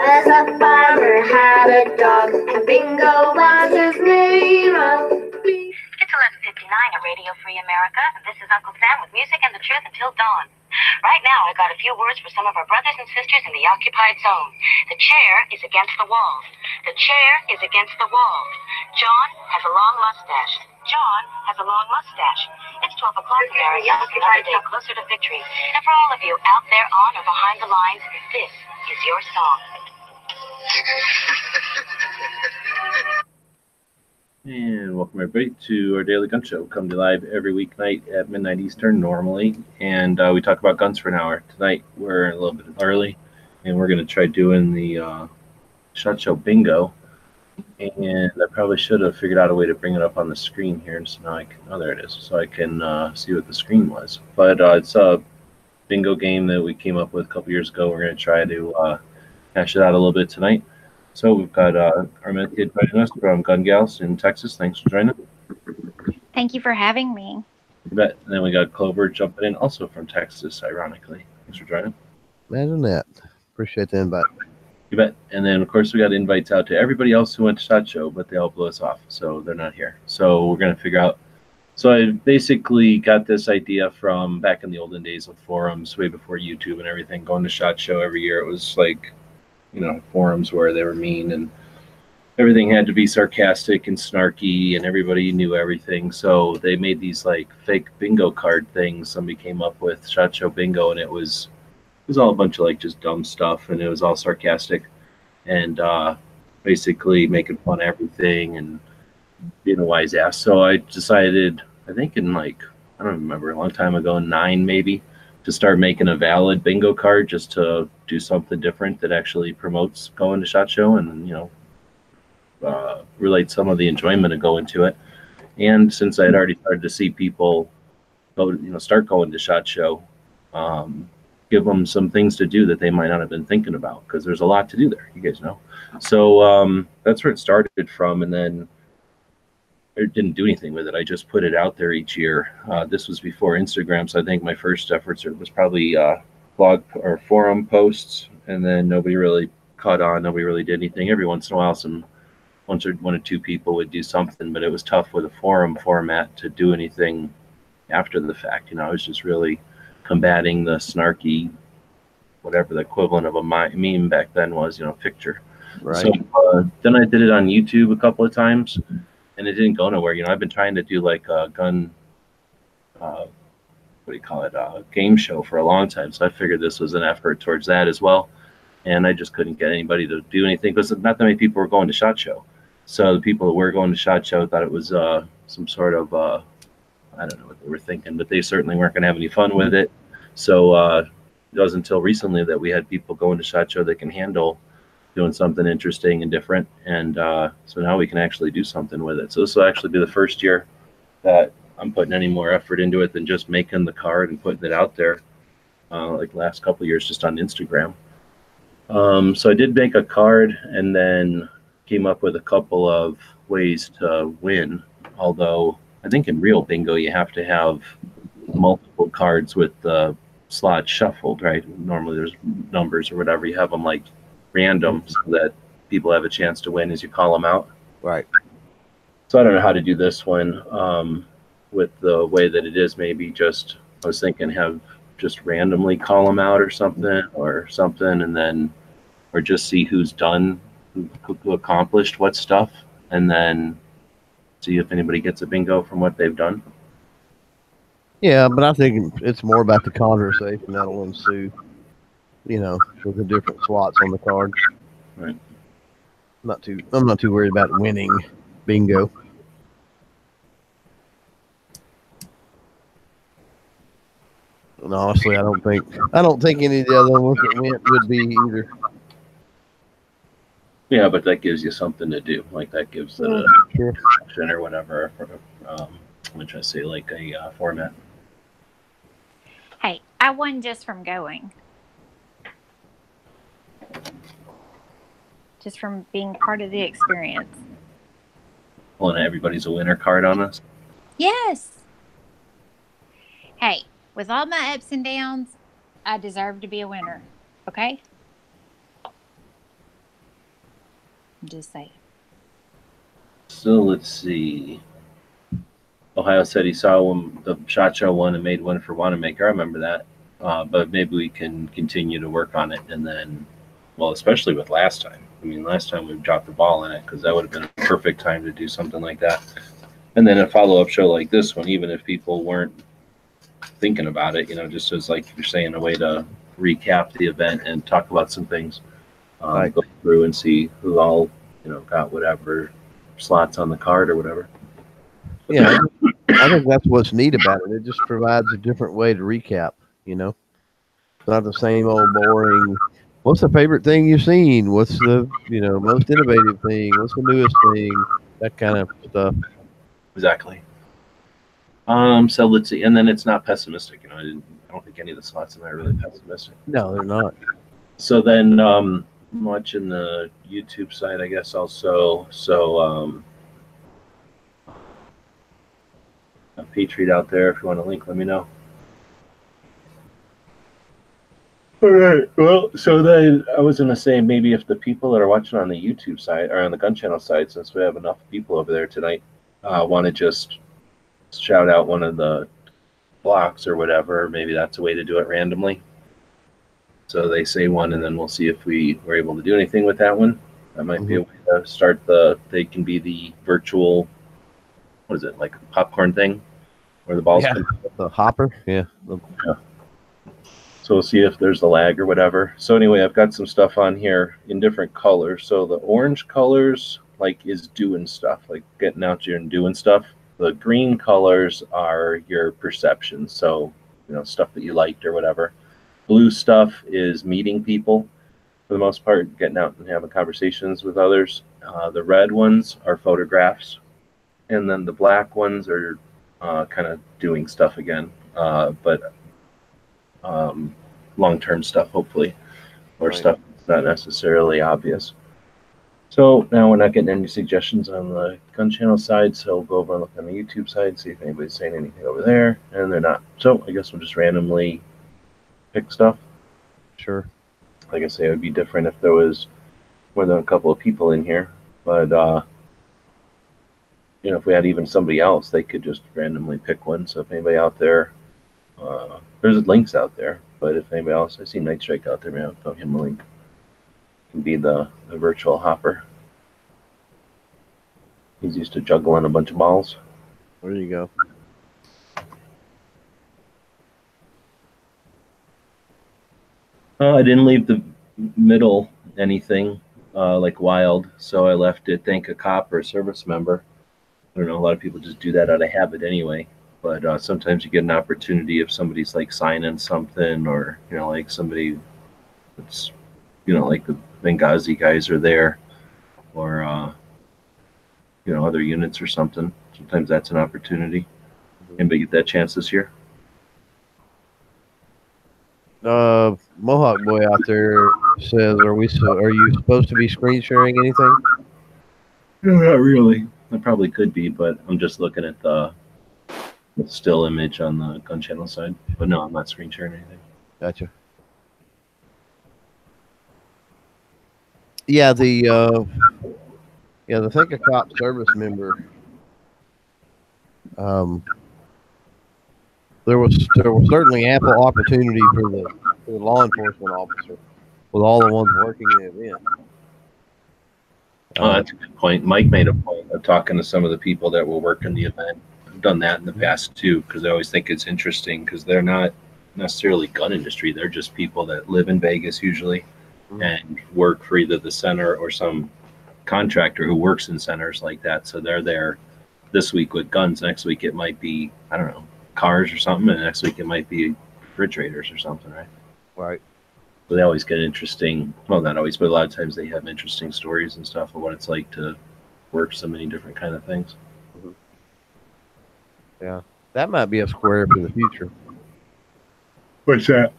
As a farmer had a dog, and Bingo was his name. It's 11:59 at Radio Free America, and this is Uncle Sam with music and the truth until dawn. Right now, I got a few words for some of our brothers and sisters in the occupied zone. The chair is against the wall. The chair is against the wall. John has a long mustache. John has a long mustache. It's 12 o'clock in America, another day closer to victory. And for all of you out there on or behind the lines, this is your song. And welcome everybody to our daily gun show. Come to live every weeknight at midnight Eastern normally, and we talk about guns for an hour. Tonight we're a little bit early, and we're going to try doing the SHOT Show bingo. And I probably should have figured out a way to bring it up on the screen here, so now I can. Oh, there it is. So I can see what the screen was. But it's a bingo game that we came up with a couple years ago. We're going to try to hash it out a little bit tonight. So we've got our med kid joining us from Gun Gals in Texas. Thanks for joining. Thank you for having me. You bet. And then we got Clover jumping in, also from Texas, ironically. Thanks for joining. Imagine that. Appreciate the invite. You bet. And then, of course, we got invites out to everybody else who went to SHOT Show, but they all blew us off, so they're not here. So we're going to figure out. So I basically got this idea from back in the olden days of forums, way before YouTube and everything, going to SHOT Show every year. It was like, you know, forums where they were mean and everything had to be sarcastic and snarky and everybody knew everything. So they made these like fake bingo card things somebody came up with, SHOT Show bingo, and it was all a bunch of like just dumb stuff, and it was all sarcastic and basically making fun of everything and being a wise ass. So I decided, I think in like, I don't remember, a long time ago, 9 maybe, to start making a valid bingo card just to do something different that actually promotes going to SHOT Show and, you know, relate some of the enjoyment of going to it. And since I had already started to see people go, you know, start going to SHOT Show, give them some things to do that they might not have been thinking about, because there's a lot to do there, you guys know. So that's where it started from, and then I didn't do anything with it. I just put it out there each year. This was before Instagram, so I think my first efforts was probably blog or forum posts, and then nobody really caught on. Nobody really did anything. Every once in a while, one or two people would do something, but it was tough with a forum format to do anything after the fact. You know, I was just really combating the snarky, whatever the equivalent of a meme back then was, you know, picture. Right. So then I did it on YouTube a couple of times, and it didn't go nowhere. You know, I've been trying to do like a gun, what do you call it, game show for a long time. So I figured this was an effort towards that as well. And I just couldn't get anybody to do anything because not that many people were going to SHOT Show. So the people that were going to SHOT Show thought it was some sort of, I don't know what they were thinking, but they certainly weren't going to have any fun with it. So it wasn't until recently that we had people going to SHOT Show that can handle doing something interesting and different. And so now we can actually do something with it. So this will actually be the first year that I'm putting any more effort into it than just making the card and putting it out there, like the last couple of years just on Instagram. So I did make a card and then came up with a couple of ways to win. Although I think in real bingo, you have to have multiple cards with the slot shuffled, right? Normally there's numbers or whatever. You have them like random so that people have a chance to win as you call them out. Right. So I don't know how to do this one with the way that it is. Maybe just, I was thinking have just randomly call them out or something, and then, or just see who's done, who accomplished what stuff, and then see if anybody gets a bingo from what they've done. Yeah, but I think it's more about the conversation that'll ensue, you know, with the different slots on the card. Right. I'm not too worried about winning bingo. And honestly, I don't think any of the other ones that went would be either. Yeah, but that gives you something to do. Like that gives it a action or whatever. I'm trying to say like a format. Hey, I won just from going. Just from being part of the experience. Pulling everybody's a winner card on us? Yes. Hey, with all my ups and downs, I deserve to be a winner. Okay? I'm just saying. So let's see. Ohio said he saw the SHOT Show one and made one for Wanamaker. I remember that. But maybe we can continue to work on it, and then, well, especially with last time. I mean, last time we dropped the ball in it, because that would have been a perfect time to do something like that. And then a follow-up show like this one, even if people weren't thinking about it, just as, like you're saying, a way to recap the event and talk about some things. Right. Go through and see who all, got whatever slots on the card or whatever. Yeah, I think that's what's neat about it. It just provides a different way to recap, It's not the same old boring, what's the favorite thing you've seen? What's the, most innovative thing? What's the newest thing? That kind of stuff. Exactly. So let's see. And then it's not pessimistic. I don't think any of the slots in there are really pessimistic. No, they're not. So then I'm watching the YouTube site, I guess, also. So a Patriot out there, if you want a link, let me know. All right. Well, so then I was going to say, maybe if the people that are watching on the YouTube side or on the Gun Channel side, since we have enough people over there tonight, want to just shout out one of the blocks or whatever, maybe that's a way to do it randomly. So they say one, and then we'll see if we were able to do anything with that one. That might be a way to start they can be the virtual, what is it, like a popcorn thing where the balls come out. The hopper. Yeah. Yeah. So we'll see if there's a lag or whatever. So anyway, I've got some stuff on here in different colors. So the orange colors, is doing stuff, like getting out there and doing stuff. The green colors are your perceptions. So, stuff that you liked or whatever. Blue stuff is meeting people for the most part, getting out and having conversations with others. The red ones are photographs. And then the black ones are kind of doing stuff again. But long-term stuff, hopefully, or right. Stuff that's not necessarily obvious. So now we're not getting any suggestions on the Gun Channel side, so we'll go over and look on the YouTube side, see if anybody's saying anything over there, and they're not. So I guess we'll just randomly pick stuff. Sure. Like I say, it would be different if there was more than a couple of people in here, but if we had even somebody else, they could just randomly pick one. So if anybody out there, there's links out there, but if anybody else, I see Night Strike out there, maybe I'll throw him a link. Can be the virtual hopper. He's used to juggling a bunch of balls. There you go. I didn't leave the middle anything like wild, so I left it thank a cop or a service member. I don't know, a lot of people just do that out of habit anyway. But sometimes you get an opportunity if somebody's like signing something, or like somebody that's like the Benghazi guys are there, or other units or something. Sometimes that's an opportunity. Anybody get that chance this year? Mohawk boy out there says, "Are you supposed to be screen sharing anything?" Not really. I probably could be, but I'm just looking at the still image on the Gun Channel side. But no, I'm not screen sharing anything. Gotcha. Yeah, the Think a Cop service member. There was certainly ample opportunity for the law enforcement officer with all the ones working the event. Oh, that's a good point. Mike made a point of talking to some of the people that were working the event. I've done that in the past too, because I always think it's interesting, because they're not necessarily gun industry. They're just people that live in Vegas usually and work for either the center or some contractor who works in centers like that. So they're there this week with guns. Next week it might be, I don't know, cars or something, and next week it might be refrigerators or something, right? Right. So they always get interesting, well, not always, but a lot of times they have interesting stories and stuff of what it's like to work so many different kind of things. Yeah, that might be a square for the future. What's that?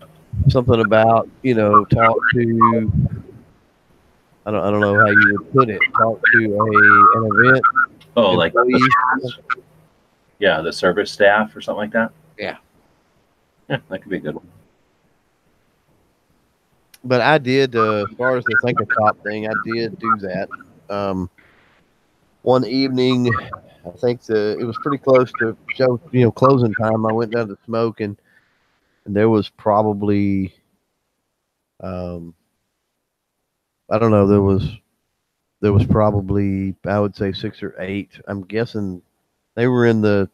Something about, talk to, I don't know how you would put it, talk to an event. Oh, like employees. the service staff or something like that? Yeah. Yeah, that could be a good one. But I did, as far as the Think a Cop thing, I did do that. One evening, I think it was pretty close to show, closing time. I went down to smoke, and there was probably, I don't know, there was probably, I would say 6 or 8. I'm guessing they were in the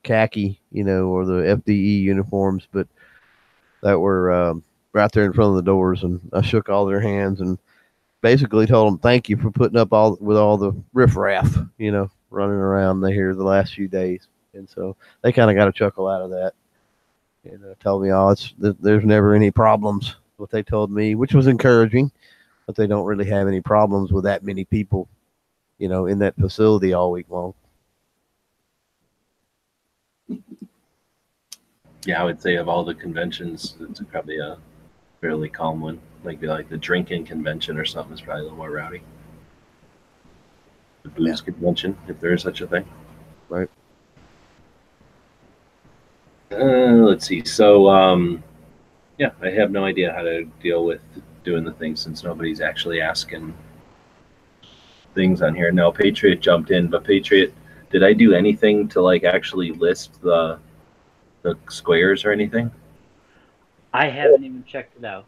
khaki, or the FDE uniforms, but that were right there in front of the doors, and I shook all their hands and basically told them thank you for putting up with all the riffraff, running around here the last few days, and so they kind of got a chuckle out of that, and told me, there's never any problems. What they told me, which was encouraging, but they don't really have any problems with that many people, in that facility all week long. Yeah, I would say of all the conventions, it's probably a fairly calm one. Like the drinking convention or something is probably a little more rowdy. The booze convention, if there is such a thing. Right. Let's see. So, yeah, I have no idea how to deal with doing the thing since nobody's actually asking things on here. No, Patriot jumped in, but Patriot, did I do anything to actually list the squares or anything? I haven't even checked it out.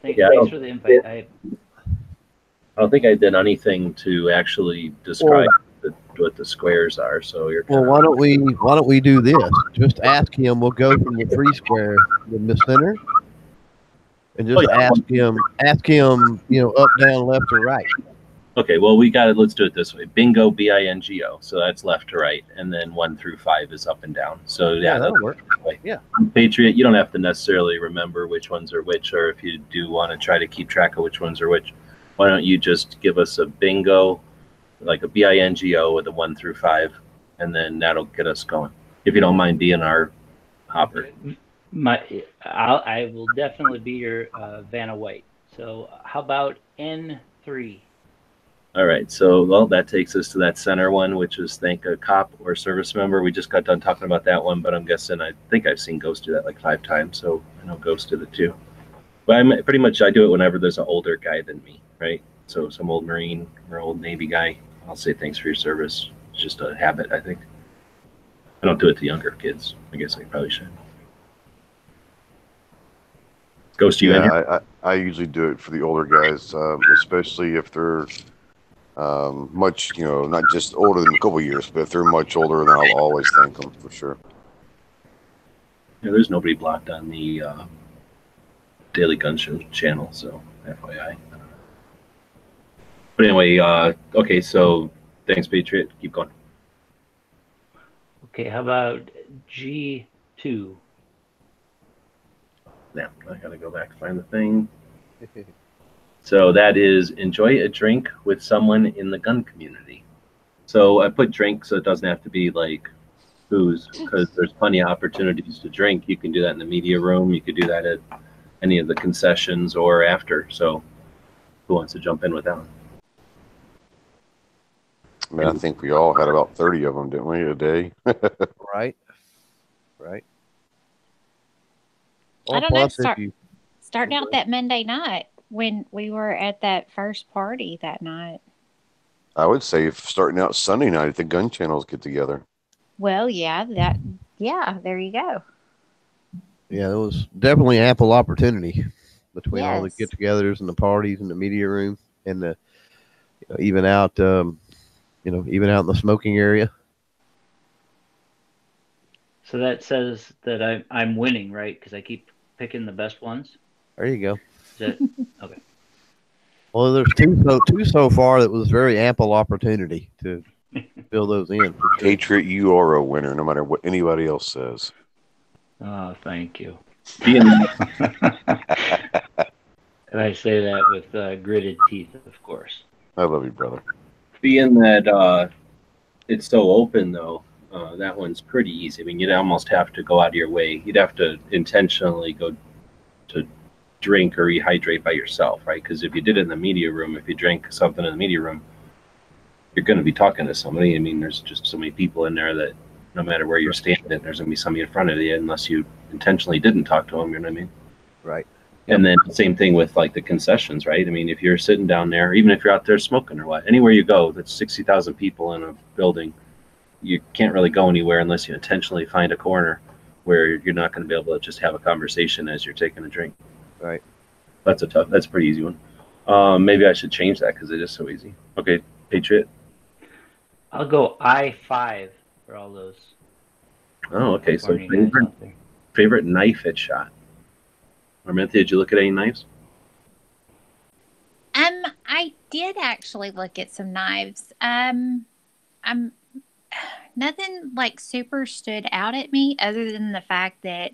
Thanks for the invite. I don't think I did anything to actually describe what the squares are. So you're why don't we do this? Just ask him. We'll go from the 3 square in the center, and just ask him, up, down, left, or right. Okay, well, let's do it this way. Bingo, B-I-N-G-O. So that's left to right. And then 1 through 5 is up and down. So yeah, that'll work. Yeah. Patriot, you don't have to necessarily remember which ones are which, or if you do want to try to keep track of which ones are which, why don't you just give us a bingo, like a B-I-N-G-O with a 1 through 5, and then that'll get us going. If you don't mind being our hopper. I will definitely be your Vanna White. So how about N3? All right, so that takes us to that center one, which is thank a cop or service member. We just got done talking about that one, but I'm guessing I think I've seen Ghost do that 5 times, so I know Ghost did it too. But I do it whenever there's an older guy than me, right? So some old Marine or old Navy guy, I'll say thanks for your service. It's just a habit, I think. I don't do it to younger kids. I guess I probably should. Ghost, you in here? I usually do it for the older guys, especially if they're much, not just older than a couple of years, but if they're much older, then I'll always thank them for sure. Yeah, there's nobody blocked on the Daily Gun Show channel, so FYI. But anyway, okay, so thanks, Patriot. Keep going. Okay, how about G2? Now, I gotta go back to find the thing. So that is enjoy a drink with someone in the gun community. So I put drink so it doesn't have to be booze, because there's plenty of opportunities to drink. You can do that in the media room. You could do that at any of the concessions or after. So who wants to jump in with that one? I mean, I think we all had about 30 of them, didn't we, a day? Right. I don't know. Starting out that Monday night when we were at that first party that night. I would say starting out Sunday night if the gun channels get together. Well, yeah, there you go. Yeah, there was definitely ample opportunity between all the Yes. get-togethers and the parties in the media room and the even out even out in the smoking area. So that says that I'm winning, right? Because I keep picking the best ones. There you go. Is that okay? Well, there's two so far that was very ample opportunity to fill those in. For sure. Patriot, you are a winner, no matter what anybody else says. Oh, thank you. Being, And I say that with gritted teeth, of course. I love you, brother. being that it's so open, though, that one's pretty easy. I mean, you'd almost have to go out of your way. You'd have to intentionally go to drink or rehydrate by yourself, right? Because if you did it in the media room, if you drink something in the media room, you're going to be talking to somebody. I mean, there's just so many people in there that no matter where you're standing, there's going to be somebody in front of you unless you intentionally didn't talk to them, you know what I mean? Right. And then same thing with like the concessions, right? I mean, if you're sitting down there, even if you're out there smoking or what, anywhere you go, that's 60,000 people in a building, you can't really go anywhere unless you intentionally find a corner where you're not going to be able to just have a conversation as you're taking a drink. Right. That's a pretty easy one. Maybe I should change that because it is so easy. Okay, Patriot. I'll go I-5 for all those. Oh, okay. So California guys out there. favorite knife it shot. Arminthia, did you look at any knives? I did actually look at some knives. I'm nothing like super stood out at me other than the fact that,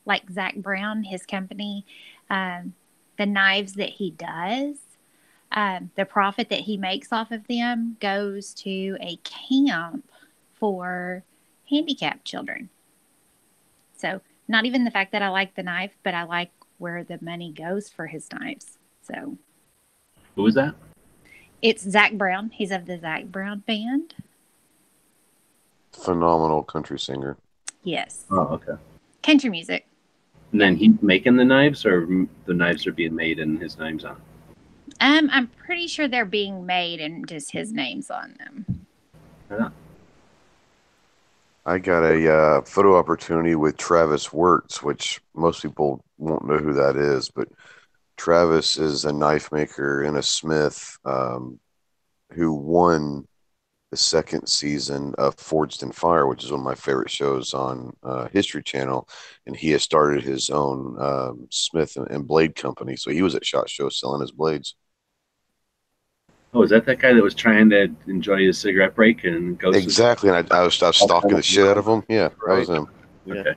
like Zach Brown, his company, the knives that he does, the profit that he makes off of them goes to a camp for handicapped children. So not even the fact that I like the knife, but I like where the money goes for his knives. So Who was that? it's Zach Brown. He's of the Zach Brown band. Phenomenal country singer. Yes. Oh, okay. Country music. And then he's making the knives, or the knives are being made and his name's on? I'm pretty sure they're being made and just his name's on them. Yeah. I got a photo opportunity with Travis Wirtz, which most people won't know who that is, but Travis is a knife maker and a smith who won the second season of Forged in Fire, which is one of my favorite shows on History Channel. And he has started his own smith and blade company. So he was at SHOT Show selling his blades. Oh, is that guy that was trying to enjoy his cigarette break and go? Exactly. And I was stalking the shit out of him. Yeah, that was him. Yeah. Okay.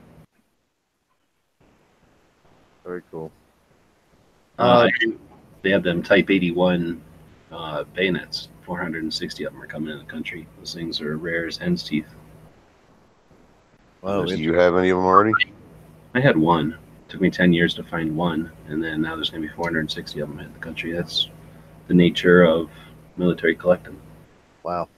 Very cool. They have them Type 81 bayonets. 460 of them are coming in the country. Those things are rare as hen's teeth. Wow. Do you have any of them already? I had one. It took me 10 years to find one, and then now there's going to be 460 of them in the country. That's the nature of military collecting. Wow.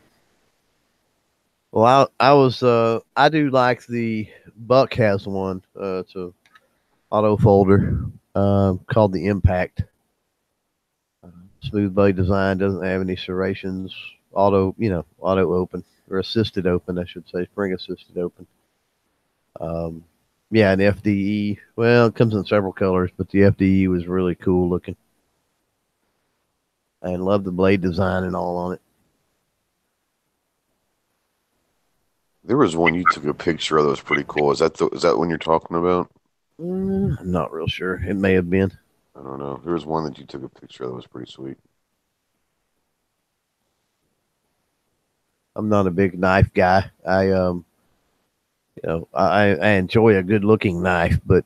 Well, I do like the Buck has one. It's a auto folder called the Impact. Smooth blade design, doesn't have any serrations. Auto open or assisted open, I should say, spring assisted open. Yeah, an FDE. Well, it comes in several colors, but the FDE was really cool looking. And love the blade design and all on it. There was one you took a picture of that was pretty cool. Is that one you're talking about? I'm not real sure. It may have been. I don't know. There was one that you took a picture of that was pretty sweet. I'm not a big knife guy. I enjoy a good looking knife, but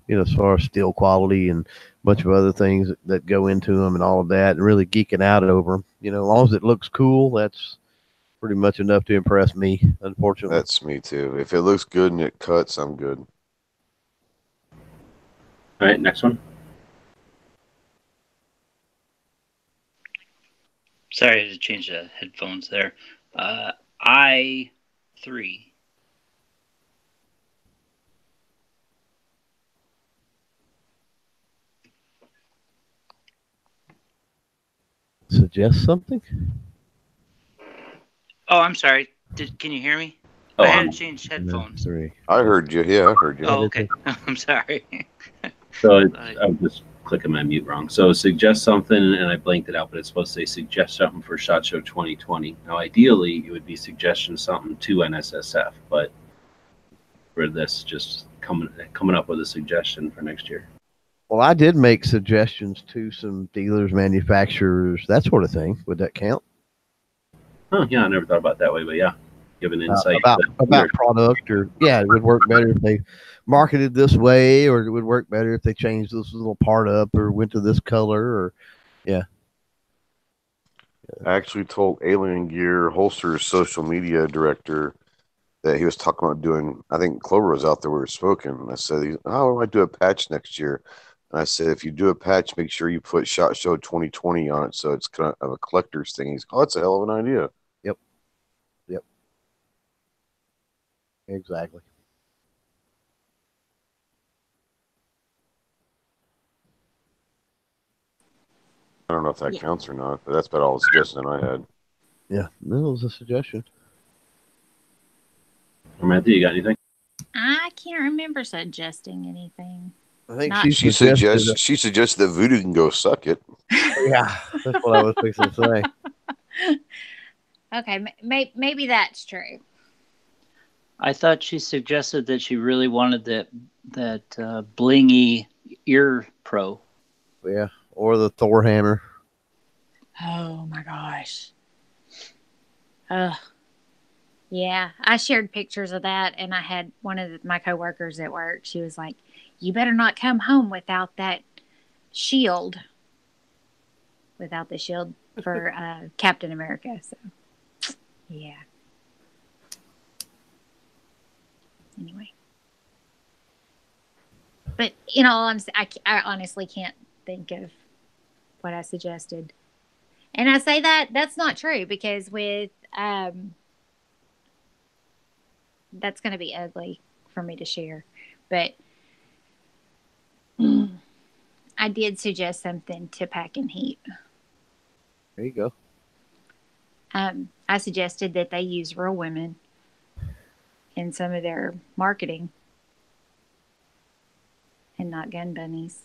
as far as steel quality and a bunch of other things that go into them and all of that, and really geeking out over them, as long as it looks cool, that's pretty much enough to impress me, unfortunately. That's me too. If it looks good and it cuts, I'm good. All right, next one. Sorry, I had to change the headphones there. I-3. Suggest something? Oh, I'm sorry. Can you hear me? I had to change headphones. 3. I heard you. Yeah, I heard you. Oh, okay. I'm sorry. So I'm just clicking my mute wrong. So suggest something, and I blanked it out, but it's supposed to say suggest something for SHOT Show 2020. Now, ideally, it would be suggestion something to NSSF, but for this, just coming up with a suggestion for next year. Well, I did make suggestions to some dealers, manufacturers, that sort of thing. Would that count? Oh, yeah, I never thought about it that way, but yeah, give an insight about product, or it would work better if they marketed this way, or it would work better if they changed this little part up or went to this color, or I actually told Alien Gear Holster's social media director that he was talking about doing. I think Clover was out there. We were smoking. And I said, "Oh, I might do a patch next year." And I said, "If you do a patch, make sure you put SHOT Show 2020 on it, so it's kind of a collector's thing." He's, "Oh, that's a hell of an idea." Yep. Exactly. I don't know if that Yeah. counts or not, but that's about all the suggestion I had. Yeah, that was a suggestion. Matthew, you got anything? I can't remember suggesting anything. I think Not- she suggested. She suggested that Voodoo can go suck it. Yeah, that's what I was fixing to say. Okay, maybe that's true. I thought she suggested that she really wanted that blingy ear pro. Yeah, or the Thor hammer. Oh my gosh. Yeah, I shared pictures of that, and I had one of my coworkers at work. She was like, "You better not come home without that shield, without the shield for Captain America." So, yeah. Anyway, but in all honesty, I honestly can't think of what I suggested, and I say that's not true because with that's going to be ugly for me to share. But I did suggest something to Pack and Heat. There you go. I suggested that they use real women in some of their marketing and not gun bunnies.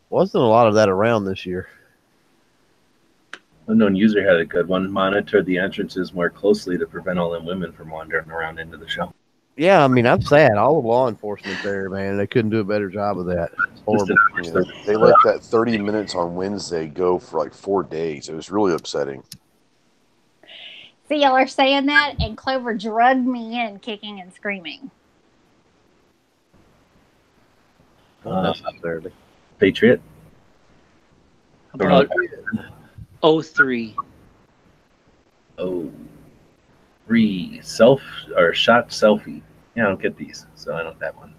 Wasn't a lot of that around this year. Unknown User had a good one. Monitored the entrances more closely to prevent all them women from wandering around into the show. Yeah, I mean, I'm sad. All the law enforcement there, man, they couldn't do a better job of that. It's horrible. Yeah, they let that 30 minutes on Wednesday go for like 4 days. It was really upsetting. See, y'all are saying that, and Clover drugged me in kicking and screaming. Unnecessarily. Patriot. About 03. Oh, self or shot selfie. Yeah, I don't get these, so I don't that one.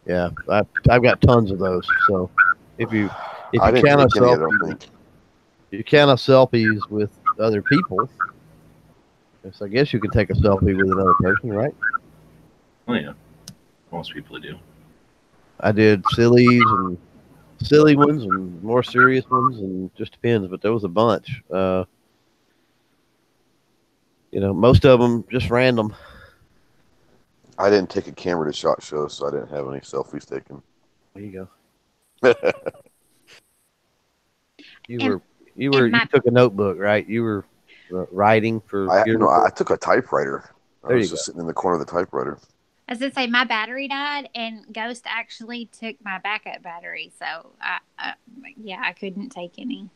Yeah, I've got tons of those. So if you I didn't count a take any, I don't selfie, think. you count a selfies with other people. Yes, I guess you can take a selfie with another person, right? Oh yeah, most people do. I did silly ones and more serious ones, and just depends. But there was a bunch. Most of them just random. I didn't take a camera to SHOT Show, so I didn't have any selfies taken. There you go. You took a notebook, right? You were writing for. I took a typewriter. There I was you just sitting in the corner of the typewriter. I was going to say, my battery died, and Ghost actually took my backup battery. So, I couldn't take any.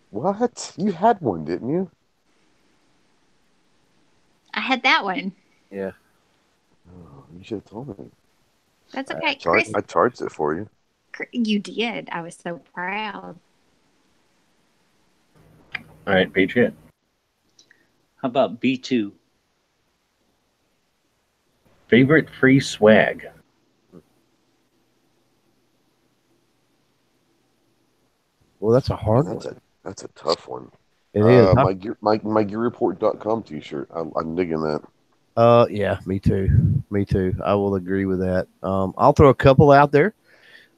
What? You had one, didn't you? I had that one. Yeah. Oh, you should have told me. That's okay. I charged it for you. You did. I was so proud. All right, Patriot. How about B2? Favorite free swag. Well, that's a hard one. That's a tough one. It is. My gearreport.com t-shirt. I'm digging that. Yeah, me too. Me too. I will agree with that. I'll throw a couple out there.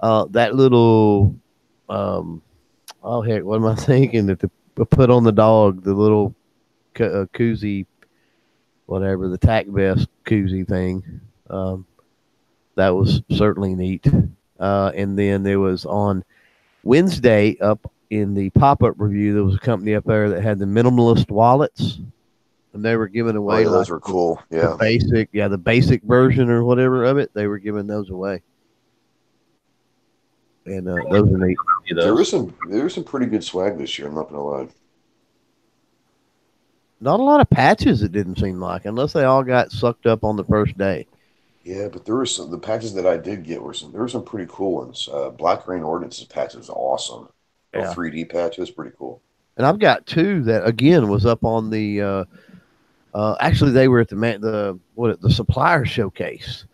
That little, oh heck, what am I thinking? That to put on the dog, the little koozie, whatever, the tack vest koozie thing. That was certainly neat. And then there was on Wednesday up in the pop-up review, there was a company up there that had the Minimalist Wallets, and they were giving away. Oh, those were cool. Yeah, the basic version or whatever of it. They were giving those away, and those are neat. There was some pretty good swag this year. I'm not gonna lie. Not a lot of patches. It didn't seem like, unless they all got sucked up on the first day. Yeah, but there were the patches that I did get there were some pretty cool ones. Black Rain Ordinance's patch was awesome. Yeah. 3D patch was pretty cool. And I've got two that again was up on the. Actually, they were at the supplier showcase,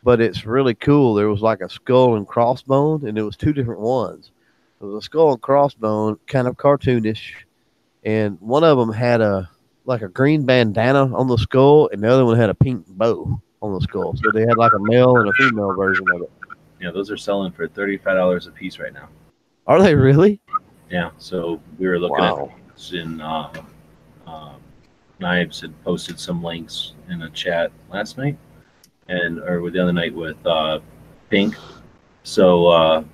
but it's really cool. There was like a skull and crossbone, and it was two different ones. It was a skull and crossbone, kind of cartoonish, and one of them had a green bandana on the skull, and the other one had a pink bow on the skull. So they had like a male and a female version of it. Yeah, those are selling for $35 a piece right now. Are they really? Yeah, so we were looking Wow. at in Knives had posted some links in a chat last night, or the other night with Pink. So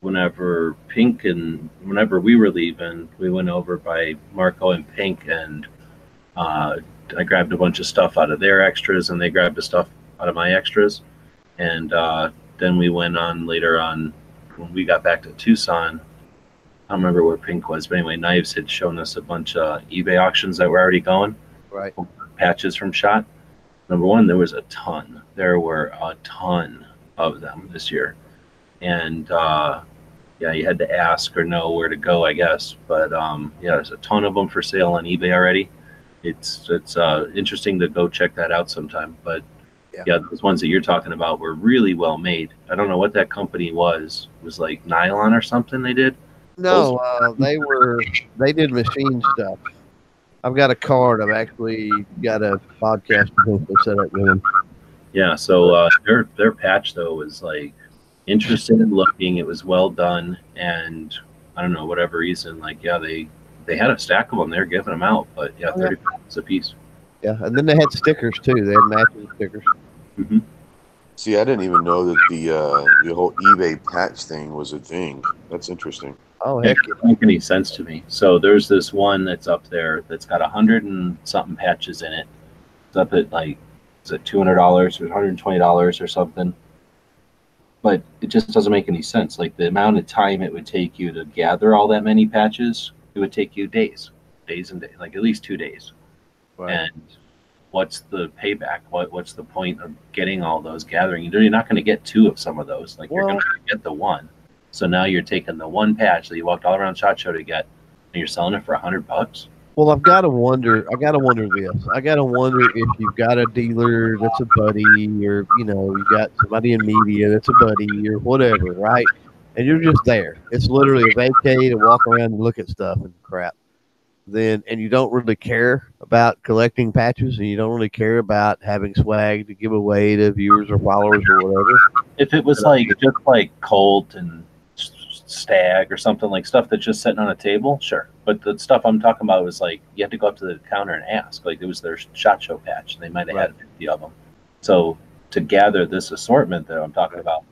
whenever we were leaving, we went over by Marco and Pink, and I grabbed a bunch of stuff out of their extras, and they grabbed the stuff out of my extras, and then we went on later on when we got back to Tucson. I don't remember where Pink was, but anyway, Knives had shown us a bunch of eBay auctions that were already going. Right. Patches from SHOT. Number one, there was a ton. There were a ton of them this year. And yeah, you had to ask or know where to go, I guess. But yeah, there's a ton of them for sale on eBay already. It's interesting to go check that out sometime. But yeah, those ones that you're talking about were really well made. I don't know what that company was. It was like nylon or something they did. No, they did machine stuff. I've got a card. I've actually got a podcast potentially set up with them. Yeah, so their patch though was like interesting looking. It was well done, and I don't know, whatever reason, like yeah, they had a stack of them. They're giving them out, but yeah, 30 cents a piece. Yeah, and then they had stickers too. They had matching stickers. Mm-hmm. See, I didn't even know that the whole eBay patch thing was a thing. That's interesting. Oh It heck, doesn't make any sense to me. So there's this one that's up there that's got 100 and something patches in it. It's up at like, is it $200 or $120 or something? But it just doesn't make any sense. Like the amount of time it would take you to gather all that many patches, it would take you days and days, like at least 2 days. right. And what's the payback? What's the point of getting all those gathering? You're not going to get 2 of some of those. Like you're Well- going to get the one. So now you're taking the one patch that you walked all around SHOT Show to get, and you're selling it for $100. Well, I've got to wonder. I got to wonder this. I got to wonder if you've got a dealer that's a buddy, or you got somebody in media that's a buddy, or whatever, right? And you're just there. It's literally a vacay to walk around and look at stuff and crap. And you don't really care about collecting patches, and you don't really care about having swag to give away to viewers or followers or whatever. If it was like just like Colt and Stag or something, like stuff that's just sitting on a table, sure. But the stuff I'm talking about was like you had to go up to the counter and ask. Like it was their SHOT Show patch. They might have had 50 of them. So to gather this assortment that I'm talking about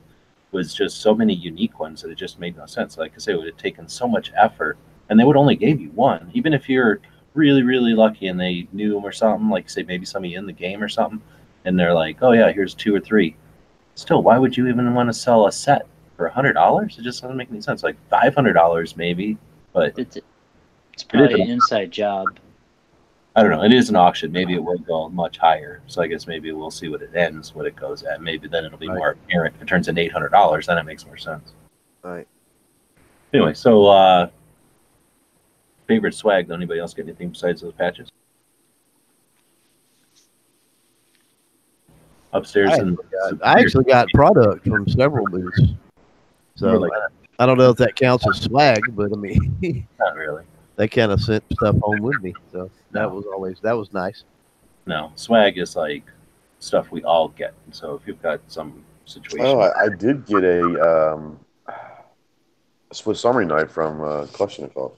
was just so many unique ones that it just made no sense. Like I say, it would have taken so much effort, and they would only give you one. Even if you're really, really lucky and they knew them or something, like say maybe somebody in the game or something, and they're like, oh yeah, here's 2 or 3. Still, why would you even want to sell a set for $100? It just doesn't make any sense. Like $500 maybe, but It's probably an an inside job. I don't know. It is an auction. Maybe it will go much higher. So I guess maybe we'll see what it goes at. Maybe then it'll be more apparent. If it turns into $800, then it makes more sense. Right. Anyway, so favorite swag. Does anybody else get anything besides those patches? Upstairs I actually got product from several booths. So I don't know if that counts as swag, but I mean, not really. They kind of sent stuff home with me, so that was nice. No, swag is like stuff we all get. So if you've got some situation, I did get a Swiss Army knife from Kalashnikov.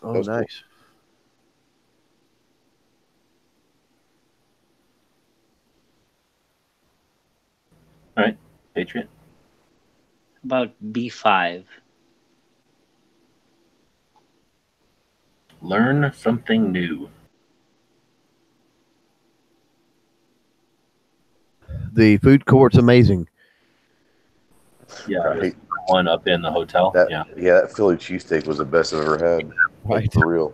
Oh, That's nice. Cool. All right, Patriot. About B5. Learn something new. The food court's amazing. Yeah, Right. one up in the hotel. That Philly cheesesteak was the best I've ever had. Right. For real.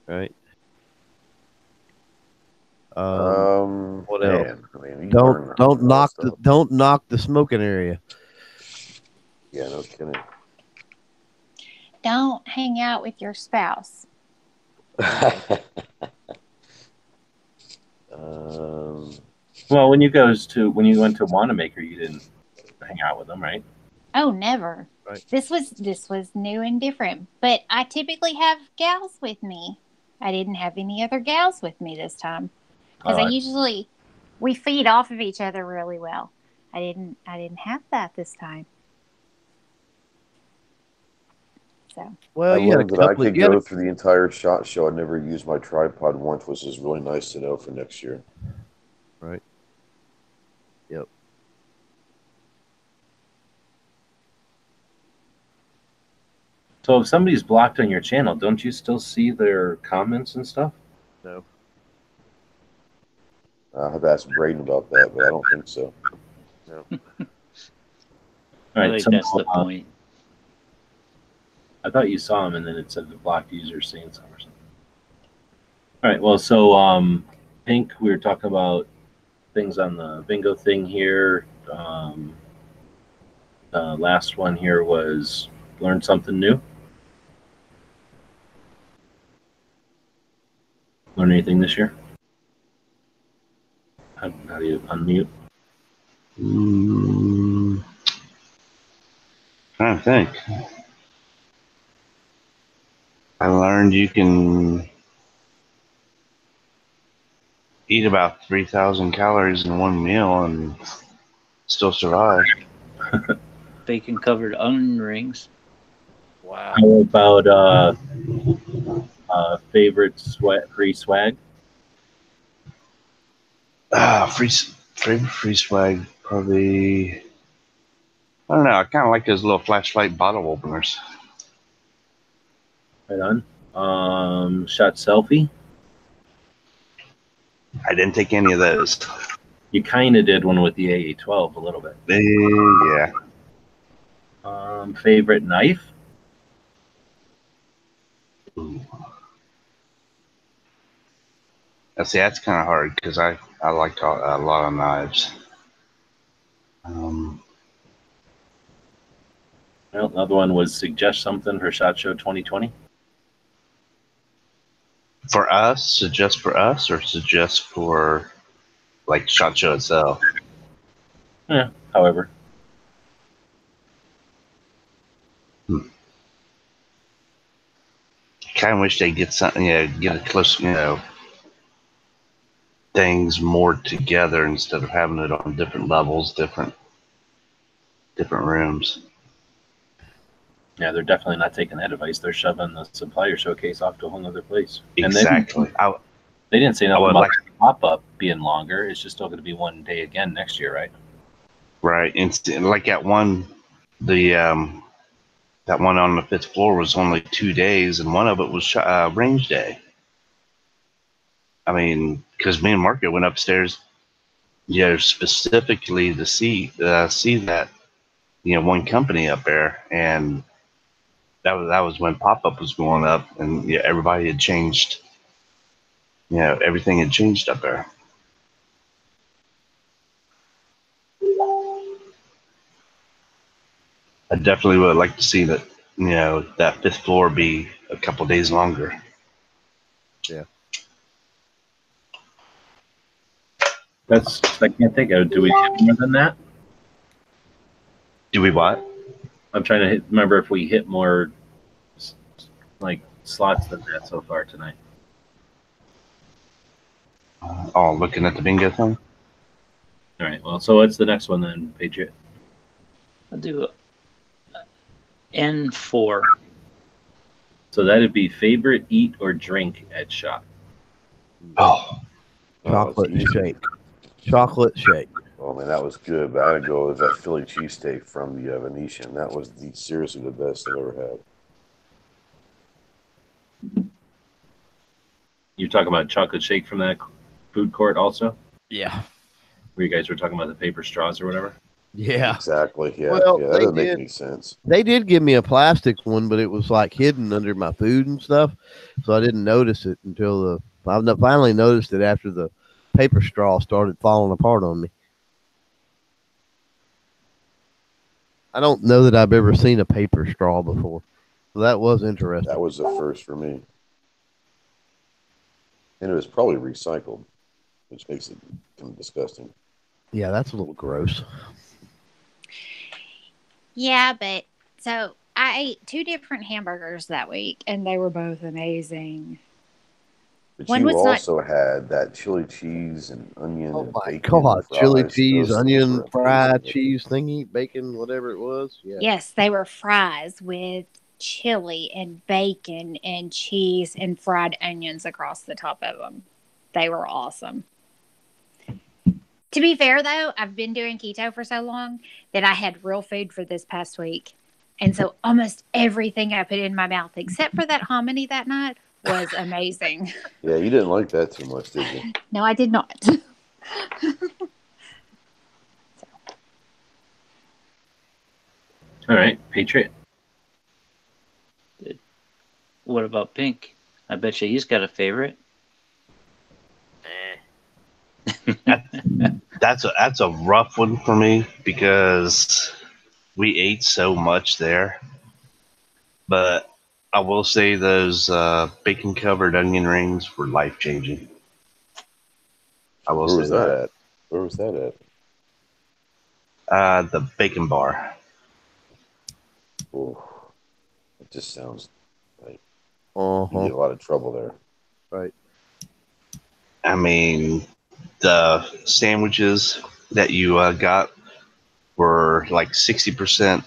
Right. What man, else? I mean, Don't knock the smoking area. Yeah, no kidding. Don't hang out with your spouse. Well, when you went to Wanamaker, you didn't hang out with them, right? Oh, never. Right. This was new and different. But I typically have gals with me. I didn't have any other gals with me this time because I usually we feed off of each other really well. I didn't have that this time. So Well, I you had a learned that I couple. could go through the entire SHOT Show. I never used my tripod once, which is really nice to know for next year. Right. Yep. So if somebody's blocked on your channel, don't you still see their comments and stuff? No. I have to ask Braden about that, but I don't think so. No. All I right. think So, that's the point. I thought you saw them, and then it said the blocked user seeing some or something. All right. Well, so Pink, we were talking about things on the bingo thing here. The last one here was learn something new. Learn anything this year? How do you unmute? Trying to think. I learned you can eat about 3,000 calories in one meal and still survive. Bacon covered onion rings. Wow. How about favorite free swag? Free swag, probably. I don't know. I kind of like those little flashlight bottle openers. Right on. Shot selfie. I didn't take any of those. You kind of did one with the AA-12 a little bit. Yeah. Favorite knife? Ooh. See, that's kind of hard because I like a lot of knives. Well, another one was suggest something for SHOT Show 2020. For us, suggest for us, or suggest for like SHOT Show itself. Yeah, however. Kind of wish they'd get something, get it close, things more together instead of having it on different levels, different rooms. Yeah, they're definitely not taking that advice. They're shoving the supplier showcase off to a whole other place. Exactly. And they didn't say nothing about like the pop-up being longer. It's just still going to be one day again next year, right? right. And like at one, that one on the 5th floor was only 2 days, and one of it was range day. I mean, because me and Marco went upstairs, specifically to see that, one company up there, and that was when pop-up was going up, and everybody had changed. Everything had changed up there. I definitely would like to see that, that 5th floor be a couple days longer. Yeah. I can't think of. Do we hit more than that? Do we what? I'm trying to remember if we hit more slots than that so far tonight. Looking at the bingo thing? All right. Well, so what's the next one then, Patriot? I'll do N4. So that'd be favorite eat or drink at SHOT. Chocolate it's easy. shake. Chocolate shake. Oh man, that was good. But I gotta go with that Philly cheesesteak from the Venetian. That was seriously the best I've ever had. You're talking about chocolate shake from that food court also? Yeah. Where you guys were talking about the paper straws or whatever? Yeah. Exactly. Yeah. Well, yeah, that doesn't make any sense. They did give me a plastic one, but it was like hidden under my food and stuff, so I didn't notice it until I finally noticed it after the paper straw started falling apart on me. I don't know that I've ever seen a paper straw before, so that was interesting. That was the first for me, and it was probably recycled, which makes it kind of disgusting. Yeah, that's a little gross. Yeah, but so I ate 2 different hamburgers that week, and they were both amazing. But One you was not. also had that chili cheese and onion Oh and my bacon God! Chili fries. cheese, Those things onion, were fried amazing. cheese thingy, bacon, whatever it was. Yeah. Yes, they were fries with chili and bacon and cheese and fried onions across the top of them. They were awesome. To be fair, though, I've been doing keto for so long that I had real food for this past week. And so almost everything I put in my mouth, except for that hominy that night, was amazing. Yeah, you didn't like that too much, did you? No, I did not. All right, Patriot. What about Pink? I bet you he's got a favorite. That's a rough one for me because we ate so much there. But I will say those bacon covered onion rings were life changing. I will Where say was that at? Where was that at? The bacon bar. Oh, it just sounds like Uh you huh. get a lot of trouble there. Right. I mean, the sandwiches that you got were like 60%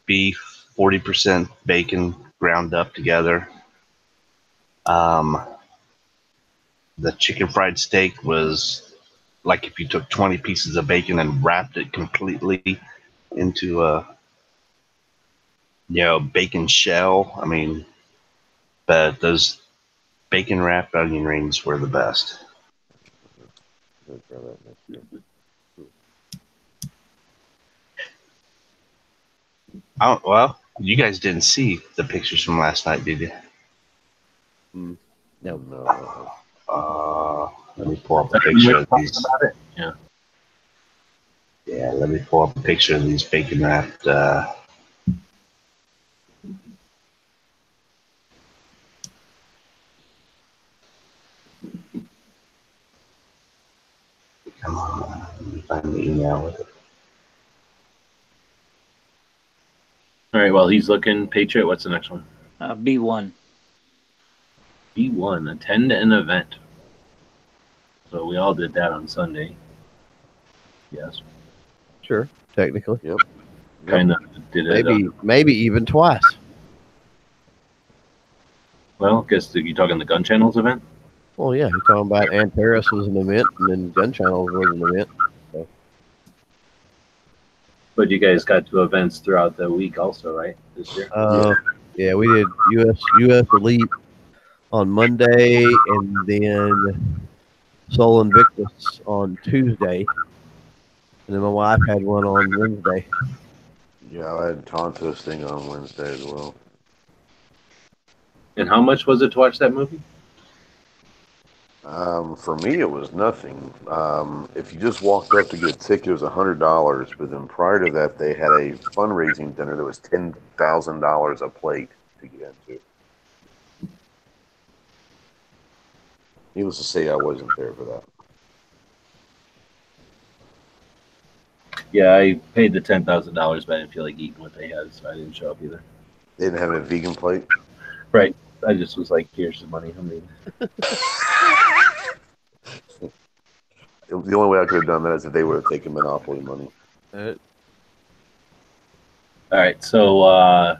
beef, 40% bacon ground up together. The chicken fried steak was like if you took 20 pieces of bacon and wrapped it completely into a bacon shell. I mean, but those bacon wrapped onion rings were the best. I'm gonna try that next year. Well, you guys didn't see the pictures from last night, did you? No. No. Let me pull up a picture of these. About it. Yeah. Yeah, let me pull up a picture of these bacon wrapped. Come on, let me find the email with it. All right. While he's looking, Patriot. What's the next one? B1. B1. Attend an event. So we all did that on Sunday. Yes. Sure. Technically, Yep. Kind of did it. maybe even twice. Well, guess you talking the Gun Channels event? Well, yeah, you're talking about Antares was an event, and then Gun Channels was an event. So. But you guys got to events throughout the week also, right? This year? Yeah, we did US Elite on Monday, and then Soul Invictus on Tuesday, and then my wife had one on Wednesday. Yeah, I had Tonto's thing on Wednesday as well. And how much was it to watch that movie? For me, it was nothing. If you just walked up to get a ticket, it was $100. But then prior to that, they had a fundraising dinner that was $10,000 a plate to get into. Needless to say, I wasn't there for that. Yeah, I paid the $10,000, but I didn't feel like eating what they had, so I didn't show up either. They didn't have a vegan plate. Right. I just was like, here's the money. I mean, The only way I could have done that is if they would have taken Monopoly money. all right, so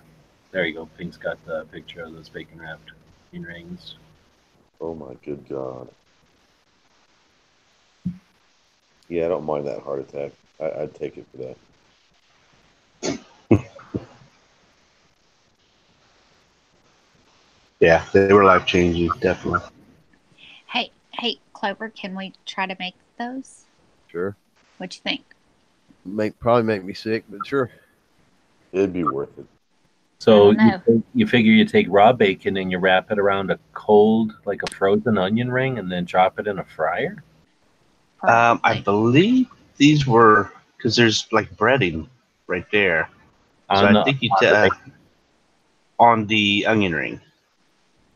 there you go. Pink's got the picture of those bacon wrapped onion rings. Oh my good God. Yeah, I don't mind that heart attack. I'd take it for that. Yeah, they were life changing, definitely. Hey, Clover, can we try to make those? Sure. What you think? Probably make me sick, but sure. It'd be worth it. So I don't know. you figure you take raw bacon and you wrap it around a cold, like a frozen onion ring, and then drop it in a fryer? I Probably. believe these were because there's like breading right there. So I think you on the onion ring.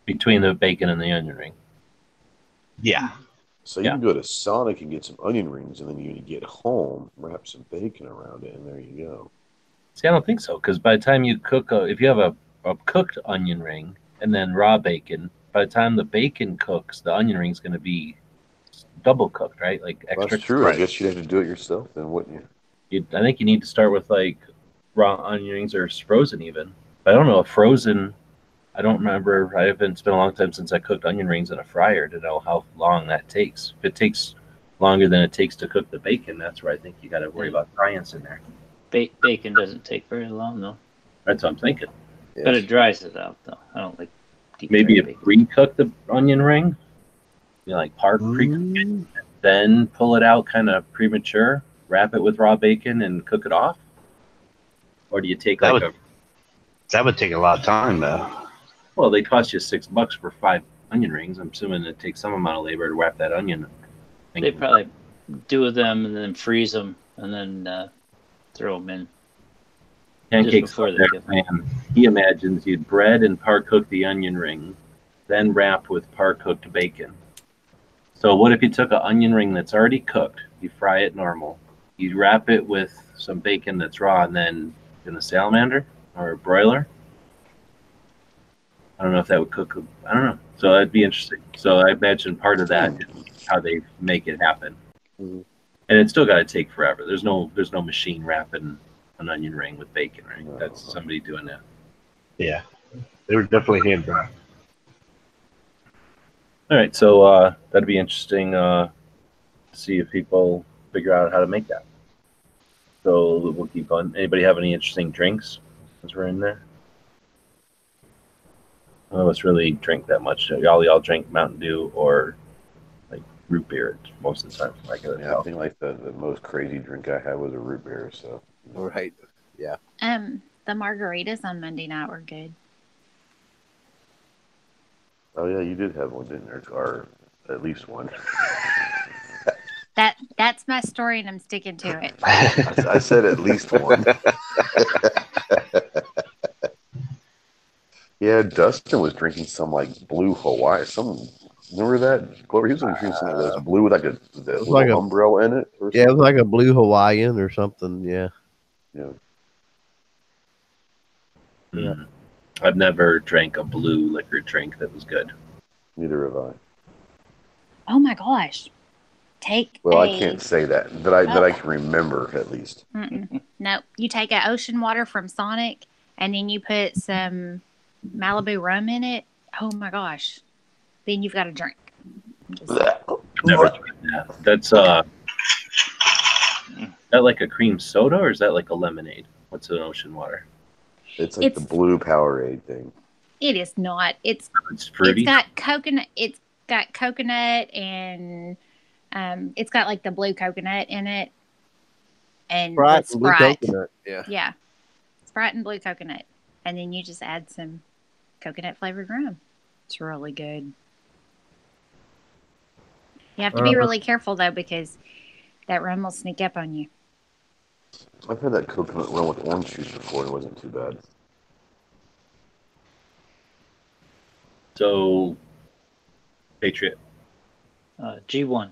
Between the bacon and the onion ring. Yeah. So you can go to Sonic and get some onion rings, and then you get home, wrap some bacon around it, and there you go. See, I don't think so, because by the time you cook, if you have a cooked onion ring and then raw bacon, by the time the bacon cooks, the onion ring's going to be double cooked, right? Like extra. That's true. I guess you'd have to do it yourself then, wouldn't you? I think you need to start with like raw onion rings or frozen even. But I don't know if frozen. I don't remember. I haven't. It's been a long time since I cooked onion rings in a fryer to know how long that takes. If it takes longer than it takes to cook the bacon, that's where I think you got to worry about science in there. Bacon doesn't take very long though. That's what I'm thinking. But it dries it out though. I don't like deep Maybe fried if bacon. pre-cook the onion ring, like pre-cook it, then pull it out kind of premature, wrap it with raw bacon and cook it off? Or do you take That like would- That would take a lot of time, though. well, they cost you $6 for 5 onion rings. I'm assuming it takes some amount of labor to wrap that onion. They probably do them and then freeze them and then throw them in. Pancakes before they get- man. He imagines you'd bread and par-cook the onion ring, then wrap with par-cooked bacon. So what if you took an onion ring that's already cooked, you fry it normal, you wrap it with some bacon that's raw, and then in a salamander or a broiler? I don't know if that would cook. I don't know. So that'd be interesting. So I imagine part of that is how they make it happen. Mhm. And it's still got to take forever. There's no machine wrapping an onion ring with bacon, right? No. That's somebody doing that. Yeah. They were definitely hand dry. All right, so that'd be interesting to see if people figure out how to make that. So we'll keep on. Anybody have any interesting drinks as we're in there? None of us really drink that much. Y'all drink Mountain Dew or like root beer most of the time. Yeah, I think like the most crazy drink I had was a root beer. So Right. Yeah. The margaritas on Monday night were good. oh yeah, you did have one, didn't you? Or at least one. That's my story, and I'm sticking to it. I said at least one. Yeah, Dustin was drinking some like blue Hawaii. Remember that? Clover, he was drinking some of those blue with like a little like a- umbrella in it. Or Yeah, it was something. like a blue Hawaiian or something. Yeah. Yeah. I've never drank a blue liquor drink that was good. Neither have I. Oh my gosh! Well, I can't say that. That I can remember at least. No, you take an ocean water from Sonic, and then you put some Malibu rum in it. Oh my gosh! Then you've got a drink. Never tried that. That's that like a cream soda or is that like a lemonade? What's an ocean water? It's like the blue Powerade thing. It is not. It's fruity. It's got coconut. It's got coconut and it's got like the blue coconut in it and Sprite the and blue Sprite. coconut. Yeah. Yeah, Sprite and blue coconut, and then you just add some coconut flavored rum. It's really good. You have to be really careful though because that rum will sneak up on you. I've had that coconut rum with orange juice before and it wasn't too bad. So, Patriot. G1.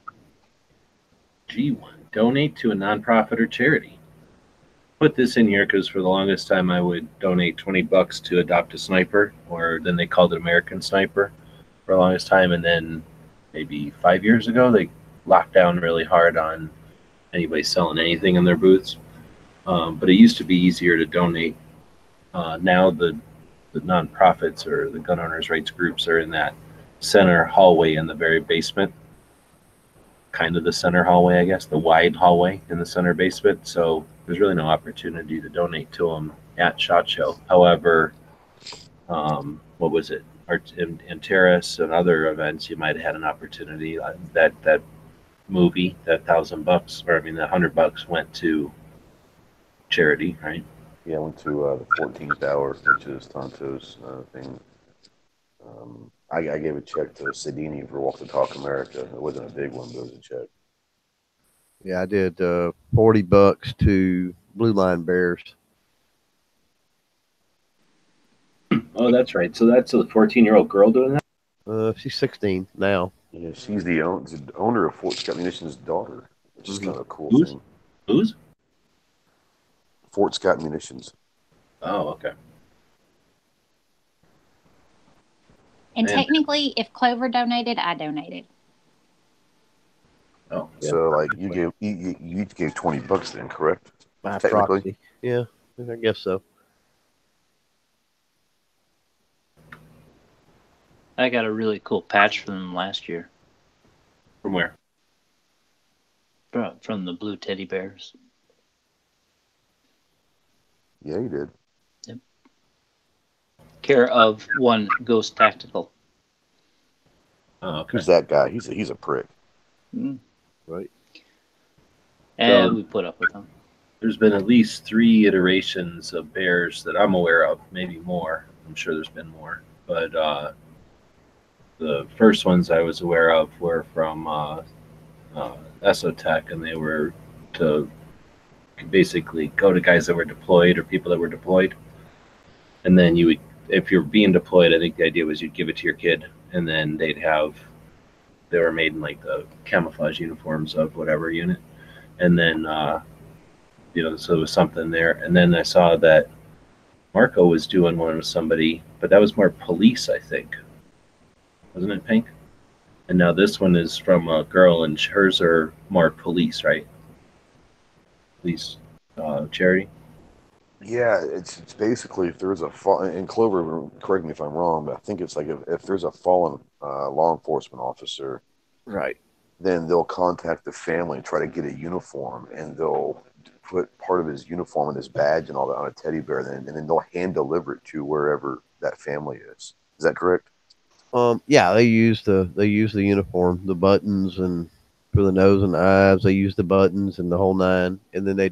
G1. Donate to a nonprofit or charity. Put this in here because for the longest time I would donate $20 to adopt a sniper, or then they called it American Sniper for the longest time. And then maybe 5 years ago, they locked down really hard on anybody selling anything in their booths. But it used to be easier to donate. Now the nonprofits or the gun owners' rights groups are in that center hallway in the very basement. Kind of the center hallway, I guess, the wide hallway in the center basement. So there's really no opportunity to donate to them at SHOT Show. However, what was it? In Terrace and other events, you might have had an opportunity. That movie, that $1,000, or I mean, the $100 went to charity, right? Yeah, I went to the 14th hour, which is Tonto's thing. I gave a check to Sedini for Walk the Talk America. It wasn't a big one, but it was a check. Yeah, I did $40 to Blue Line Bears. Oh, that's right. So that's a 14-year-old girl doing that? She's 16 now. Yeah, she's the owner of Fort Scott Munitions' daughter, which is kind of a cool Who's? thing. Who's? Fort Scott Munitions. Oh, okay. And technically, if Clover donated, I donated. Oh, So like you each gave $20 then, correct? By Technically. proxy. Yeah, I guess so. I got a really cool patch from them last year. from where? From the blue teddy bears. Yeah, you did. Yep. Care of one Ghost Tactical. Oh, okay. Who's that guy? He's a prick. Mm. Right. And So- we put up with them. There's been at least 3 iterations of bears that I'm aware of, maybe more. I'm sure there's been more, but the first ones I was aware of were from Esotech, and they were to basically go to guys that were deployed or people that were deployed, and then you would, if you're being deployed, I think the idea was you'd give it to your kid, and then they were made in like the camouflage uniforms of whatever unit, and then so there was something there. And then I saw that Marco was doing one with somebody, but that was more police, I think. Wasn't it, Pink? And now this one is from a girl, and hers are more police, right? Police charity. Yeah, it's basically if there's a fall, and Clover, correct me if I'm wrong, but I think it's like if there's a fallen law enforcement officer, Right. then they'll contact the family and try to get a uniform, and they'll put part of his uniform and his badge and all that on a teddy bear, and then they'll hand deliver it to wherever that family is. Is that correct? Yeah, they use the uniform, the buttons, and for the nose and the eyes, they use the buttons and the whole nine, and then they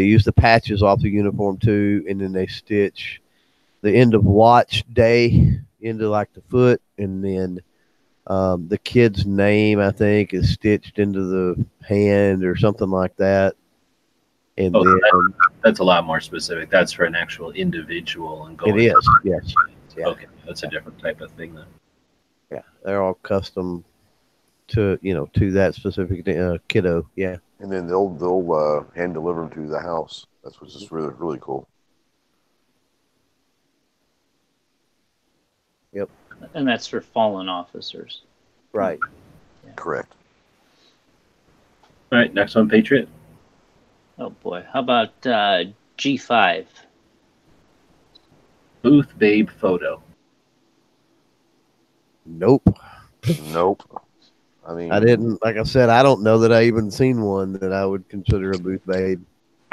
use the patches off the uniform too, and then they stitch the end of watch day into like the foot, and then the kid's name, I think, is stitched into the hand or something like that. And then That's a lot more specific. That's for an actual individual and going. it is, yes. Yeah. Okay, that's a different type of thing then. Yeah, they're all custom to that specific kiddo. Yeah. And then they'll hand deliver them to the house. That's what's just really really cool. Yep. And that's for fallen officers. Right. Correct. All right, next one, Patriot. Oh boy. How about G5? Booth babe photo. Nope. Nope. I mean, I didn't. Like I said, I don't know that I even seen one that I would consider a booth babe.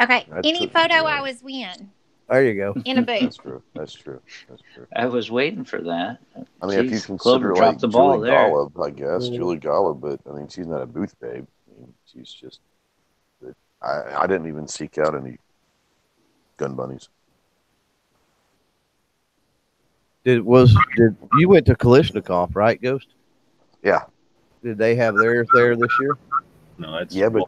Okay. That's Any true. photo Yeah. I was in There you go. in a booth. That's true. That's true. That's true. I was waiting for that. I mean, if you Jeez, consider Clover like dropped the ball Julie there. Golub, I guess Mhm. Julie Golub, but I mean, she's not a booth babe. I mean, she's just. I didn't even seek out any gun bunnies. Did you went to Kalishnikov, right, Ghost? Yeah, Did they have theirs there this year? No, it's yeah, but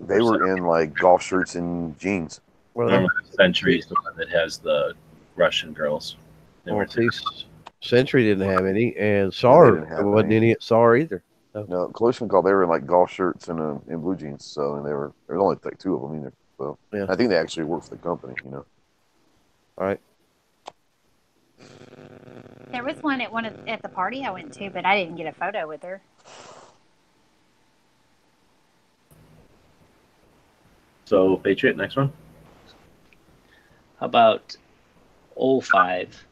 they were in like golf shirts and jeans. Well, Normal Century's the one that has the Russian girls. They were see, Century didn't have any, and they SAR didn't have there wasn't any. any at SAR either. No, Kalishnikov, they were in like golf shirts and blue jeans. So and there was only like 2 of them either. So Yeah. I think they actually work for the company. All right. There was one at the party I went to, but I didn't get a photo with her. So, Patriot, next one. How about 05?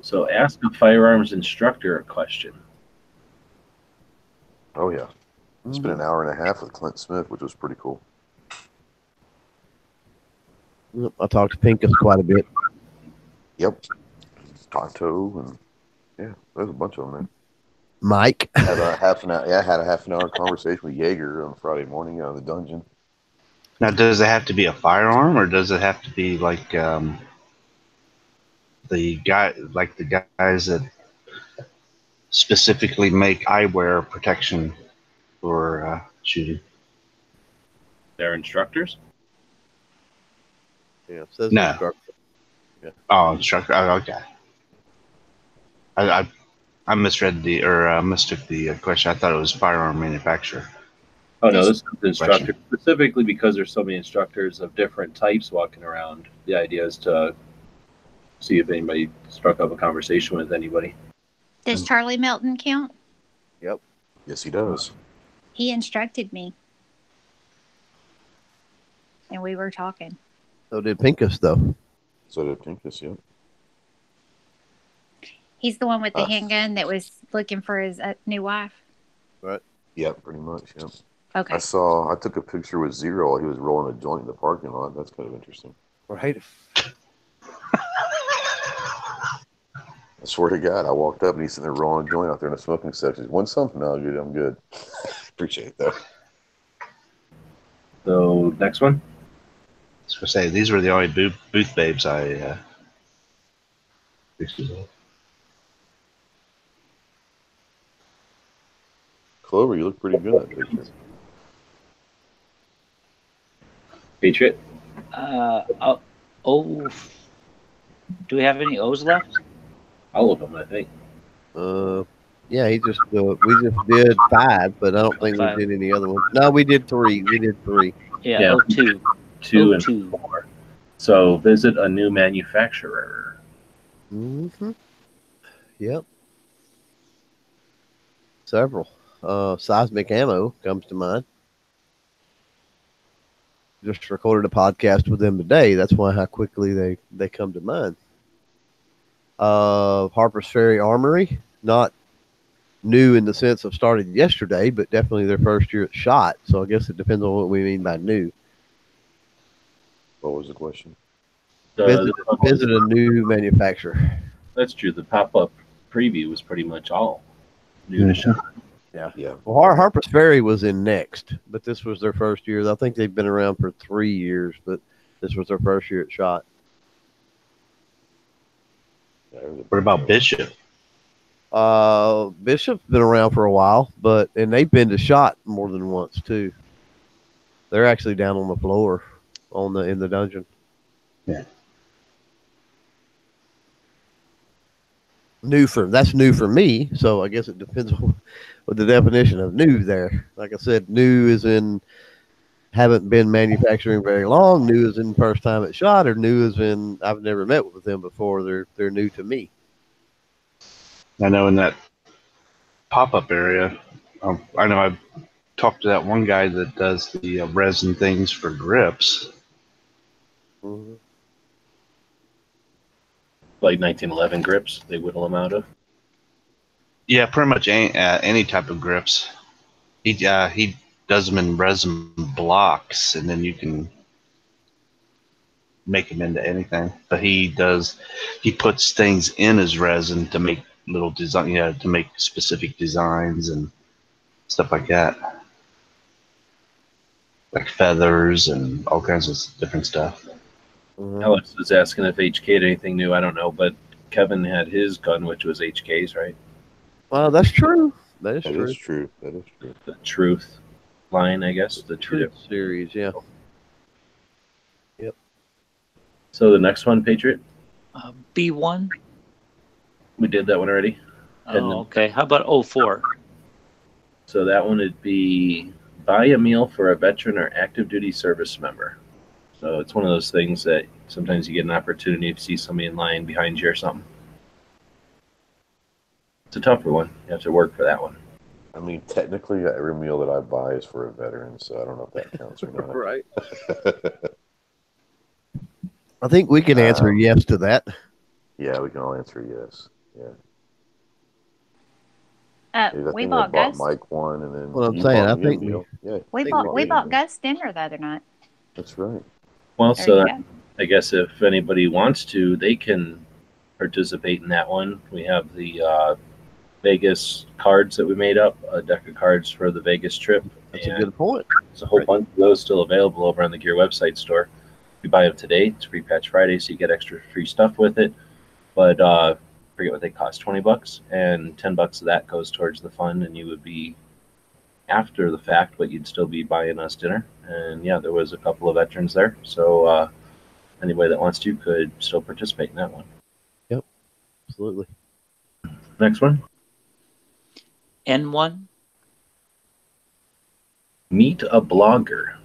So, ask a firearms instructor a question. Oh yeah, spent an hour and a half with Clint Smith, which was pretty cool. I talked to Pincus quite a bit. Yep, Tonto and yeah, there's a bunch of them there. Mike. Had a half an hour. Yeah, I had a half an hour conversation with Jaeger on Friday morning out of the dungeon. Now, does it have to be a firearm, or does it have to be like the guys that specifically make eyewear protection for shooting? They're instructors? Yeah, it says No. instructor. Oh, instructor. Oh, okay. I misread mistook the question. I thought it was firearm manufacturer. Oh, no, this is instructor. Specifically because there's so many instructors of different types walking around. The idea is to see if anybody struck up a conversation with anybody. Does Charlie Melton count? Yep. Yes, he does. He instructed me. And we were talking. So did Pincus, though. So did Pincus, yeah. He's the one with the handgun that was looking for his new wife. Right. Yeah, pretty much, yeah. Okay. I took a picture with Zero while he was rolling a joint in the parking lot. That's kind of interesting. Right. I swear to God, I walked up and he's sitting there rolling a joint out there in the smoking section. Want something? No, dude, I'm good. Appreciate it, though. So, next one. So I say these were the only booth babes I pictures of. Clover, you look pretty good in that picture. Patriot. Do we have any O's left? All of them, I think. Yeah, we just did 5, but I don't think Five. we did any other ones. No, we did 3. We did 3. Yeah, 02. 2 and 02. 4. So, visit a new manufacturer. Mm-hmm. Yep. Several. Seismic Ammo comes to mind. Just recorded a podcast with them today. That's why how quickly they come to mind. Harper's Ferry Armory, not new in the sense of started yesterday, but definitely their first year at SHOT. So I guess it depends on what we mean by new. What was the question? Visit a new manufacturer. That's true. The pop-up preview was pretty much all new to SHOT. Yeah. Well, Harper's Ferry was in next, but this was their first year. I think they've been around for 3 years, but this was their first year at SHOT. What about Bishop? Bishop's been around for a while, and they've been to SHOT more than once too. They're actually down on the floor in the dungeon. Yeah. That's new for me, so I guess it depends on what the definition of new there. Like I said, new is in haven't been manufacturing very long, new is in first time at SHOT, or new is in I've never met with them before, they're new to me. I know in that pop-up area, I know I've talked to that one guy that does the resin things for grips. Mm-hmm. Like 1911 grips, they whittle them out of. Yeah, pretty much any type of grips. He does them in resin blocks, and then you can make them into anything. But he puts things in his resin to make little design, to make specific designs and stuff like that, like feathers and all kinds of different stuff. Mm-hmm. Alex was asking if HK had anything new. I don't know, but Kevin had his gun, which was HK's, right? Well, that's true. That is That true. is true. That is true. The Truth line, I guess. The Truth series, yeah. Yep. So the next one, Patriot, B1. we did that one already. Oh, okay. How about 04? So that one would be buy a meal for a veteran or active duty service member. So it's one of those things that sometimes you get an opportunity to see somebody in line behind you or something. It's a tougher one. You have to work for that one. I mean, technically, every meal that I buy is for a veteran, so I don't know if that counts or not. Right. I think we can answer yes to that. Yeah, we can all answer yes. Yeah. We bought Gus. Mike one, and then Well, I'm you saying, bought I me a think meal. Yeah, We bought Gus dinner the other night. that's right. Well, There so you that, I guess if anybody wants to, they can participate in that one. We have the Vegas cards that we made up, a deck of cards for the Vegas trip. That's a And good point. there's a whole bunch of those still available over on the Gear website store. If you buy them today, it's Free Patch Friday, so you get extra free stuff with it. But forget what they cost, $20, and $10 of that goes towards the fund, and you would be after the fact, but you'd still be buying us dinner. And yeah, there was a couple of veterans there, so anybody that wants to could still participate in that one. Yep, absolutely. Next one, N1. meet a blogger.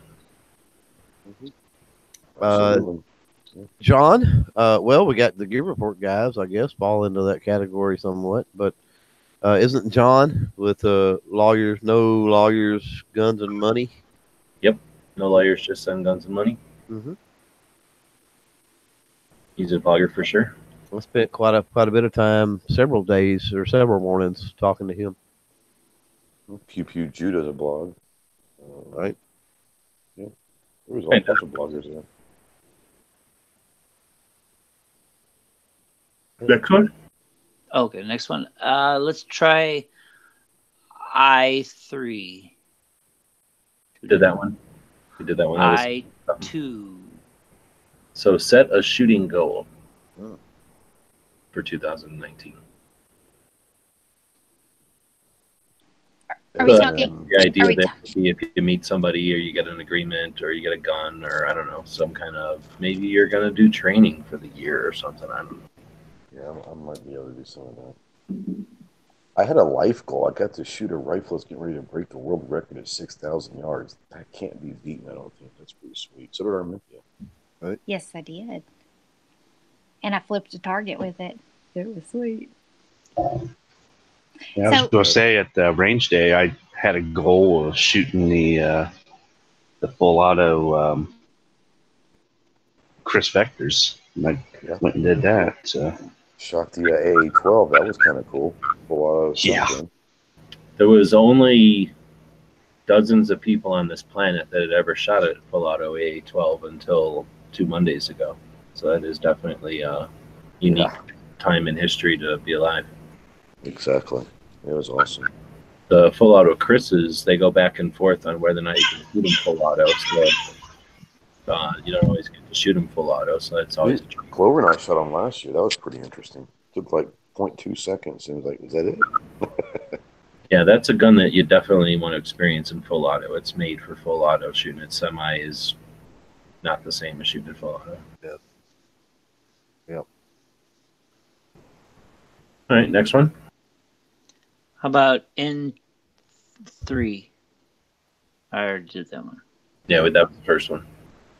Absolutely. John, well, we got the Gear Report guys, I guess, fall into that category somewhat. But isn't John with lawyers, no lawyers, guns and money? Yep. No lawyers, just send guns and money. Mm-hmm. He's a blogger for sure. I spent quite a bit of time, several days or several mornings, talking to him. Pew Pew Judah's a blog. Right. Yeah. There was all sorts of bloggers there. Next one. Okay, next one. Let's try I3. We did that one. We did that one. That was- I2. So set a shooting goal for 2019. Are we talking? The idea are we that ta- would be if you meet somebody or you get an agreement or you get a gun or I don't know, some kind of, maybe you're going to do training for the year or something. I don't know. Yeah, I might be able to do some of that. I had a life goal. I got to shoot a rifle that's getting ready to break the world record at 6,000 yards. That can't be beaten, I don't think. That's pretty sweet. So did Armintia. Right? Yes, I did. And I flipped a target with it. It was sweet. Yeah, I was So- going to say at the range day, I had a goal of shooting the full auto Chris Vectors. And I went and did that. So. Shot the AA-12. That was kind of cool. Yeah. There was only dozens of people on this planet that had ever shot a full auto AA-12 until 2 Mondays ago. So that is definitely a unique time in history to be alive. Exactly. It was awesome. The full auto Chris's, they go back and forth on whether or not you can shoot them full auto. So you don't always get to shoot them full auto. So that's always a trick. Clover and I shot him last year. That was pretty interesting. Took like 0.2 seconds. It was like, is that it? Yeah, that's a gun that you definitely want to experience in full auto. It's made for full auto. Shooting it semi is not the same as shooting it full auto. Yeah. Yep. All right, next one. How about N3? I already did that one. Yeah, that was the first one.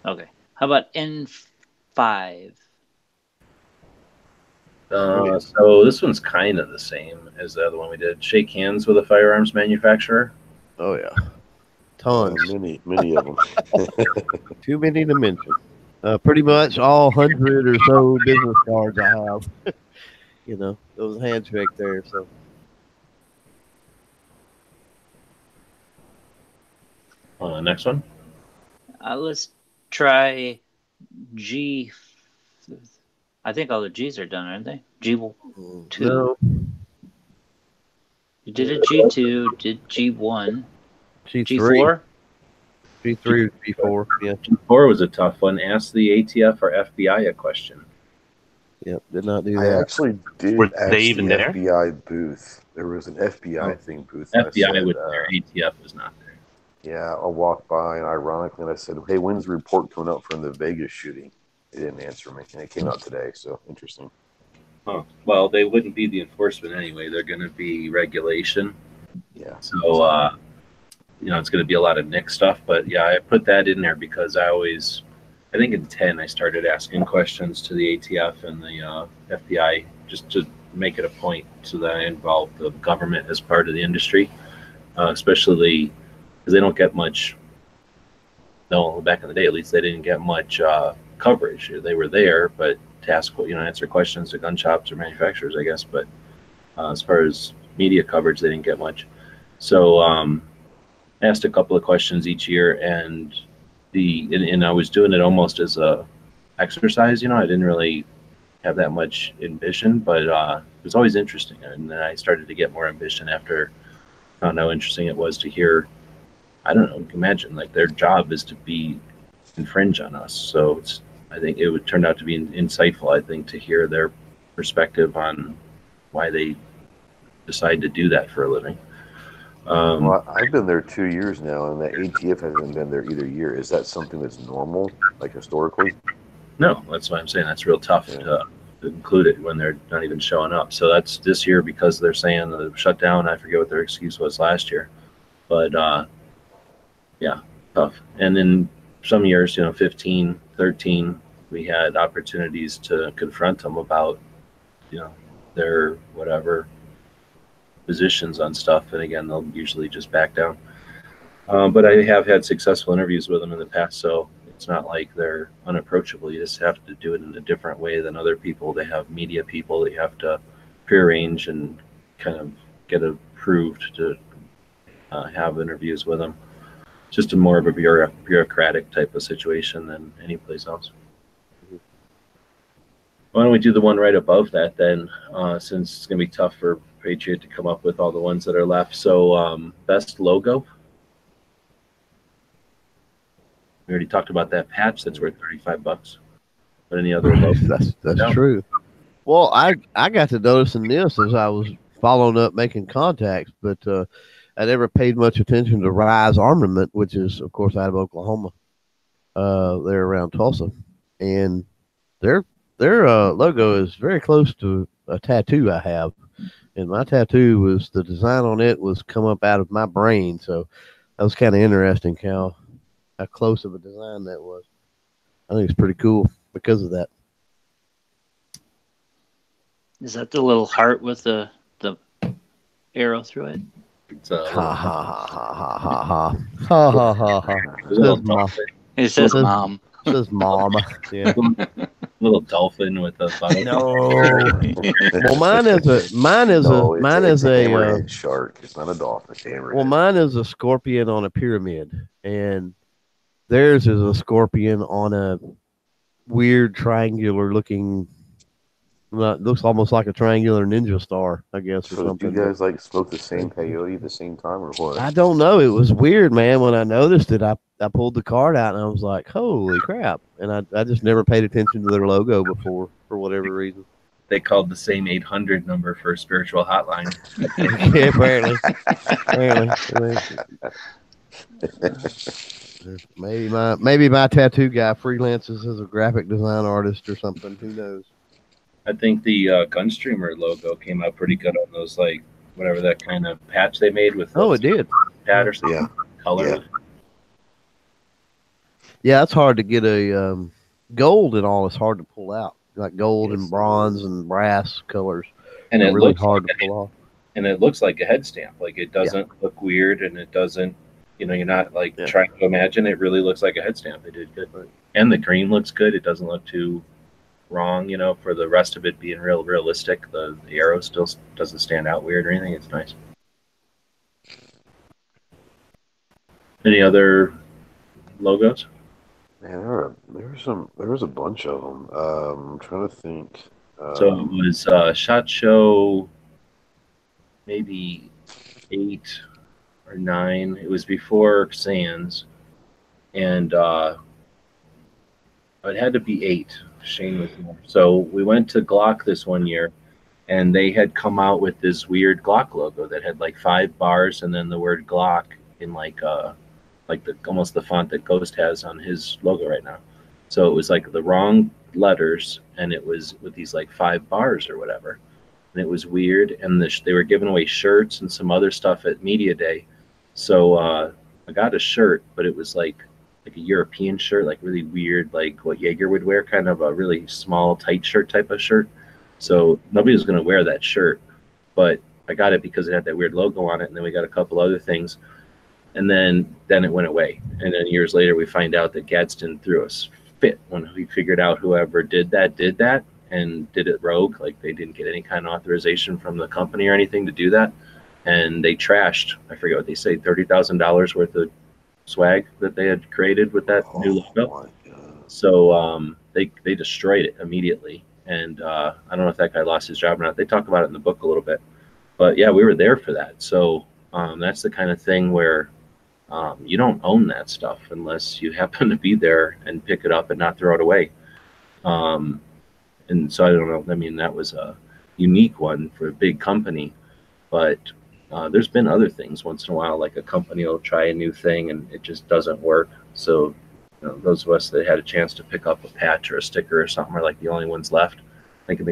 Okay. How about N5? So this one's kind of the same as the other one we did. Shake hands with a firearms manufacturer. Oh yeah, tons. Many of them. Too many to mention. Pretty much all 100 or so business cards I have. You know, those handshake there. So Next one. Let's try G. I think all the G's are done, aren't they? G2. no, You did a G2, did G1. G3, G4? G3, G4. Yeah, G4 was a tough one. Ask the ATF or FBI a question. yep. Did not do I that. actually did Were ask they even the there? FBI booth. There was an FBI thing booth. and I FBI said, was there. ATF was not there. yeah, I walked by and ironically and I said, hey, when's the report coming out from the Vegas shooting? They didn't answer me. And it came out today, so interesting. Huh. Well, they wouldn't be the enforcement anyway. They're going to be regulation. Yeah. So, it's going to be a lot of Nick stuff. But yeah, I put that in there because I think in 10, I started asking questions to the ATF and the FBI just to make it a point so that I involve the government as part of the industry, especially because they don't get much. No, back in the day, at least, they didn't get much coverage. They were there, but to ask, answer questions to gun shops or manufacturers, I guess. But as far as media coverage, they didn't get much. So asked a couple of questions each year, and I was doing it almost as a exercise. I didn't really have that much ambition, but it was always interesting. And then I started to get more ambition after I found how interesting it was to hear. I don't know. Imagine like their job is to infringe on us. So I think it would turn out to be insightful. I think to hear their perspective on why they decide to do that for a living. Well, I've been there 2 years now, and the ATF hasn't been there either year. Is that something that's normal, like historically? No, that's what I'm saying. That's real tough to include it when they're not even showing up. So that's this year because they're saying the shutdown. I forget what their excuse was last year, but yeah, tough. And then some years, 15, 13, we had opportunities to confront them about, their whatever positions on stuff. And again, they'll usually just back down. But I have had successful interviews with them in the past, so it's not like they're unapproachable. You just have to do it in a different way than other people. They have media people that you have to prearrange and kind of get approved to have interviews with them. Just a more of a bureaucratic type of situation than any place else. Why don't we do the one right above that then, since it's going to be tough for Patriot to come up with all the ones that are left. So best logo. We already talked about that patch that's worth $35. But any other logo? That's true. Well, I got to noticing this as I was following up making contacts, but I never paid much attention to Rise Armament, which is, of course, out of Oklahoma. They're around Tulsa, and their logo is very close to a tattoo I have, and my tattoo was, the design on it was come up out of my brain, so that was kind of interesting how close of a design that was. I think it's pretty cool because of that. Is that the little heart with the arrow through it? It's Ha ha ha ha ha ha ha ha ha ha. It says mom. It says mom. Yeah. Little dolphin with a button. No. Well, mine is a hammerhead shark. It's not a dolphin. It's a hammerhead. Well, mine is a scorpion on a pyramid, and theirs is a scorpion on a weird triangular looking. Looks almost like a triangular ninja star, I guess, or So something. do you guys like smoke the same peyote at the same time, or what? I don't know. It was weird, man. When I noticed it, I pulled the card out and I was like, "Holy crap!" And I just never paid attention to their logo before for whatever reason. They called the same 800 number for a spiritual hotline. Yeah, apparently. Maybe my tattoo guy freelances as a graphic design artist or something. Who knows? I think the Gunstreamer logo came out pretty good on those, like, whatever that kind of patch they made with. Oh, it did. Pad or something. Yeah. Color. Yeah, it's hard to get a gold and all. It's hard to pull out, like gold and bronze and brass colors. And it really looks hard like to pull off. And it looks like a head stamp. Like, it doesn't look weird, and it doesn't, you're not like trying to imagine. It really looks like a head stamp. They did good. And the green looks good. It doesn't look too wrong, for the rest of it being realistic. The arrow still doesn't stand out weird or anything. It's nice. Any other logos? Man, there was a bunch of them. I'm trying to think. So it was SHOT Show, maybe 8 or 9. It was before Sands, and it had to be 8. Shane was there. So we went to Glock this one year, and they had come out with this weird Glock logo that had like 5 bars and then the word Glock in like almost the font that Ghost has on his logo right now. So it was like the wrong letters, and it was with these like 5 bars or whatever, and it was weird. And they were giving away shirts and some other stuff at Media Day. So I got a shirt, but it was like a European shirt, like really weird, like what Jaeger would wear, kind of a really small, tight shirt type of shirt. So nobody was going to wear that shirt, but I got it because it had that weird logo on it. And then we got a couple other things, and then it went away. And then years later, we find out that Gadsden threw us fit when we figured out whoever did that and did it rogue. Like, they didn't get any kind of authorization from the company or anything to do that, and they trashed, I forget what they say, $30,000 worth of swag that they had created with that new logo. So they destroyed it immediately, and I don't know if that guy lost his job or not. They talk about it in the book a little bit, but yeah, we were there for that. So that's the kind of thing where you don't own that stuff unless you happen to be there and pick it up and not throw it away. And so I don't know. I mean, that was a unique one for a big company, but there's been other things once in a while, like a company will try a new thing and it just doesn't work. So those of us that had a chance to pick up a patch or a sticker or something are like the only ones left. I think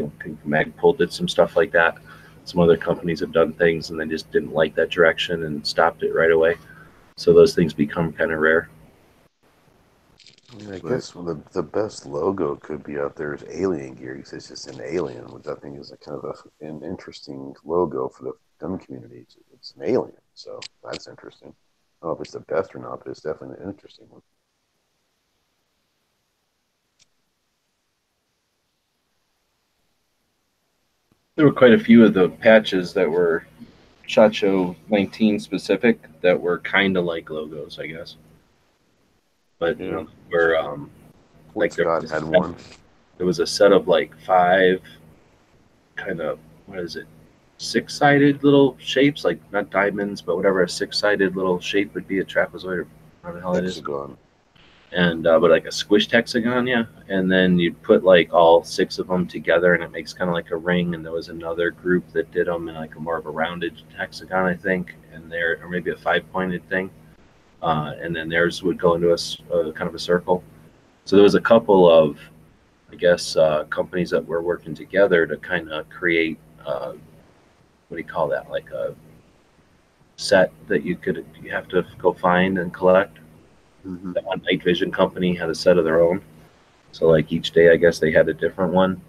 Magpul did some stuff like that. Some other companies have done things and they just didn't like that direction and stopped it right away. So those things become kind of rare. I guess the best logo could be out there is Alien Gear. It's just an alien, which I think is a kind of an interesting logo for the gun community. It's an alien, so that's interesting. I don't know if it's the best or not, but it's definitely an interesting one. There were quite a few of the patches that were SHOT Show 19 specific that were kind of like logos, I guess. But Yeah. were like Scott had one. There was a set of like 5 kind of, what is it, 6-sided little shapes, like not diamonds, but whatever a 6-sided little shape would be, a trapezoid or whatever the hell it is. Hexagon. And but like a squished hexagon, yeah. And then you'd put like all 6 of them together, and it makes kind of like a ring. And there was another group that did them in like a more of a rounded hexagon, I think, and there, or maybe a 5-pointed thing. And then theirs would go into a kind of a circle. So there was a couple of, I guess, companies that were working together to kind of create, what do you call that? Like a set that you have to go find and collect. Mm-hmm. The Night Vision company had a set of their own. So like each day, I guess they had a different one.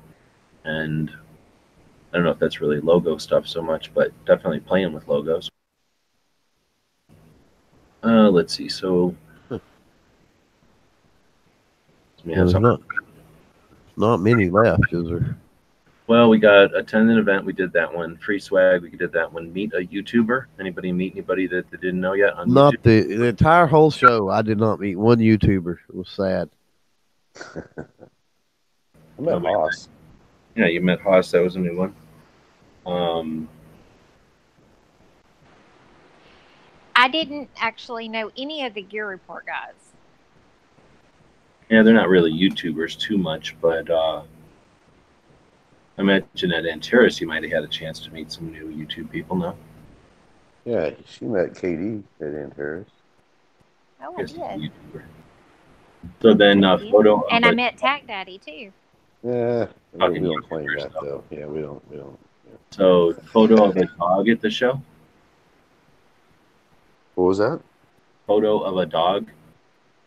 And I don't know if that's really logo stuff so much, but definitely playing with logos. Let's see. So we have There's not many left, is there? Well, we got attend an event. We did that one. Free swag. We did that one. Meet a YouTuber. Anybody meet anybody that they didn't know yet on Not YouTube? the entire whole show. I did not meet one YouTuber. It was sad. I met Haas. Yeah, you met Haas. That was a new one. I didn't actually know any of the Gear Report guys. Yeah, they're not really YouTubers too much, but I imagine at Antares you might have had a chance to meet some new YouTube people, no? Yeah, she met Katie at Antares. Oh, I did. YouTuber. So then photo and of I met Tack Daddy too. Yeah, we Talking don't claim YouTubers, that though. Yeah, we don't. Yeah. So photo of a dog at the show? What was that? Photo of a dog?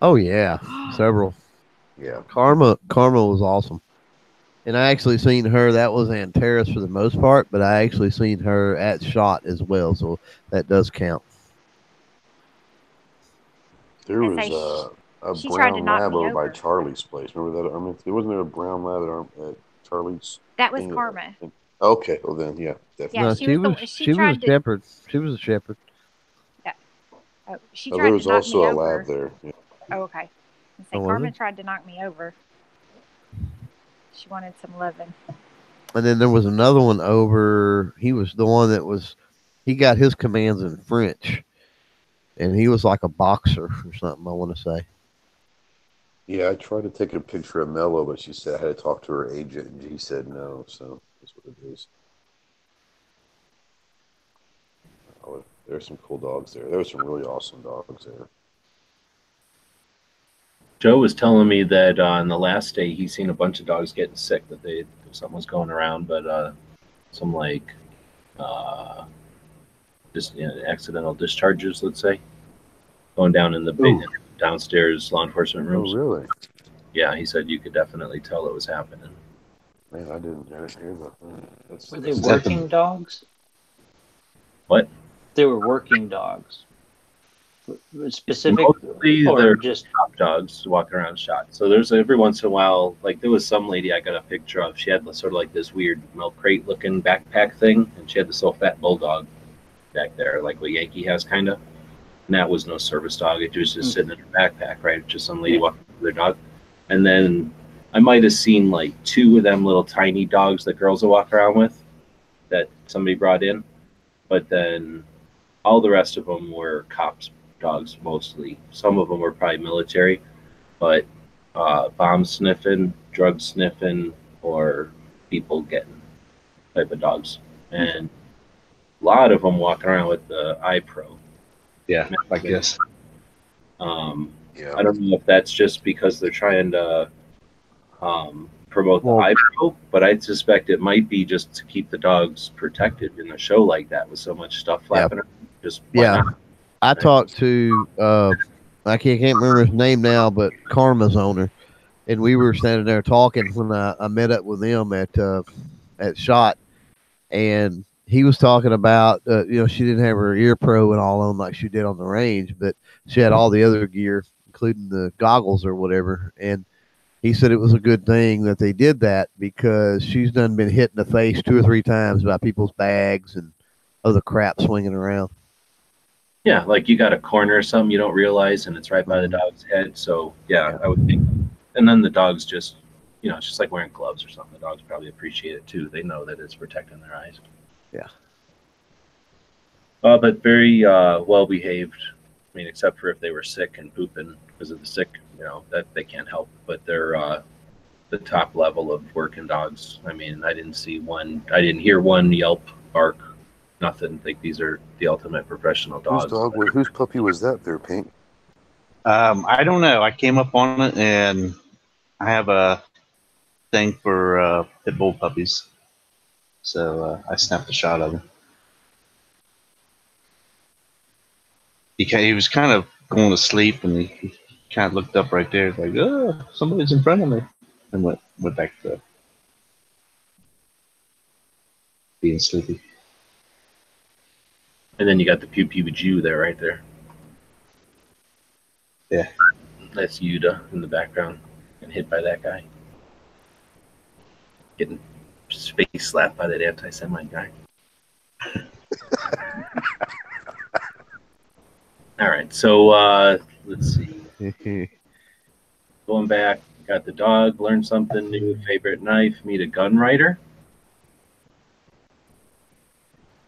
Oh yeah, several. Yeah. Karma was awesome. And I actually seen her. That was Antares for the most part, but I actually seen her at SHOT as well, so that does count. There was a she tried to brown knock lab me over by over. Charlie's place. Remember that? I mean, wasn't there a brown lab at Charlie's? That was thing? Karma. Okay, well then, yeah, definitely. Yeah, No, she was she was a shepherd. She was a shepherd. Oh, she Oh, tried there to was knock also me a over. lab there. Yeah. Oh, okay. I say Oh, was Karma it? tried to knock me over. She wanted some loving. And then there was another one over. He was the one that was. He got his commands in French, and he was like a boxer or something. I want to say. Yeah, I tried to take a picture of Mello, but she said I had to talk to her agent, and he said no. So that's what it is. Oh, there's some cool dogs there. There were some really awesome dogs there. Joe was telling me that on the last day he's seen a bunch of dogs getting sick, that something was going around, but some like just accidental discharges, let's say, going down in the big downstairs law enforcement rooms. Oh, really? Yeah, he said you could definitely tell it was happening. Man, I didn't hear about that. Were they working dogs? What? They were working dogs. Specific, Mostly or they're just top dogs walking around shot. So there's every once in a while, like there was some lady I got a picture of. She had sort of like this weird milk crate looking backpack thing, and she had this little fat bulldog back there, like what Yankee has, kind of. And that was no service dog. It was just sitting in her backpack, right? Just some lady walking with their dog. And then I might have seen like 2 of them little tiny dogs that girls will walk around with that somebody brought in. But then all the rest of them were cops' dogs mostly. Some of them were probably military, but bomb sniffing, drug sniffing, or people getting type of dogs. And a lot of them walking around with the iPro. Yeah, like this. Yeah. I don't know if that's just because they're trying to promote the iPro, but I suspect it might be just to keep the dogs protected in a show like that with so much stuff flapping around. Just why not? I talked to I can't remember his name now, but Karma's owner, and we were standing there talking when I met up with them at SHOT, and he was talking about she didn't have her ear pro and all on like she did on the range, but she had all the other gear, including the goggles or whatever, and he said it was a good thing that they did that because she's done been hit in the face 2 or 3 times by people's bags and other crap swinging around. Yeah, like you got a corner or something you don't realize, and it's right by the dog's head. So yeah, I would think. And then the dogs just, it's just like wearing gloves or something. The dogs probably appreciate it too. They know that it's protecting their eyes. Yeah. But very well behaved. I mean, except for if they were sick and pooping because of the sick, that they can't help. But they're the top level of working dogs. I mean, I didn't hear one yelp, bark, nothing. Like these are the ultimate professional dogs. Whose puppy was that there, Pink? I don't know. I came up on it, and I have a thing for pit bull puppies, so I snapped a shot of him. He was kind of going to sleep, and he kind of looked up right there, like, "Oh, somebody's in front of me," and went back to being sleepy. And then you got the pew pew Jew there, right there. Yeah. That's Yuda in the background, and hit by that guy. Getting face slapped by that anti-Semite guy. All right, so let's see. Going back, got the dog, learned something new, favorite knife, meet a gun writer.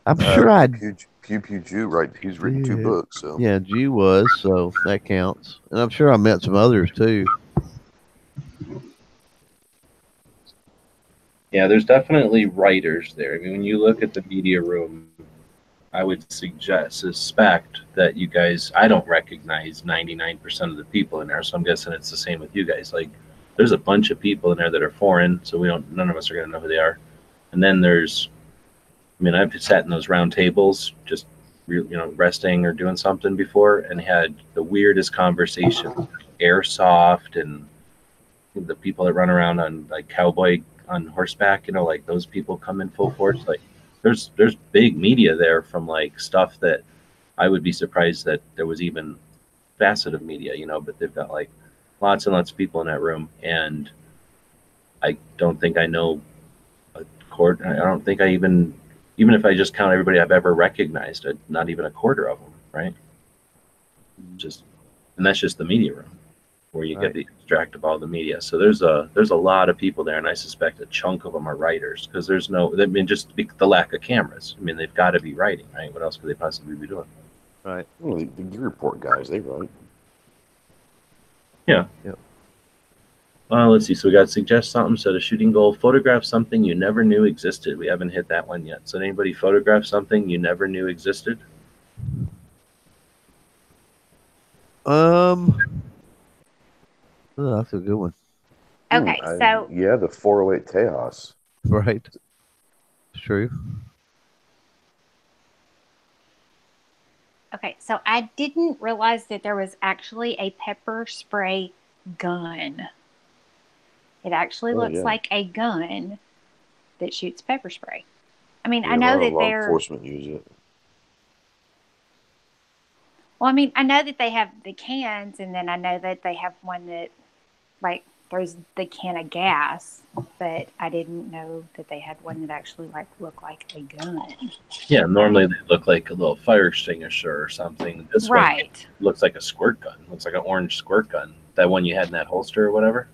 I'm sure I'd. Pew Pew Jew, right? He's written 2 books, so. Yeah, Jew was, so that counts. And I'm sure I met some others too. Yeah, there's definitely writers there. I mean, when you look at the media room, I would suspect that you guys, I don't recognize 99% of the people in there, so I'm guessing it's the same with you guys. Like, there's a bunch of people in there that are foreign, so none of us are going to know who they are. And then I've sat in those round tables, just resting or doing something before, and had the weirdest conversation, airsoft, and the people that run around on like cowboy on horseback. Like those people come in full force. Like there's big media there from like stuff that I would be surprised that there was even facet of media. But they've got like lots and lots of people in that room, and I don't think I know a quarter. I don't think I even if I just count everybody I've ever recognized, not even a quarter of them, right? And that's just the media room where you get the extract of all the media. So there's a lot of people there, and I suspect a chunk of them are writers because just the lack of cameras. I mean, they've got to be writing, right? What else could they possibly be doing? Right. Well, the gear report guys, they write. Yeah. Yep. Let's see. So we got suggest something. Set a shooting goal. Photograph something you never knew existed. We haven't hit that one yet. So anybody photograph something you never knew existed? Oh, that's a good one. Okay, so Yeah, the 408 Tejas. Right. True. Okay, so I didn't realize that there was actually a pepper spray gun. It actually looks like a gun that shoots pepper spray. I mean, I know that law enforcement use it. Well, I mean, I know that they have the cans, and then I know that they have one that, like, throws the can of gas, but I didn't know that they had one that actually, like, looked like a gun. Yeah, normally they look like a little fire extinguisher or something. This one looks like a squirt gun. Looks like an orange squirt gun. That one you had in that holster or whatever?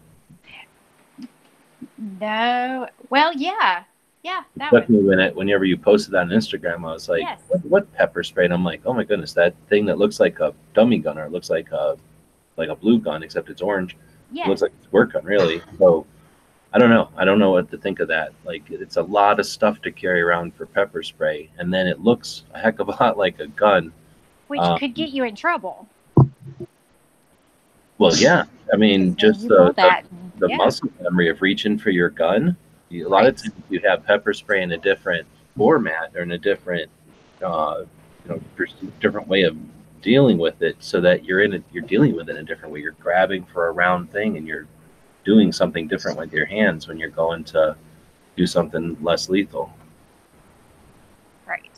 No. Well, yeah. Yeah, that Took me a minute. Whenever you posted that on Instagram, I was like, Yes. what pepper spray? And I'm like, oh my goodness, that thing that looks like a dummy gun, or it looks like a blue gun, except it's orange. Yeah. It looks like a squirt gun, really. So I don't know. I don't know what to think of that. Like, it's a lot of stuff to carry around for pepper spray, and then it looks a heck of a lot like a gun. Which could get you in trouble. Well, yeah. I mean, just you pull that, the muscle memory of reaching for your gun. A lot of times you have pepper spray in a different format or in a different, different way of dealing with it, so that you're dealing with it in a different way. You're grabbing for a round thing, and you're doing something different with your hands when you're going to do something less lethal. Right.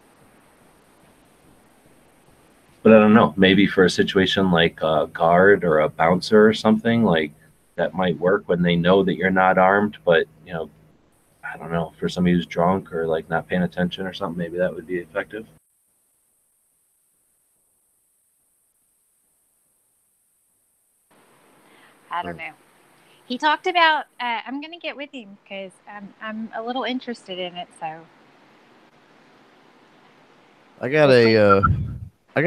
But I don't know, maybe for a situation like a guard or a bouncer or something, like that might work when they know that you're not armed. But, you know, I don't know, for somebody who's drunk or like not paying attention or something, maybe that would be effective. I don't know. He talked about. I'm going to get with him because I'm a little interested in it. So I got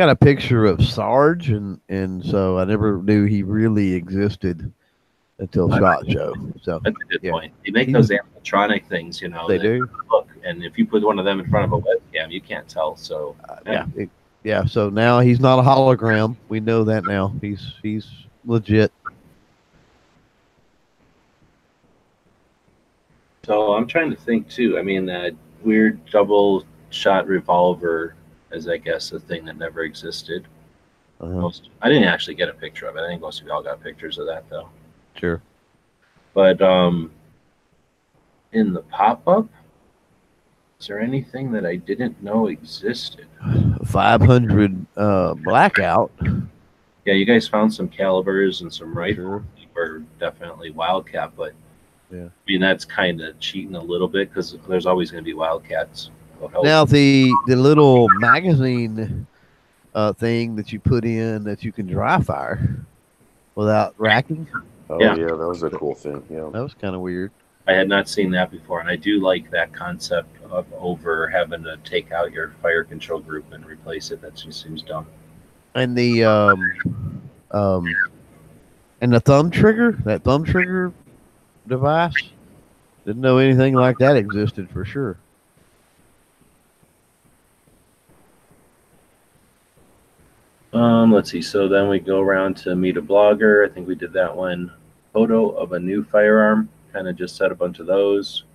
a picture of Sarge, and so I never knew he really existed until SHOT Show. So That's a good yeah. point. They make those animatronic things, you know. They that do. Look, and if you put one of them in front of a webcam, you can't tell. So Yeah. So now he's not a hologram. We know that now. He's legit. So I'm trying to think too. I mean, that weird double shot revolver is, I guess, a thing that never existed. I didn't actually get a picture of it. I think most of y'all got pictures of that though. Sure. But in the pop-up, is there anything that I didn't know existed? 500 blackout. Yeah, you guys found some calibers and some rifles. Sure. Were definitely Wildcat, but yeah, I mean that's kind of cheating a little bit because there's always going to be Wildcats. Now the little magazine thing that you put in that you can dry fire without racking. Oh Yeah. yeah, that was a cool thing. Yeah, That was kind of weird. I had not seen that before, and I do like that concept of over having to take out your fire control group and replace it. That just seems dumb. And the thumb trigger, that thumb trigger device, didn't know anything like that existed for sure. Let's see. So then we go around to meet a blogger. I think we did that one. Photo of a new firearm. Kind of just set a bunch of those.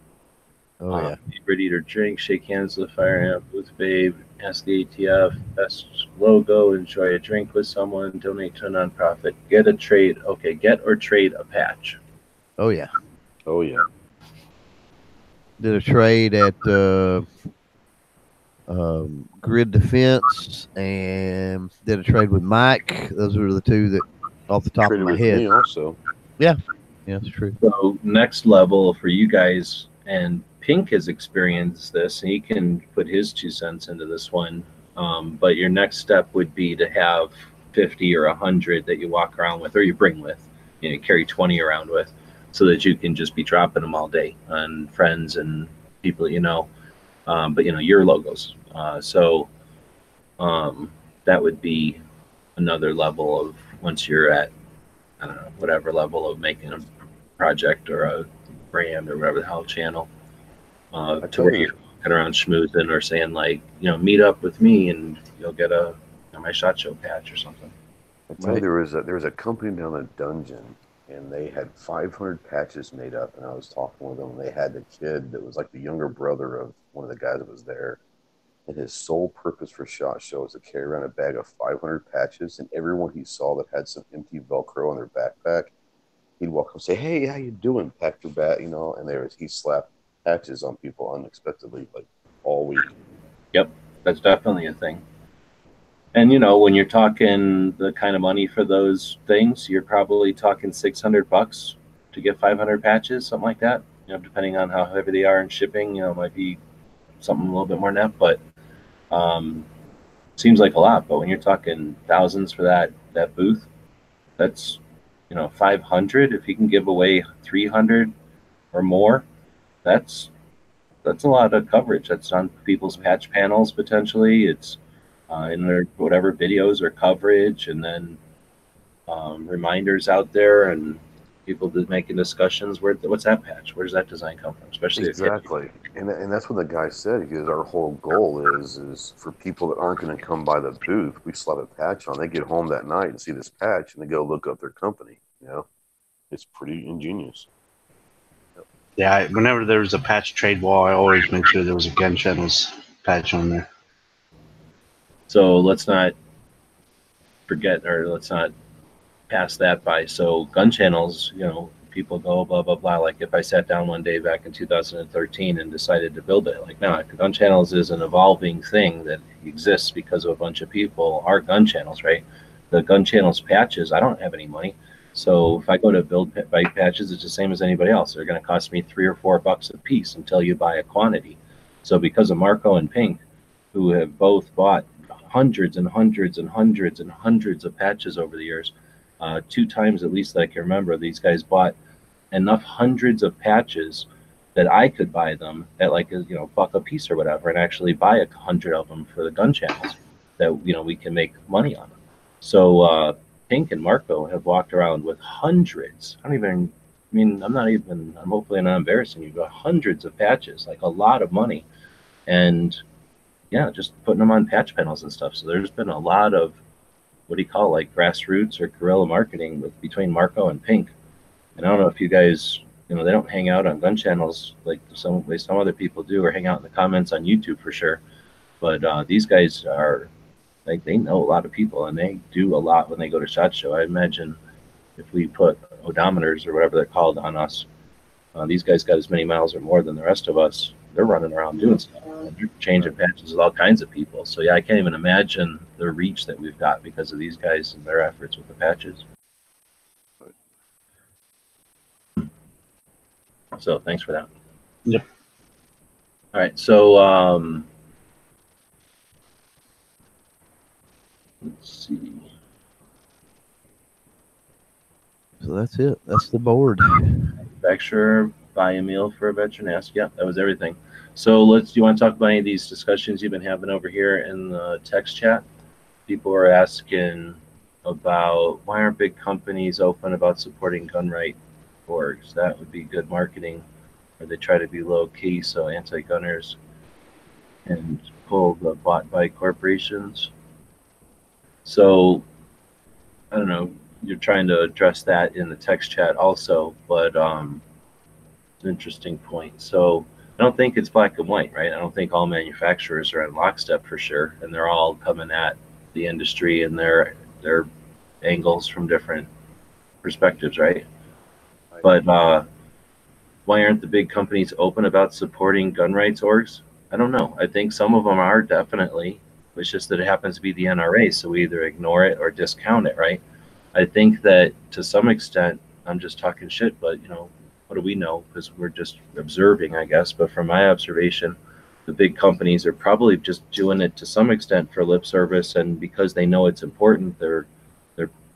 Oh yeah. Favorite eat or drink. Shake hands with the firearm. Booth babe. Ask the ATF. Best logo. Enjoy a drink with someone. Donate to a nonprofit. Get a trade. Okay, get or trade a patch. Oh yeah. oh yeah. Did a trade at Grid Defense and did a trade with Mike. Those were the two that off the top Traded of my with head. me also. Yeah, that's true. So next level for you guys, and Pink has experienced this, and he can put his 2 cents into this one. But your next step would be to have 50 or 100 that you walk around with, or you bring with. You know, carry 20 around with, so that you can just be dropping them all day on friends and people you know. But you know your logos. So that would be another level of once you're at, I don't know, whatever level of making a project or a brand or whatever the hell channel, to where you're walking around schmoozing or saying like, you know, meet up with me and you'll get my SHOT Show patch or something. I tell you, there was a company down in Dungeon, and they had 500 patches made up. And I was talking with them, and they had the kid that was like the younger brother of one of the guys that was there. And his sole purpose for SHOT Show was to carry around a bag of 500 patches, and everyone he saw that had some empty Velcro on their backpack, he'd walk up and say, "Hey, how you doing?" Pack your bag, you know. And he slapped patches on people unexpectedly, like all week. Yep, that's definitely a thing. And you know, when you're talking the kind of money for those things, you're probably talking $600 to get 500 patches, something like that. You know, depending on how heavy they are in shipping, you know, it might be something a little bit more net, but seems like a lot. But when you're talking thousands for that booth, that's, you know, 500. If you can give away 300 or more, that's a lot of coverage. That's on people's patch panels potentially. It's in their whatever videos or coverage, and then reminders out there and people making discussions. What's that patch? Where does that design come from? Especially exactly. And that's what the guy said. Because our whole goal is for people that aren't going to come by the booth, we slap a patch on. They get home that night and see this patch, and they go look up their company. You know, it's pretty ingenious. Yeah, whenever there was a patch trade wall, I always make sure there was a Gun Channels patch on there. So let's not forget, or let's not pass that by. So gun channels, you know, people go blah blah blah. Like if I sat down one day back in 2013 and decided to build it, like no, gun channels is an evolving thing that exists because of a bunch of people. Our gun channels, right? The gun channels patches, I don't have any money. So if I go to build bike patches, it's the same as anybody else. They're going to cost me $3 or $4 a piece until you buy a quantity. So because of Marco and Pink, who have both bought hundreds and hundreds and hundreds and hundreds of patches over the years, 2 times at least that I can remember, these guys bought enough hundreds of patches that I could buy them at like a, you know, $1 a piece or whatever, and actually buy 100 of them for the gun channels that, you know, we can make money on them. So Pink and Marco have walked around with hundreds. I don't even, I mean, I'm hopefully not embarrassing you, but hundreds of patches, like a lot of money. And yeah, just putting them on patch panels and stuff. So there's been a lot of, what do you call it, like grassroots or guerrilla marketing between Marco and Pink. And I don't know if you guys, you know, they don't hang out on gun channels like some other people do, or hang out in the comments on YouTube for sure. But these guys are, like, they know a lot of people, and they do a lot when they go to SHOT Show. I imagine if we put odometers or whatever they're called on us, these guys got as many miles or more than the rest of us. They're running around doing stuff. They're changing patches with all kinds of people. So yeah, I can't even imagine the reach that we've got because of these guys and their efforts with the patches. So thanks for that. Yep. All right. So let's see. So that's it. That's the board. Manufacturer, buy a meal for a veteran. Ask. Yeah, that was everything. So do you want to talk about any of these discussions you've been having over here in the text chat? People are asking about why aren't big companies open about supporting gun right orgs? That would be good marketing. Or they try to be low key so anti-gunners and pull the bought by corporations. So I don't know. You're trying to address that in the text chat also, but it's an interesting point. So I don't think it's black and white, right? I don't think all manufacturers are in lockstep for sure, and they're all coming at the industry and their angles from different perspectives, right? But why aren't the big companies open about supporting gun rights orgs? I don't know. I think some of them are definitely. It's just that it happens to be the NRA, so we either ignore it or discount it, right? I think that to some extent, I'm just talking shit, but you know, what do we know? Because we're just observing, I guess. But from my observation, the big companies are probably just doing it to some extent for lip service, and because they know it's important, they're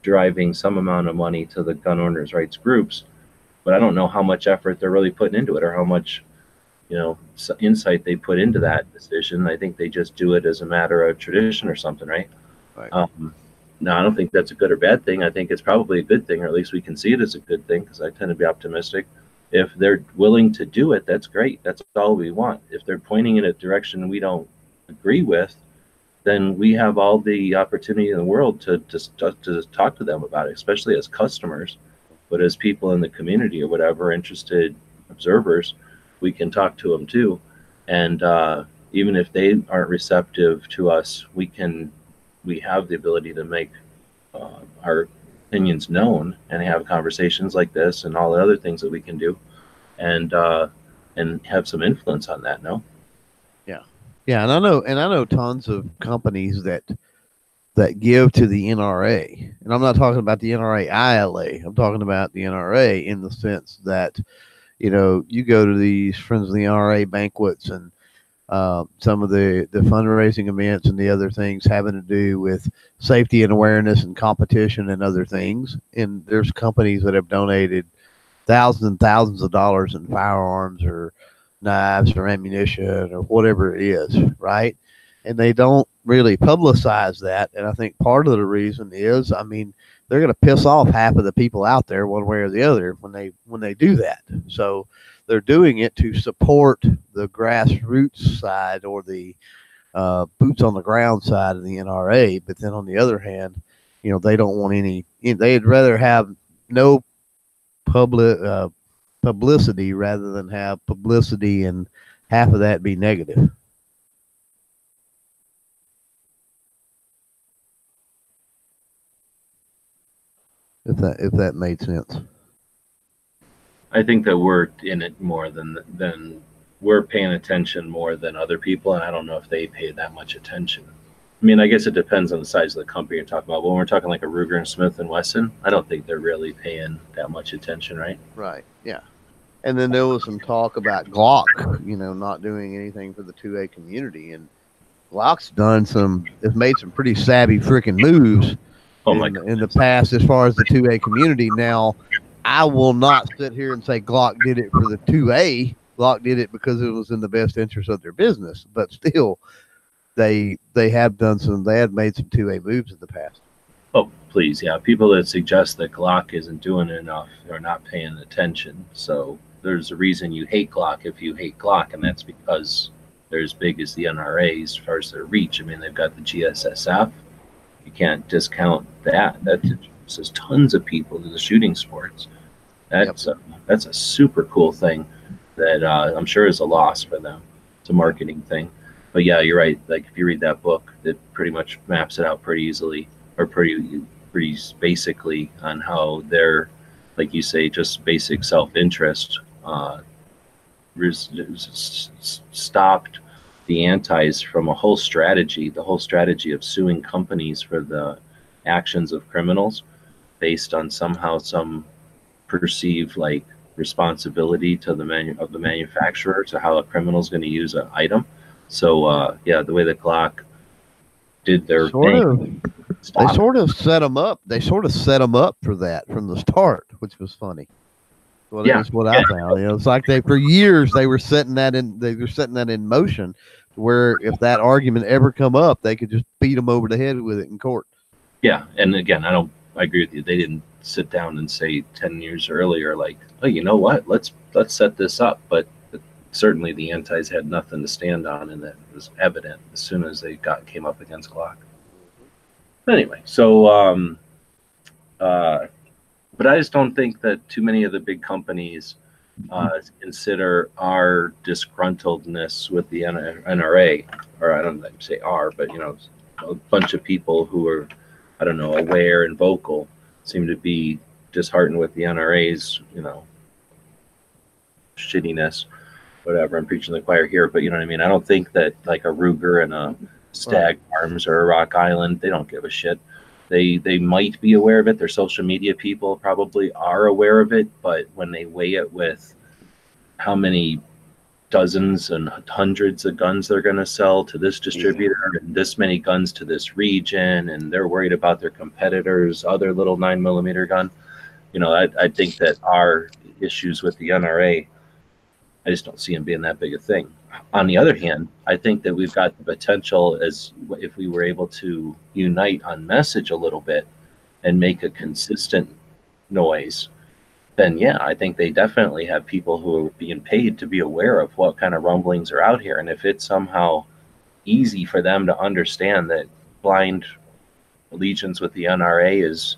driving some amount of money to the gun owners' rights groups. But I don't know how much effort they're really putting into it, or how much, you know, insight they put into that decision. I think they just do it as a matter of tradition or something, right? Right. No, I don't think that's a good or bad thing. I think it's probably a good thing, or at least we can see it as a good thing, because I tend to be optimistic. If they're willing to do it, that's great. That's all we want. If they're pointing in a direction we don't agree with, then we have all the opportunity in the world to talk to them about it, especially as customers. But as people in the community or whatever, interested observers, we can talk to them too. And even if they aren't receptive to us, we have the ability to make our opinions known and have conversations like this and all the other things that we can do, and have some influence on that. No? Yeah, and I know tons of companies that give to the NRA, and I'm not talking about the NRA ILA. I'm talking about the NRA in the sense that, you know, you go to these Friends of the NRA banquets and some of the fundraising events and the other things having to do with safety and awareness and competition and other things. And there's companies that have donated thousands and thousands of dollars in firearms or knives or ammunition or whatever it is, right? And they don't really publicize that. And I think part of the reason is, I mean, they're going to piss off half of the people out there one way or the other when they do that. So they're doing it to support the grassroots side or the boots on the ground side of the NRA. But then on the other hand, you know, they don't want any, they'd rather have no publicity rather than have publicity and half of that be negative. if that made sense. I think that we're in it more than we're paying attention more than other people, and I don't know if they pay that much attention. I mean, I guess it depends on the size of the company you're talking about. When we're talking like a Ruger and Smith and Wesson, I don't think they're really paying that much attention, right? Right. Yeah. And then there was some talk about Glock, not doing anything for the 2A community, and Glock's has made some pretty savvy freaking moves in the past as far as the 2A community. Now, I will not sit here and say Glock did it for the 2A. Glock did it because it was in the best interest of their business, but still, they had made some 2A moves in the past. Oh, please, yeah. People that suggest that Glock isn't doing enough are not paying attention. So there's a reason you hate Glock if you hate Glock, and that's because they're as big as the NRA as far as their reach. I mean, they've got the GSSF. You can't discount that. That says tons of people to the shooting sports. That's a super cool thing that I'm sure is a loss for them. It's a marketing thing. But yeah, you're right. Like if you read that book, it pretty much maps it out pretty easily, or pretty basically on how they're, like you say, just basic self-interest stopped the antis from a whole strategy, the whole strategy of suing companies for the actions of criminals based on somehow some perceived like responsibility to the manufacturer to how a criminal is going to use an item. So yeah, the way that Glock did their thing, they sort of set them up. They sort of set them up for that from the start, which was funny. Well, that's what I found. It's like for years they were setting that in motion, where if that argument ever come up, they could just beat them over the head with it in court. Yeah, and again, I agree with you. They didn't sit down and say 10 years earlier, like, oh, you know what? Let's set this up. But certainly the antis had nothing to stand on, and that was evident as soon as they came up against Glock. Anyway, so but I just don't think that too many of the big companies consider our disgruntledness with the NRA, or I don't know if I say "our," but a bunch of people who are, I don't know, aware and vocal seem to be disheartened with the NRA's, shittiness. Whatever, I'm preaching the choir here, but you know what I mean? I don't think that like a Ruger and a Stag Arms or a Rock Island, they don't give a shit. They might be aware of it. Their social media people probably are aware of it, but when they weigh it with how many dozens and hundreds of guns they're going to sell to this distributor and this many guns to this region, and they're worried about their competitors' other little 9mm gun, I think that our issues with the NRA, I just don't see them being that big a thing. On the other hand, I think that we've got the potential, as if we were able to unite on message a little bit and make a consistent noise, then yeah, I think they definitely have people who are being paid to be aware of what kind of rumblings are out here. And if it's somehow easy for them to understand that blind allegiance with the NRA is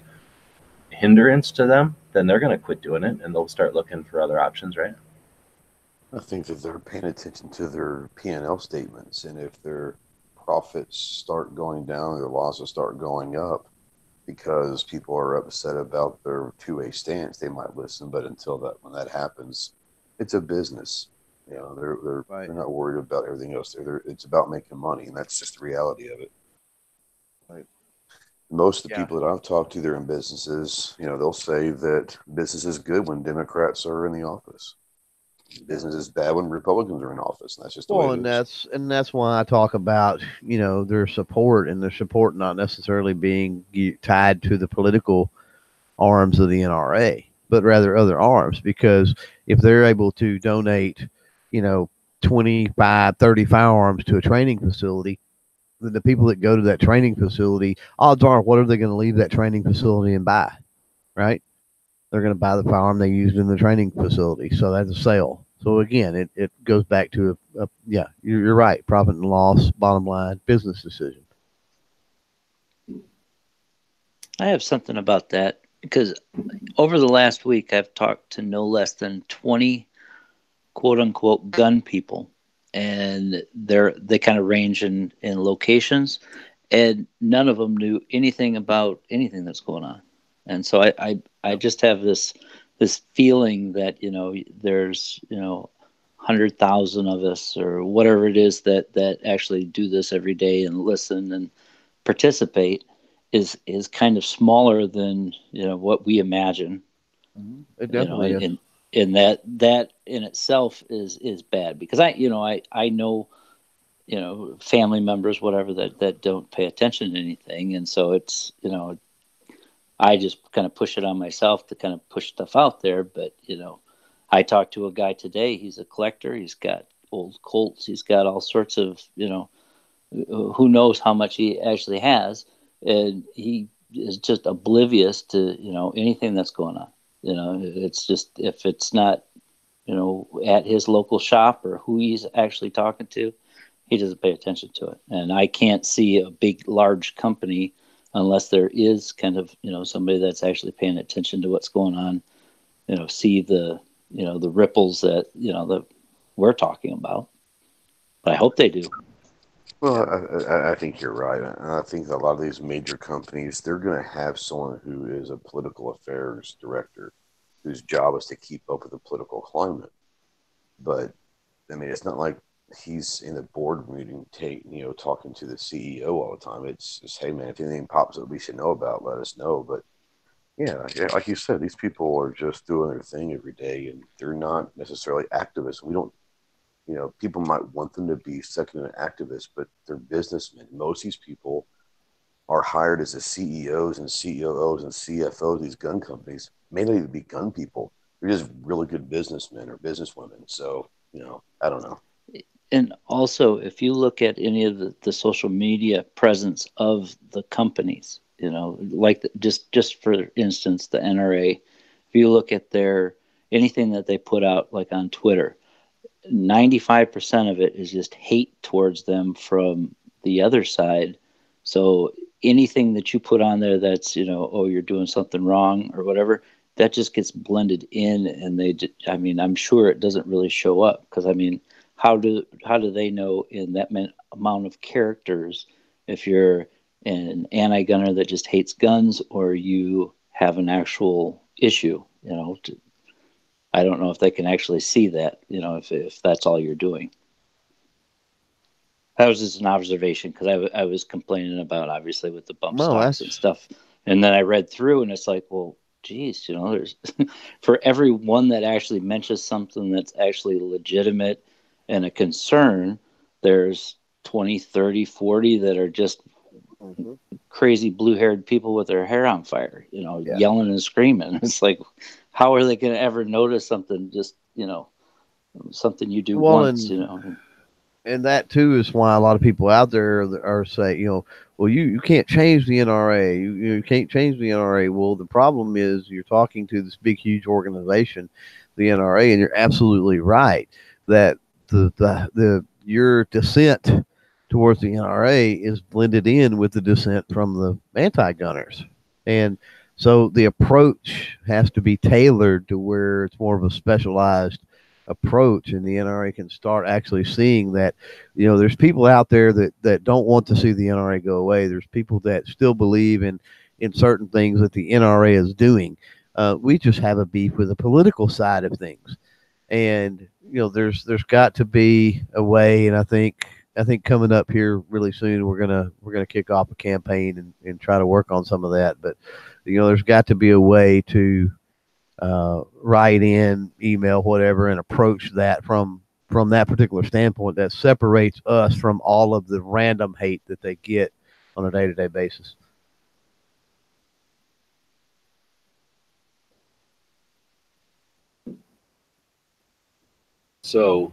a hindrance to them, then they're going to quit doing it and they'll start looking for other options, right? I think that they're paying attention to their P&L statements, and if their profits start going down, their losses start going up because people are upset about their 2A stance, they might listen. But when that happens, it's a business. They're not worried about everything else. It's about making money, and that's just the reality of it. Right. Most of the people that I've talked to, they're in businesses. They'll say that business is good when Democrats are in the office. Business is bad when Republicans are in office, and that's just the way it is. That's why I talk about their support, and their support not necessarily being tied to the political arms of the NRA, but rather other arms. Because if they're able to donate 25, 30 firearms to a training facility, then the people that go to that training facility, odds are, what are they going to leave that training facility and buy? Right? They're going to buy the firearm they used in the training facility. So that's a sale. So again, it goes back to you're right. Profit and loss, bottom line, business decision. I have something about that because over the last week, I've talked to no less than 20 quote unquote gun people, and they kind of range in locations, and none of them knew anything about anything that's going on. And so I just have this feeling that, you know, there's, you know, 100,000 of us or whatever it is that actually do this every day and listen and participate is kind of smaller than, you know, what we imagine. It definitely you know, is. and that in itself is bad, because I know, you know, family members, whatever, that don't pay attention to anything. And so it's, you know, I just kind of push it on myself to kind of push stuff out there. But, you know, I talked to a guy today. He's a collector. He's got old Colts. He's got all sorts of, you know, who knows how much he actually has. And he is just oblivious to, you know, anything that's going on. You know, it's just, if it's not, you know, at his local shop or who he's actually talking to, he doesn't pay attention to it. And I can't see a big, large company unless there is kind of, you know, somebody that's actually paying attention to what's going on, you know, see the, you know, the ripples that, you know, that we're talking about. But I hope they do. Well, I think you're right. And I think a lot of these major companies, they're going to have someone who is a political affairs director whose job is to keep up with the political climate. But, I mean, it's not like he's in a board meeting, talking to the CEO all the time. It's just, hey, man, if anything pops up we should know about, let us know. But, yeah, like you said, these people are just doing their thing every day, and they're not necessarily activists. We don't, people might want them to be second activists, but they're businessmen. Most of these people are hired as the CEOs and COOs and CFOs of these gun companies, mainly to be gun people. They're just really good businessmen or businesswomen. So, I don't know. And also, if you look at any of the social media presence of the companies, you know, like just for instance, the NRA, if you look at anything that they put out, like on Twitter, 95% of it is just hate towards them from the other side. So anything that you put on there that's, oh, you're doing something wrong or whatever, that just gets blended in, and I'm sure it doesn't really show up, because how do they know in that amount of characters if you're an anti-gunner that just hates guns or you have an actual issue? I don't know if they can actually see that, if that's all you're doing. That was just an observation, because I was complaining about, obviously, with the bump stocks and stuff. And then I read through, and it's like, well, geez, there's for every one that actually mentions something that's actually legitimate and a concern, there's 20, 30, 40 that are just crazy blue-haired people with their hair on fire, yelling and screaming. It's like, how are they going to ever notice something just, something you do once, And that too is why a lot of people out there are saying, well, you can't change the NRA. You can't change the NRA. Well, the problem is you're talking to this big, huge organization, the NRA, and you're absolutely right that your dissent towards the NRA is blended in with the dissent from the anti-gunners. And so the approach has to be tailored to where it's more of a specialized approach, and the NRA can start actually seeing that, there's people out there that don't want to see the NRA go away. There's people that still believe in certain things that the NRA is doing. We just have a beef with the political side of things. And, there's got to be a way, and I think coming up here really soon, we're gonna kick off a campaign and try to work on some of that. But there's got to be a way to write in, email, whatever, and approach that from that particular standpoint that separates us from all of the random hate that they get on a day-to-day basis. So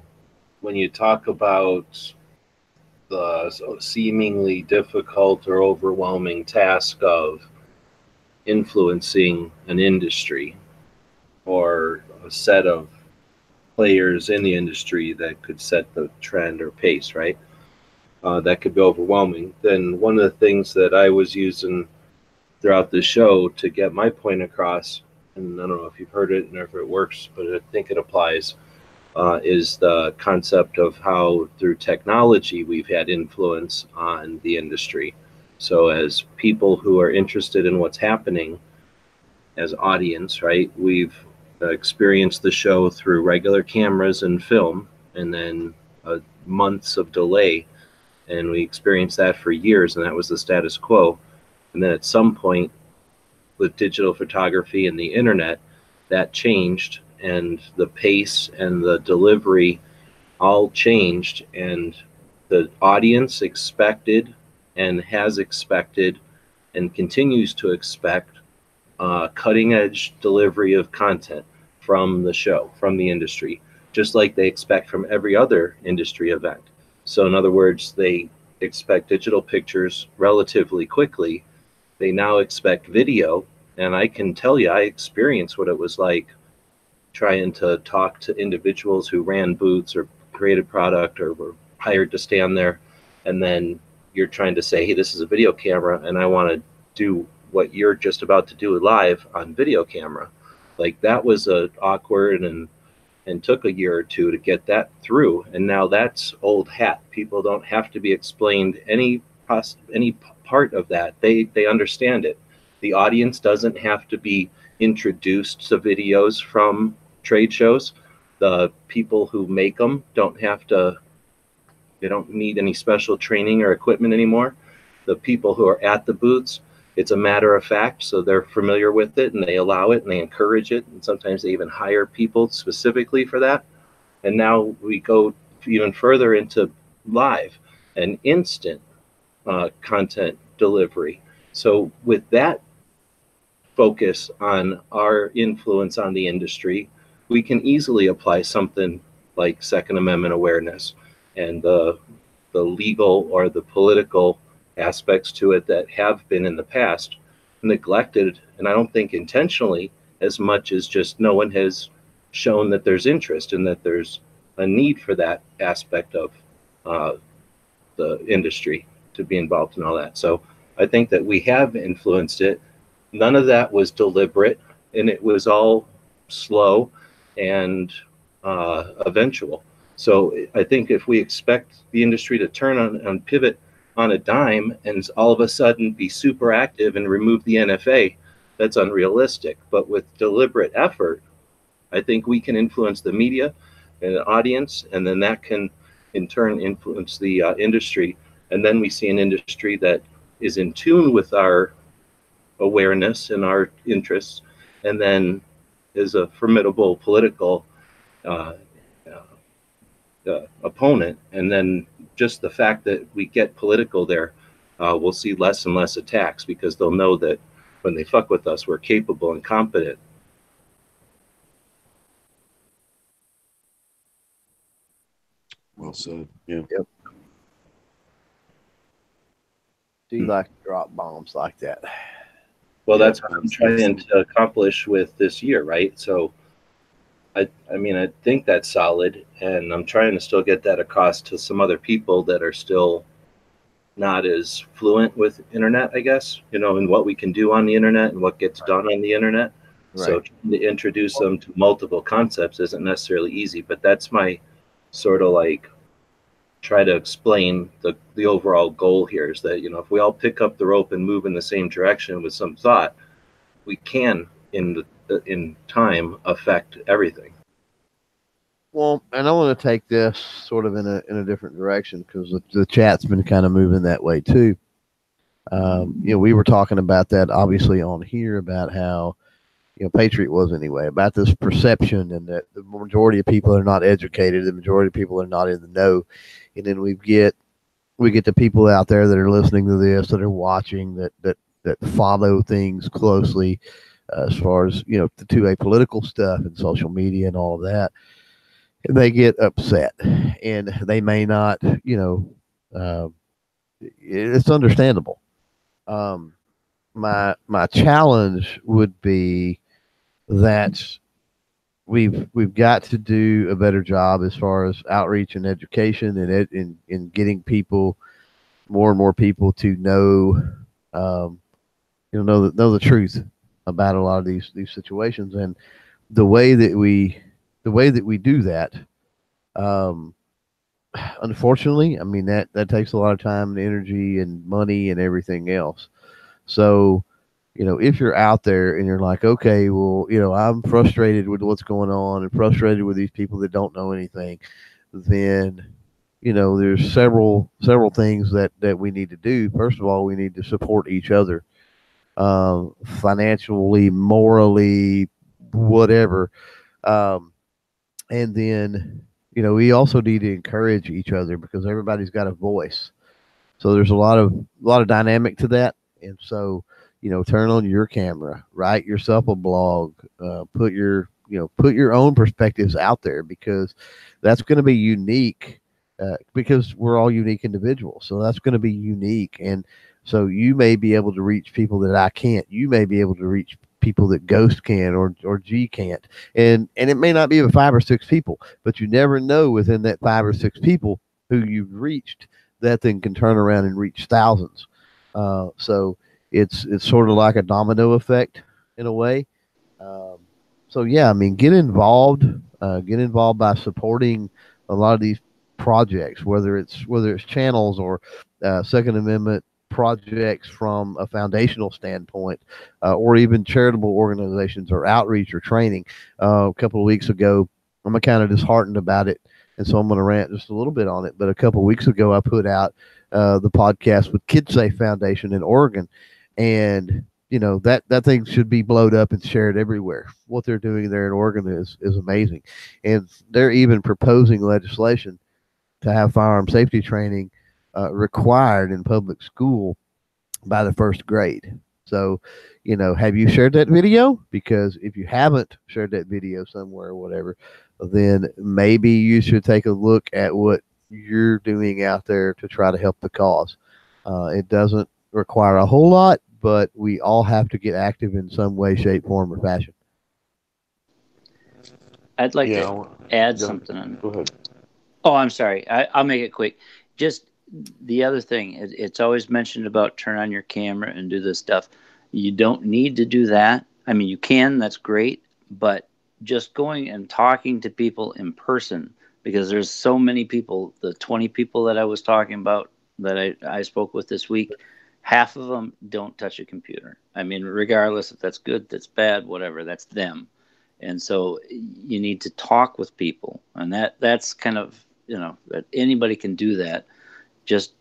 when you talk about the seemingly difficult or overwhelming task of influencing an industry or a set of players in the industry that could set the trend or pace, right? That could be overwhelming. Then one of the things that I was using throughout the show to get my point across, and I don't know if you've heard it and if it works, but I think it applies, is the concept of how through technology we've had influence on the industry. So as people who are interested in what's happening, as audience, right? We've experienced the show through regular cameras and film, and then months of delay, and we experienced that for years, and that was the status quo. And then at some point, with digital photography and the internet, that changed, and the pace and the delivery all changed, and the audience expected and has expected and continues to expect cutting edge delivery of content from the show, from the industry, just like they expect from every other industry event. So, in other words, they expect digital pictures relatively quickly. They now expect video. And I can tell you, I experienced what it was like trying to talk to individuals who ran booths or created product or were hired to stand there. And then you're trying to say, hey, this is a video camera, and I want to do what you're just about to do live on video camera. Like, that was awkward and took a year or two to get that through. And now that's old hat. People don't have to be explained any part of that. They understand it. The audience doesn't have to be introduced to videos from trade shows. The people who make them don't have to, they don't need any special training or equipment anymore. The people who are at the booths, it's a matter of fact, so they're familiar with it and they allow it and they encourage it, and sometimes they even hire people specifically for that. And now we go even further into live and instant content delivery. So with that focus on our influence on the industry, we can easily apply something like Second Amendment awareness and the legal or the political aspects to it that have been in the past neglected, and I don't think intentionally, as much as just no one has shown that there's interest and that there's a need for that aspect of the industry to be involved in all that. So I think that we have influenced it. None of that was deliberate, and it was all slow and eventual. So I think if we expect the industry to turn on and pivot on a dime and all of a sudden be super active and remove the NFA, that's unrealistic. But with deliberate effort, I think we can influence the media and the audience, and then that can in turn influence the industry. And then we see an industry that is in tune with our awareness and our interests, and then is a formidable political opponent. And then just the fact that we get political there, we'll see less and less attacks, because they'll know that when they fuck with us, we're capable and competent. Well said. Yeah. Yep. Do you like to drop bombs like that? Well, that's what I'm trying to accomplish with this year, right? So I mean, I think that's solid, and I'm trying to still get that across to some other people that are still not as fluent with internet, I guess, you know, and what we can do on the internet and what gets done on the internet. Right. So trying to introduce them to multiple concepts isn't necessarily easy, but that's my sort of like try to explain the overall goal here is that, you know, if we all pick up the rope and move in the same direction with some thought, we can in time affect everything. Well, and I want to take this sort of in a different direction, because the chat's been kind of moving that way too. You know, we were talking about that obviously on here about how, you know, Patriot was anyway, about this perception, and that the majority of people are not educated, the majority of people are not in the know, and then we get the people out there that are listening to this, that are watching, that follow things closely, as far as, you know, the 2A political stuff and social media and all of that. And they get upset, and they may not, you know, it's understandable. My challenge would be that we've got to do a better job as far as outreach and education, and in getting people, more and more people, to know, you know the truth about a lot of these situations. And the way that we do that, unfortunately, I mean, that takes a lot of time and energy and money and everything else. So if you're out there and you're like, okay, well, I'm frustrated with what's going on and frustrated with these people that don't know anything, then, there's several things that we need to do. First of all, we need to support each other, financially, morally, whatever. Um, and then, we also need to encourage each other because everybody's got a voice. So there's a lot of dynamic to that. And so, turn on your camera, write yourself a blog, put your own perspectives out there because that's going to be unique. Because we're all unique individuals, so that's going to be unique. And so you may be able to reach people that I can't. You may be able to reach people that Ghost can or G can't. And it may not be the 5 or 6 people, but you never know within that 5 or 6 people who you've reached that then can turn around and reach thousands. So it's sort of like a domino effect in a way. Um, so yeah, I mean, get involved by supporting a lot of these projects, whether it's channels or Second Amendment projects from a foundational standpoint, or even charitable organizations or outreach or training. A couple of weeks ago, I'm kind of disheartened about it, and so I'm going to rant just a little bit on it. But a couple of weeks ago, I put out the podcast with KidSafe Foundation in Oregon, and that thing should be blowed up and shared everywhere. What they're doing there in Oregon is amazing, and they're even proposing legislation to have firearm safety training required in public school by the first grade. So, have you shared that video? Because if you haven't shared that video somewhere or whatever, then maybe you should take a look at what you're doing out there to try to help the cause. It doesn't require a whole lot, but we all have to get active in some way, shape, form, or fashion. I'd like Yeah, to add go, something on. go ahead. Oh, I'm sorry. I'll make it quick. Just the other thing, it's always mentioned about turn on your camera and do this stuff. You don't need to do that. I mean, you can, that's great. But just going and talking to people in person, because there's so many people, the 20 people that I was talking about that I spoke with this week, half of them don't touch a computer. I mean, regardless if that's good, that's bad, whatever, that's them. And so you need to talk with people, and that's kind of, that anybody can do that. Just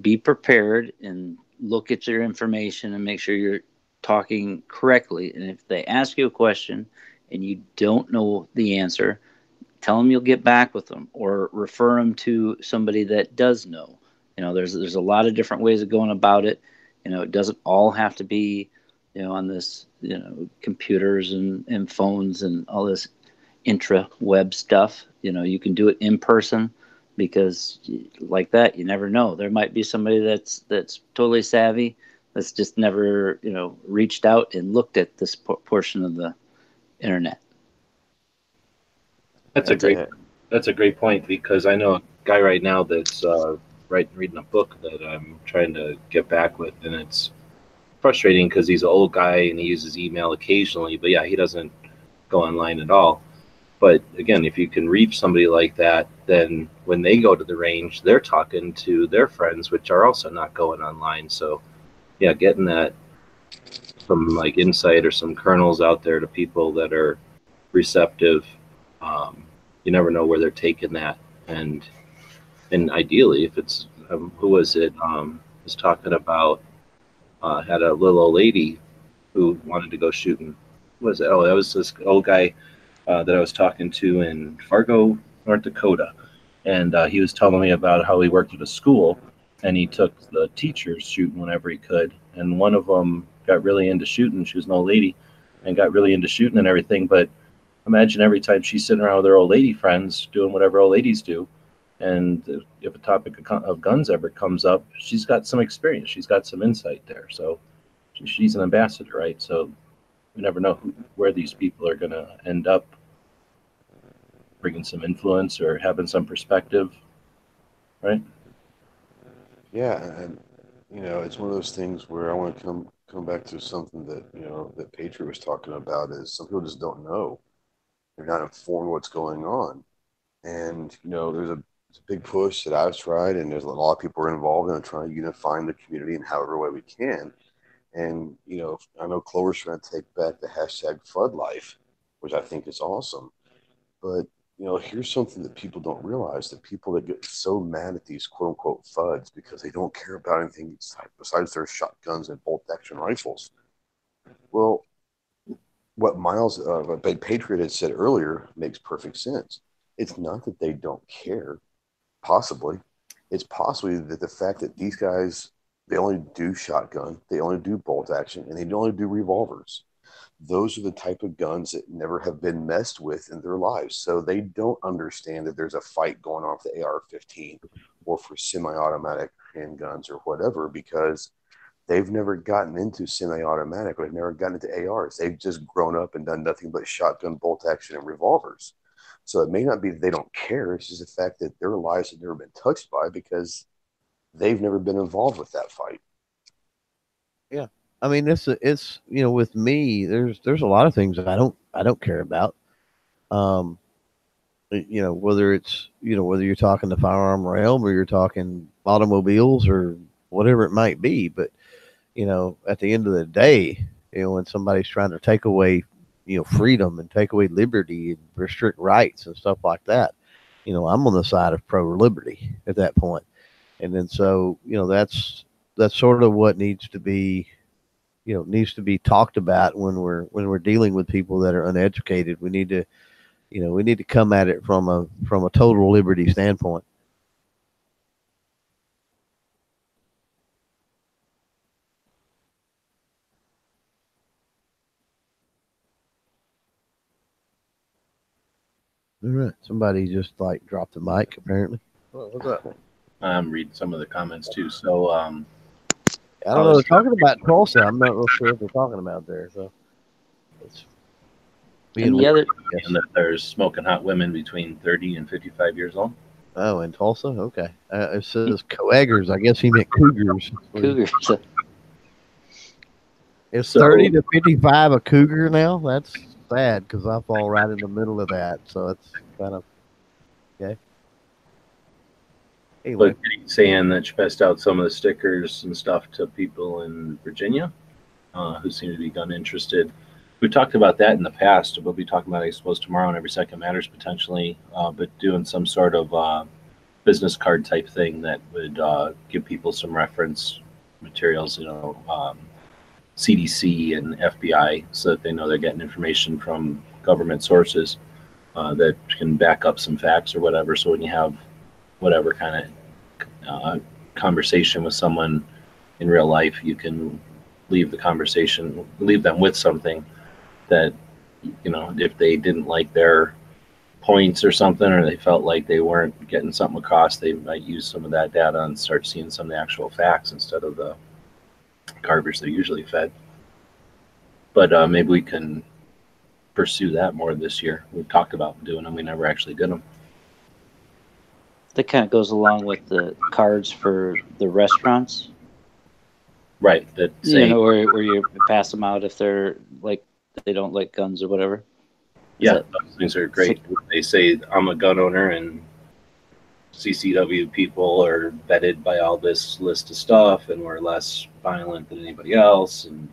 be prepared and look at your information and make sure you're talking correctly. And if they ask you a question and you don't know the answer, tell them you'll get back with them or refer them to somebody that does know. There's a lot of different ways of going about it. It doesn't all have to be, on this, computers and phones and all this intra web stuff. You can do it in person because like that, you never know. There might be somebody that's totally savvy that's just never, reached out and looked at this portion of the internet. That's a great point because I know a guy right now that's reading a book that I'm trying to get back with, and it's frustrating because he's an old guy and he uses email occasionally, but yeah, he doesn't go online at all. But again, if you can reach somebody like that, then when they go to the range, they're talking to their friends, which are also not going online. So yeah, getting that some like insight or some kernels out there to people that are receptive. You never know where they're taking that, and ideally, if it's who was it was talking about had a little old lady who wanted to go shooting. What was it? Oh, that was this old guy that I was talking to in Fargo, North Dakota, and he was telling me about how he worked at a school and he took the teachers shooting whenever he could, and one of them got really into shooting. She was an old lady and got really into shooting and everything, but imagine every time she's sitting around with her old lady friends doing whatever old ladies do, and if a topic of guns ever comes up, she's got some experience, she's got some insight there, so she's an ambassador, right? So we never know where these people are going to end up bringing some influence or having some perspective, right? Yeah, and it's one of those things where I want to come back to something that that Patriot was talking about is some people just don't know. They're not informed what's going on, and it's a big push that I've tried, and there's a lot of people are involved in trying to unify the community in however way we can. And, I know Clover's trying to take back the hashtag FUD life, which I think is awesome. But, here's something that people don't realize, that people that get so mad at these quote unquote FUDs because they don't care about anything besides their shotguns and bolt action rifles. Well, what what Big Patriot had said earlier makes perfect sense. It's not that they don't care, possibly. It's possibly that the fact that these guys, they only do shotgun, they only do bolt action, and they only do revolvers. Those are the type of guns that never have been messed with in their lives. So they don't understand that there's a fight going on for the AR-15 or for semi-automatic handguns or whatever, because they've never gotten into semi-automatic, or they've never gotten into ARs. They've just grown up and done nothing but shotgun, bolt action, and revolvers. So it may not be that they don't care. It's just the fact that their lives have never been touched by, because they've never been involved with that fight. Yeah. I mean, it's with me, there's a lot of things that I don't care about. Whether it's, whether you're talking the firearm realm or you're talking automobiles or whatever it might be. But, at the end of the day, when somebody's trying to take away, freedom and take away liberty and restrict rights and stuff like that, I'm on the side of pro liberty at that point. And then, so, that's sort of what needs to be talked about when we're dealing with people that are uneducated. We need to come at it from a total liberty standpoint. All right. Somebody just dropped the mic apparently. What's up? I'm reading some of the comments too. So I don't know. They're talking about Tulsa. I'm not real sure what they're talking about there. So it's and the other, and that there's smoking hot women between 30 and 55 years old. Oh, in Tulsa? Okay. It says coagers. I guess he meant cougars. cougars. Is 30 to 55 a cougar now? That's sad, because I fall right in the middle of that. So it's kind of okay. Anyway. But saying that she passed out some of the stickers and stuff to people in Virginia who seem to be gun interested. We talked about that in the past. We'll be talking about it, I suppose, tomorrow on Every Second Matters potentially, but doing some sort of business card type thing that would give people some reference materials, CDC and FBI, so that they know they're getting information from government sources that can back up some facts or whatever. So when you have whatever kind of conversation with someone in real life, you can leave them with something that, if they didn't like their points or something, or they felt like they weren't getting something across, they might use some of that data and start seeing some of the actual facts instead of the garbage they're usually fed. But maybe we can pursue that more this year. We've talked about doing them. We never actually did them. That kind of goes along with the cards for the restaurants. Right. That say, where you pass them out if they're they don't like guns or whatever. Those things are great. They say, I'm a gun owner, and CCW people are vetted by all this list of stuff, and we're less violent than anybody else, and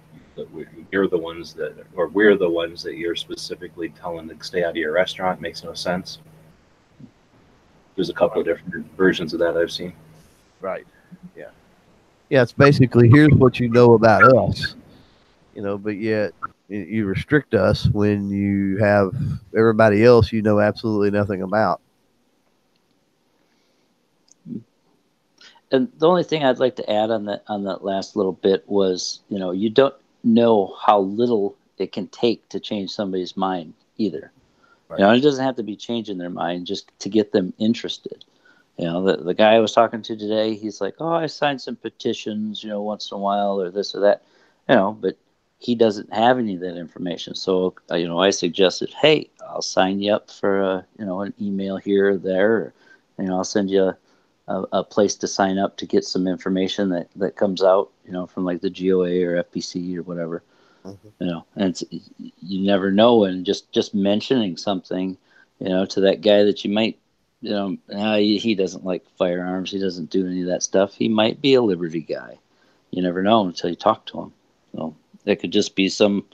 we're the ones that you're specifically telling to stay out of your restaurant. It makes no sense. There's a couple of different versions of that I've seen. Right. Yeah. Yeah, it's basically, here's what you know about us, but yet you restrict us when you have everybody else you know absolutely nothing about. And the only thing I'd like to add on that last little bit was, you don't know how little it can take to change somebody's mind either. Right. It doesn't have to be changing their mind just to get them interested. The guy I was talking to today, he's like, oh, I signed some petitions, once in a while or this or that, but he doesn't have any of that information. So, I suggested, hey, I'll sign you up for, an email here or there. Or, I'll send you a place to sign up to get some information that comes out, from like the GOA or FPC or whatever. Mm-hmm. And you never know. And just mentioning something, to that guy that you might, he doesn't like firearms. He doesn't do any of that stuff. He might be a liberty guy. You never know until you talk to him. So it could just be some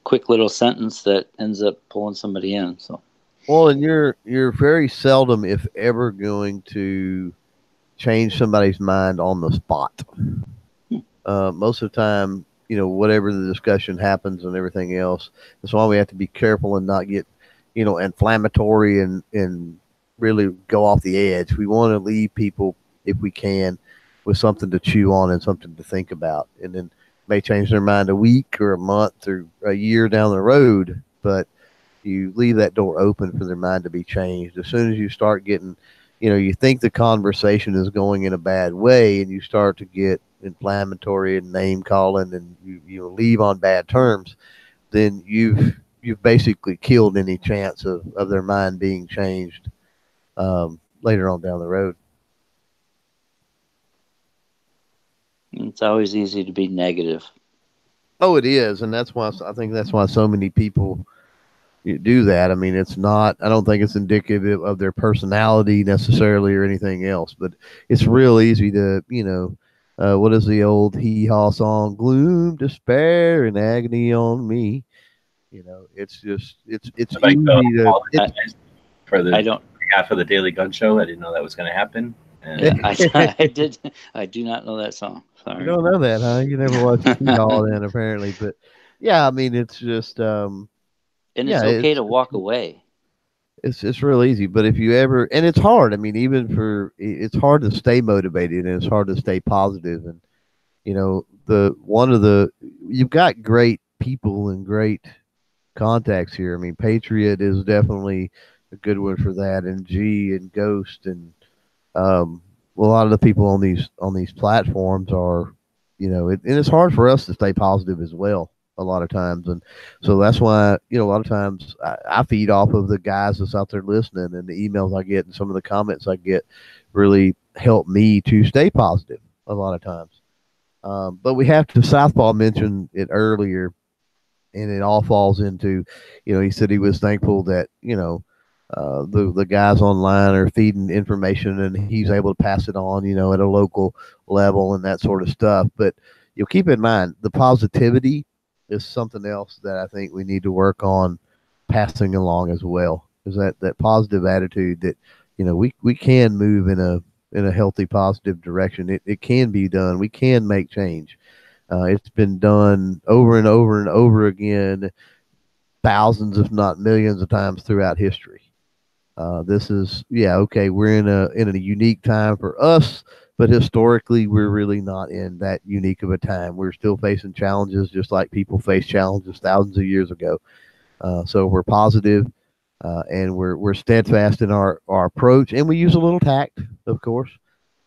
quick little sentence that ends up pulling somebody in. So, Well, and you're very seldom, if ever, going to change somebody's mind on the spot. Most of the time, whatever the discussion happens and everything else, that's why we have to be careful and not get, inflammatory and really go off the edge. We want to leave people, if we can, with something to chew on and something to think about, and then may change their mind a week or a month or a year down the road, but you leave that door open for their mind to be changed. As soon as you start getting, you think the conversation is going in a bad way, and you start to get inflammatory and name calling, and you leave on bad terms, then you've basically killed any chance of their mind being changed later on down the road. it's always easy to be negative. Oh, it is, and I think that's why so many people do that. I mean, it's not. I don't think it's indicative of their personality necessarily or anything else, but it's real easy to, what is the old hee haw song? Gloom, despair, and agony on me. It's just it's Like easy to. for the I don't. half of the Daily Gun Show. I didn't know that was going to happen. And Yeah, I do not know that song. Sorry. You don't know that, huh? You never watched hee haw then, apparently. But yeah, I mean, it's just. And Yeah, it's okay to walk away. It's real easy, but if you ever, and it's hard. I mean, it's hard to stay motivated, and it's hard to stay positive. And you've got great people and great contacts here. I mean, Patriot is definitely a good one for that, and G and Ghost, and a lot of the people on these platforms are, and it's hard for us to stay positive as well a lot of times. And so that's why, a lot of times I feed off of the guys that's out there listening, and the emails I get and some of the comments I get really help me to stay positive a lot of times. But we have to, Southpaw mentioned it earlier, and it all falls into, he said he was thankful that, the guys online are feeding information, and he's able to pass it on, at a local level and that sort of stuff. But you'll keep in mind, the positivity is something else that I think we need to work on passing along as well. Is that positive attitude that, we can move in a healthy, positive direction. It can be done. We can make change. It's been done over and over and over again, thousands, if not millions of times throughout history. This is, okay, we're in a unique time for us, but historically, we're really not in that unique of a time. We're still facing challenges just like people faced challenges thousands of years ago. So we're positive, and we're steadfast in our approach, and we use a little tact, of course.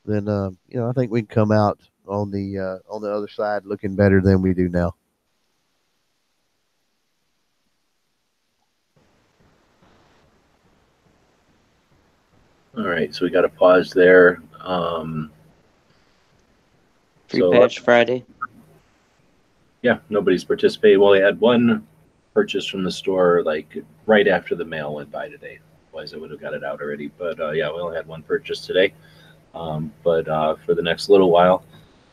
Then I think we can come out on the other side looking better than we do now. all right, so we got to pause there. Free Patch Friday. Yeah, nobody's participated. Well, we had one purchase from the store like right after the mail went by today. Otherwise, I would have got it out already. But yeah, we only had one purchase today. But for the next little while,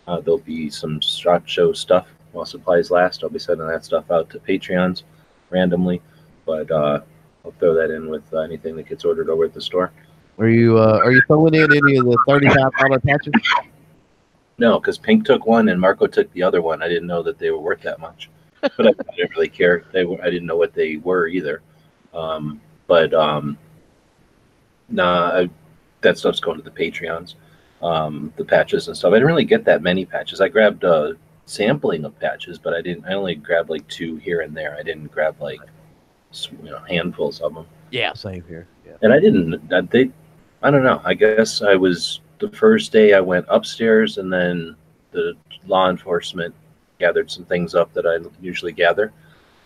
there'll be some SHOT Show stuff while supplies last. I'll be sending that stuff out to Patreons randomly, but I'll throw that in with anything that gets ordered over at the store. Are you throwing in any of the $35 patches? No, because Pink took one and Marco took the other one. I didn't know that they were worth that much, but I didn't really care. I didn't know what they were either. Nah, that stuff's going to the Patreons. The patches and stuff. I didn't really get that many patches. I grabbed a sampling of patches, but I only grabbed like 2 here and there. I didn't grab like handfuls of them. Yeah, same here. Yeah. And I don't know. I guess I was the first day I went upstairs, and then the law enforcement gathered some things up that I usually gather,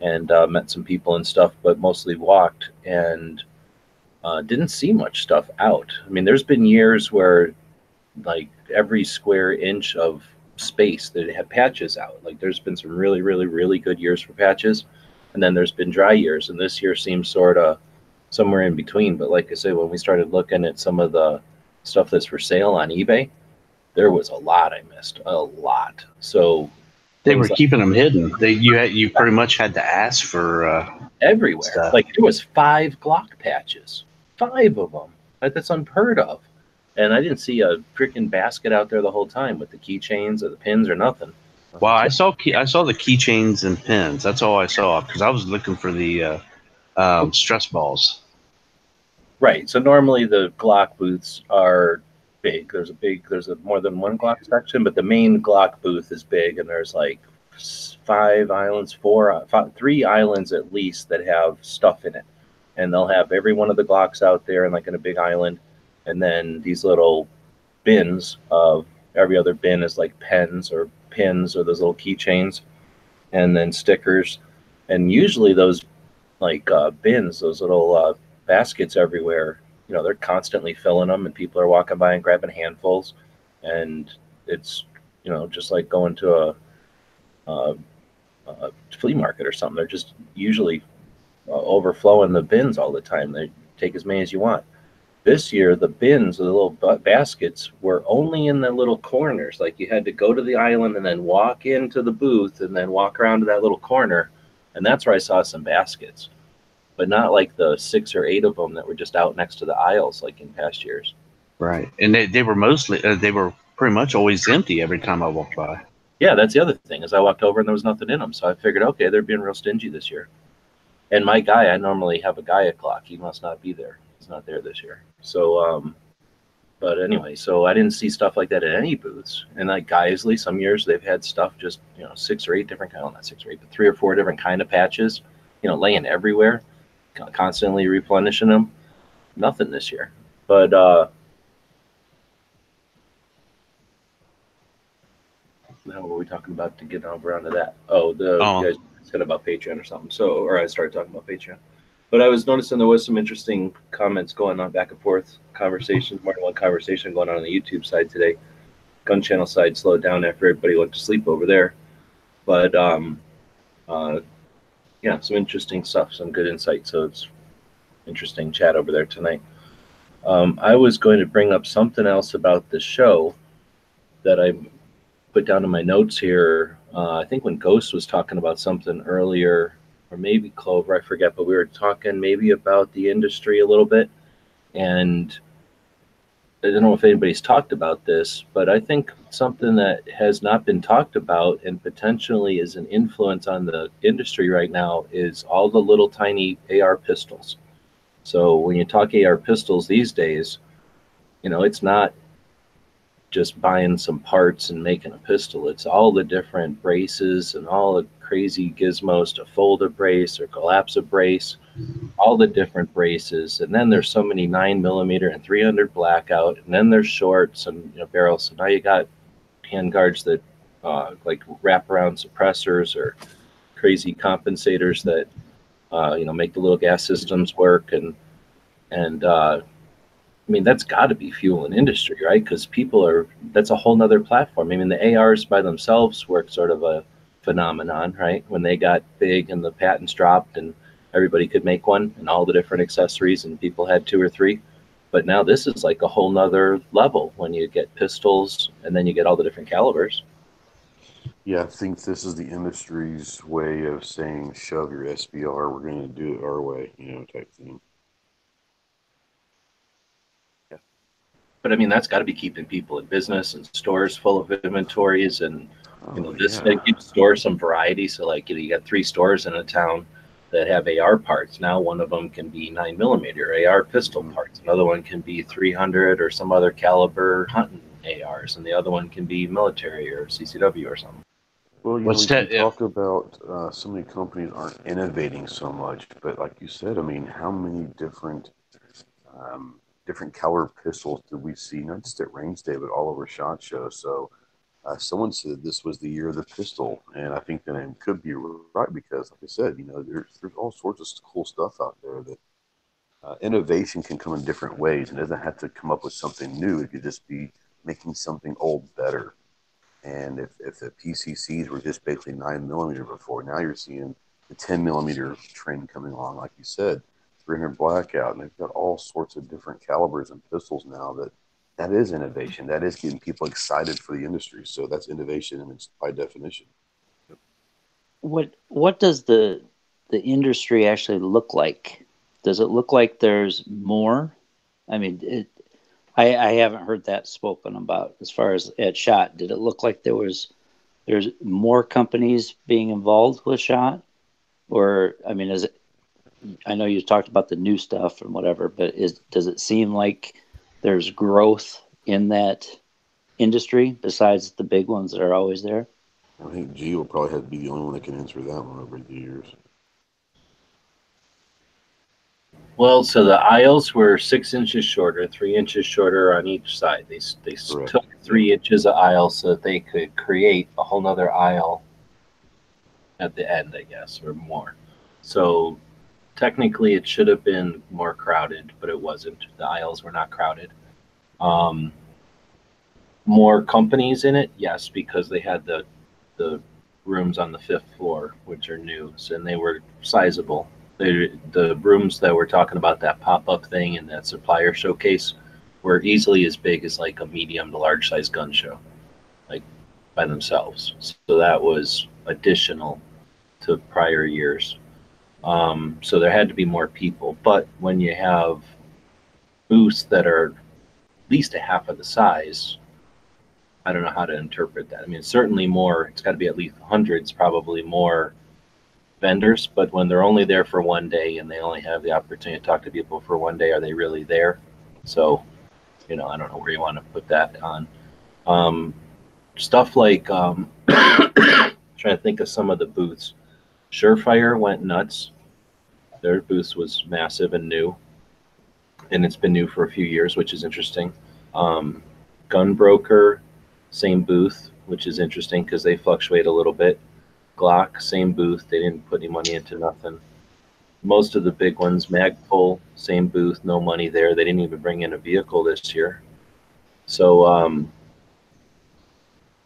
and met some people and stuff, but mostly walked and didn't see much stuff out. I mean, there's been years where like every square inch of space that had patches out. Like there's been some really, really, really good years for patches, and then there's been dry years, and this year seems sort of somewhere in between. But like I said, when we started looking at some of the stuff that's for sale on eBay, there was a lot I missed, a lot. So They were things like keeping them hidden. You pretty much had to ask for everywhere. stuff. Like there was 5 Glock patches, 5 of them. Like that's unheard of. And I didn't see a freaking basket out there the whole time with the keychains or the pins or nothing. Well, I saw the keychains and pins. That's all I saw because I was looking for the stress balls. Right. So normally the Glock booths are big. There's a more than one Glock section, but the main Glock booth is big, and there's like 5 islands, 3 islands at least that have stuff in it, and they'll have every one of the Glocks out there and like in a big island, and then these little bins of every other bin is like pens or pins or those little keychains, and then stickers, and usually those like bins, those little baskets everywhere, they're constantly filling them, and people are walking by and grabbing handfuls, and it's just like going to a flea market or something. They're just usually overflowing the bins all the time. They take as many as you want. This year, the bins, the little baskets, were only in the little corners. Like you had to go to the island and then walk into the booth and then walk around to that little corner, and that's where I saw some baskets. But not like the 6 or 8 of them that were just out next to the aisles like in past years. Right, and they were mostly they were pretty much always empty every time I walked by. Yeah, that's the other thing is I walked over and there was nothing in them, so I figured, okay, they're being real stingy this year. And my guy, I normally have a guy at Glock. He must not be there. He's not there this year. So, but anyway, so I didn't see stuff like that at any booths. And like Geisley, some years they've had stuff just 6 or 8 different kind, well, not 6 or 8, but 3 or 4 different kind of patches, laying everywhere, constantly replenishing them. Nothing this year. But now what were we talking about to get over onto that? You guys said about Patreon or something. Or I started talking about Patreon. But I was noticing there was some interesting comments going on back and forth, conversations, more than one conversation going on the YouTube side today. Gun Channel side slowed down after everybody went to sleep over there. But yeah, some interesting stuff, some good insight. So it's interesting chat over there tonight. I was going to bring up something else about the show that I put down in my notes here. I think when Ghost was talking about something earlier, or maybe Clover, I forget, but we were talking maybe about the industry a little bit. And I don't know if anybody's talked about this, but I think something that has not been talked about and potentially is an influence on the industry right now is all the little tiny AR pistols. So when you talk AR pistols these days, it's not just buying some parts and making a pistol. It's all the different braces and all the crazy gizmos to fold a brace or collapse a brace, all the different braces. And then there's so many 9mm and 300 blackout, and then there's shorts and barrels. So now you got handguards that like wrap around suppressors or crazy compensators that make the little gas systems work. And I mean, that's got to be fueling industry, right? Because that's a whole nother platform. I mean, the ARs by themselves were sort of a phenomenon, right? When they got big and the patents dropped and everybody could make one and all the different accessories and people had 2 or 3. But now this is like a whole nother level when you get pistols and then you get all the different calibers. Yeah, I think this is the industry's way of saying, shove your SBR, we're going to do it our way, type thing. But I mean, that's got to be keeping people in business and stores full of inventories, and that gives stores some variety. So like you got 3 stores in a town that have AR parts. Now one of them can be 9mm AR pistol parts. Another one can be 300 or some other caliber hunting ARs, and the other one can be military or CCW or something. Well, we talk about so many companies aren't innovating so much, but like you said, I mean, how many different caliber pistols did we see, not just at range day, but all over SHOT Show? So someone said this was the year of the pistol, and I think the name could be right because, like I said, there's all sorts of cool stuff out there that innovation can come in different ways, and it doesn't have to come up with something new. It could just be making something old better. And if the PCCs were just basically 9mm before, now you're seeing the 10mm trend coming along, like you said. 300 blackout, and they've got all sorts of different calibers and pistols now. That is innovation. That is getting people excited for the industry. So that's innovation, and it's by definition. what does the industry actually look like? Does it look like there's more? I mean, I haven't heard that spoken about as far as at SHOT. Did it look like there's more companies being involved with SHOT? Or, I mean, is it, I know you talked about the new stuff and whatever, but does it seem like there's growth in that industry besides the big ones that are always there? I think G will probably have to be the only one that can answer that one over the years. Well, so the aisles were 6 inches shorter, 3 inches shorter on each side. They Correct. took 3 inches of aisle so that they could create a whole nother aisle at the end, I guess, or more. So technically it should have been more crowded, but it wasn't. The aisles were not crowded. More companies in it, yes, because they had the rooms on the 5th floor, which are new, and they were sizable. The rooms that we're talking about, that pop-up thing and that supplier showcase, were easily as big as like a medium to large size gun show, like by themselves. So that was additional to prior years. So there had to be more people. But when you have booths that are at least a half of the size, I don't know how to interpret that. I mean, certainly more, it's got to be at least hundreds, probably more vendors, but when they're only there for one day and they only have the opportunity to talk to people for one day, are they really there? So, I don't know where you want to put that on. Stuff like, trying to think of some of the booths. Surefire went nuts. Their booth was massive and new, and it's been new for a few years, which is interesting. Gunbroker, same booth, which is interesting because they fluctuate a little bit. Glock, same booth. They didn't put any money into nothing. Most of the big ones, Magpul, same booth, no money there. They didn't even bring in a vehicle this year. So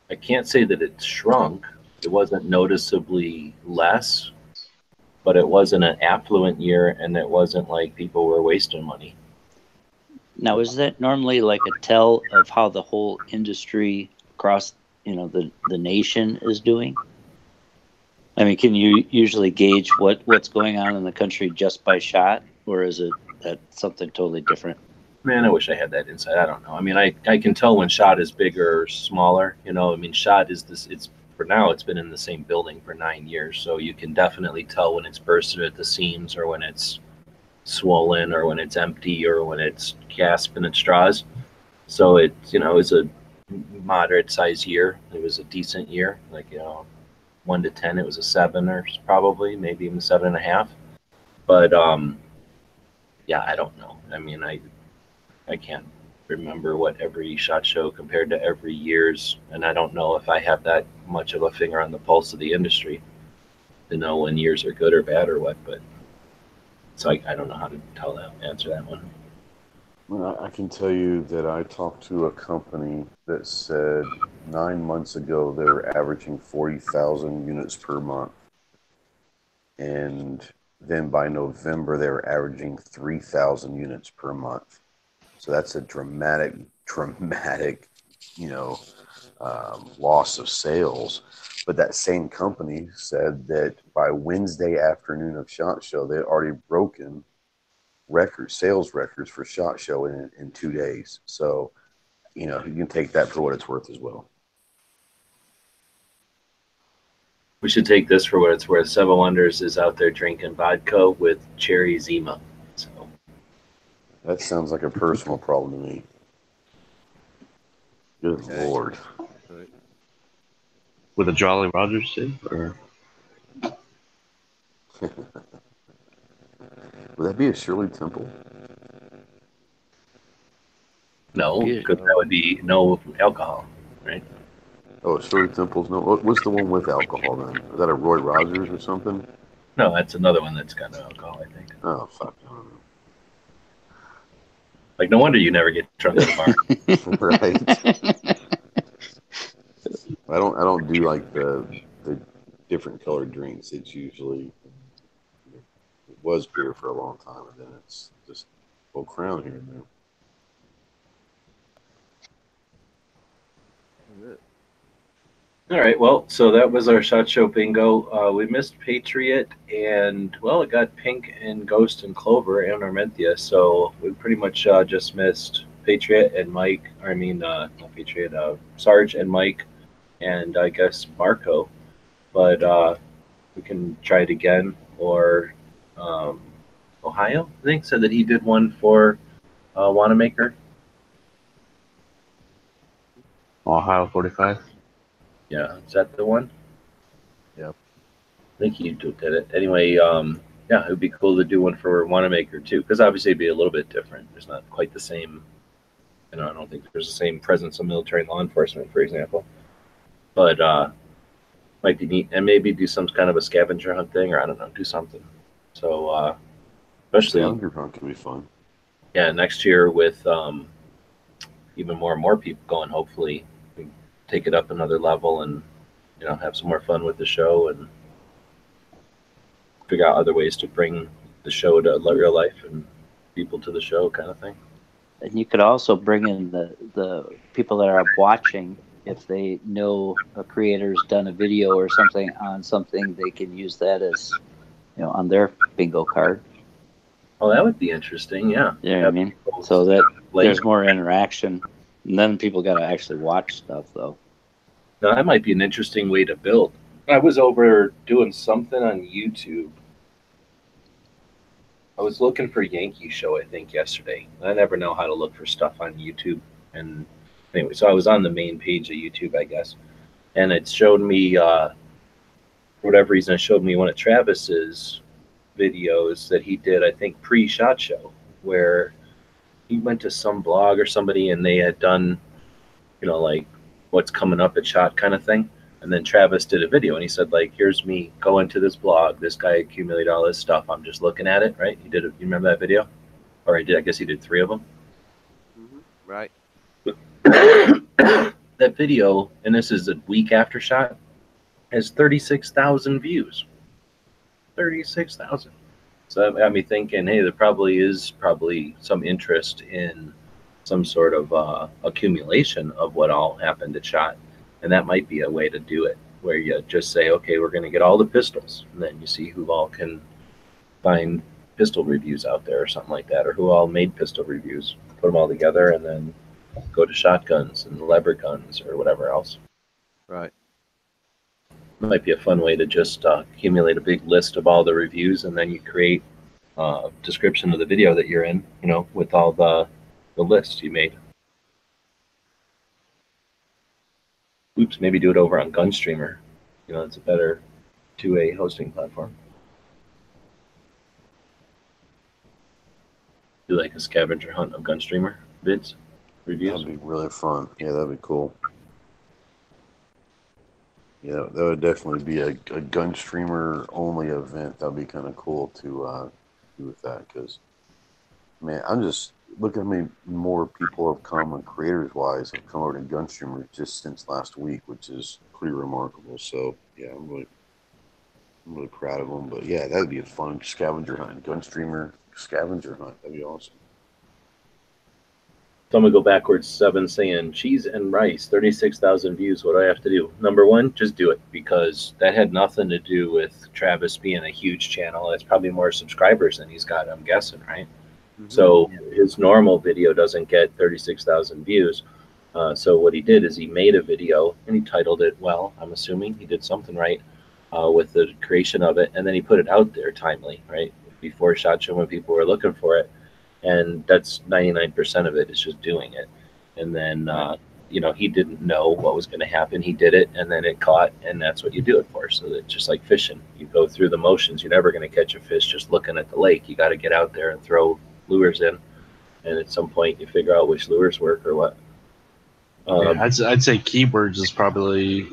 I can't say that it shrunk. It wasn't noticeably less, but it wasn't an affluent year, and it wasn't like people were wasting money. Now, is that normally like a tell of how the whole industry across, the nation is doing? I mean, can you usually gauge what's going on in the country just by SHOT, or is it that something totally different? Man, I wish I had that insight. I don't know. I mean, I can tell when SHOT is bigger or smaller. I mean, SHOT is this. It's for now. It's been in the same building for 9 years, so you can definitely tell when it's bursted at the seams, or when it's swollen, or when it's empty, or when it's gasping at straws. So it was a moderate size year. It was a decent year, like 1 to 10, it was a 7, or probably maybe even 7.5. But yeah, I don't know. I mean, I can't remember what every SHOT Show compared to every year's, and I don't know if I have that much of a finger on the pulse of the industry to know when years are good or bad or what. But so I don't know how to answer that one. Well, I can tell you that I talked to a company that said 9 months ago they were averaging 40,000 units per month. And then by November, they were averaging 3,000 units per month. So that's a dramatic, loss of sales. But that same company said that by Wednesday afternoon of SHOT Show, they had already broken sales records for SHOT Show in 2 days. So, you can take that for what it's worth as well. We should take this for what it's worth. Seven Wonders is out there drinking vodka with cherry Zima. So that sounds like a personal problem to me. Good Lord. Right. With a Jolly Rogers too, or Would that be a Shirley Temple? no, Yeah. because that would be no alcohol, right? Oh, Shirley Temple's no. What's the one with alcohol then? Is that a Roy Rogers or something? No, that's another one that's got no alcohol, I think. Oh fuck, I don't Like, no wonder you never get drunk at a bar. know. Right. I don't do like the different colored drinks. It's usually it was beer for a long time, and then it's just Old Crown here and there. All right, well, so that was our SHOT Show bingo. We missed Patriot, and, well, it got Pink and Ghost and Clover and Armentia, so we pretty much just missed Patriot and Mike, not Patriot, Sarge and Mike, and I guess Marco, but we can try it again, or um, Ohio, I think, said that he did one for Wanamaker. Ohio 45. Yeah, is that the one? Yep. I think you did it. Anyway, yeah, it would be cool to do one for Wanamaker too, because obviously it'd be a little bit different. There's not quite the same, I don't think there's the same presence of military law enforcement, for example. But might be neat, and maybe do some kind of a scavenger hunt thing, or I don't know, do something. So especially Scavenger hunt could be fun. Yeah, next year with even more and more people going, hopefully we can take it up another level and have some more fun with the show and figure out other ways to bring the show to real life and people to the show, kind of thing. And you could also bring in the people that are watching. If they know a creator's done a video or something on something, they can use that as, on their bingo card. Oh, that would be interesting, yeah. You know what I mean? So that there's more interaction. And then people got to actually watch stuff, though. Now, that might be an interesting way to build. I was over doing something on YouTube. I was looking for Yankee Show, I think, yesterday. I never know how to look for stuff on YouTube. And anyway, so I was on the main page of YouTube, I guess. And it showed me, for whatever reason, it showed me one of Travis's videos that he did, I think, pre-SHOT Show, where he went to some blog or somebody and they had done, like what's coming up at SHOT kind of thing. And then Travis did a video and he said, like, here's me going to this blog. This guy accumulated all this stuff. I'm just looking at it, right? He did it. You remember that video? Or I guess he did 3 of them. Mm-hmm. Right. That video, and this is a week after SHOT, has 36,000 views. 36,000. So that got me thinking, hey, there probably is some interest in some sort of accumulation of what all happened at SHOT. And that might be a way to do it, where you just say, okay, we're going to get all the pistols. And then you see who all can find pistol reviews out there or something like that, or who all made pistol reviews. Put them all together and then go to shotguns and lever guns or whatever else. Right. It might be a fun way to just accumulate a big list of all the reviews, and then you create a description of the video that you're in, with all the lists you made. Oops, maybe do it over on Gunstreamer. It's a better two-way hosting platform. Do like a scavenger hunt of Gunstreamer vids, reviews. That'd be really fun. Yeah, that'd be cool. Yeah, that would definitely be a Gunstreamer only event. That'd be kind of cool to do with that, because, man, I'm just look at how many more people have come, and creators-wise, have come over to Gunstreamer just since last week, which is pretty remarkable. So, yeah, I'm really proud of them. But, yeah, that would be a fun scavenger hunt. Gunstreamer scavenger hunt. That'd be awesome. So I'm going to go backwards 7 saying cheese and rice, 36,000 views. What do I have to do? Number 1, just do it, because that had nothing to do with Travis being a huge channel. That's probably more subscribers than he's got, I'm guessing, right? So his normal video doesn't get 36,000 views. So what he did is he made a video and he titled it well. I'm assuming he did something right with the creation of it, and then he put it out there timely, right, before SHOT Show when people were looking for it. And that's 99% of it is just doing it. And then he didn't know what was going to happen. He did it, and then it caught, and that's what you do it for. So it's just like fishing. You go through the motions. You're never going to catch a fish just looking at the lake. You got to get out there and throw lures in, and at some point you figure out which lures work or what. I'd say keywords is probably,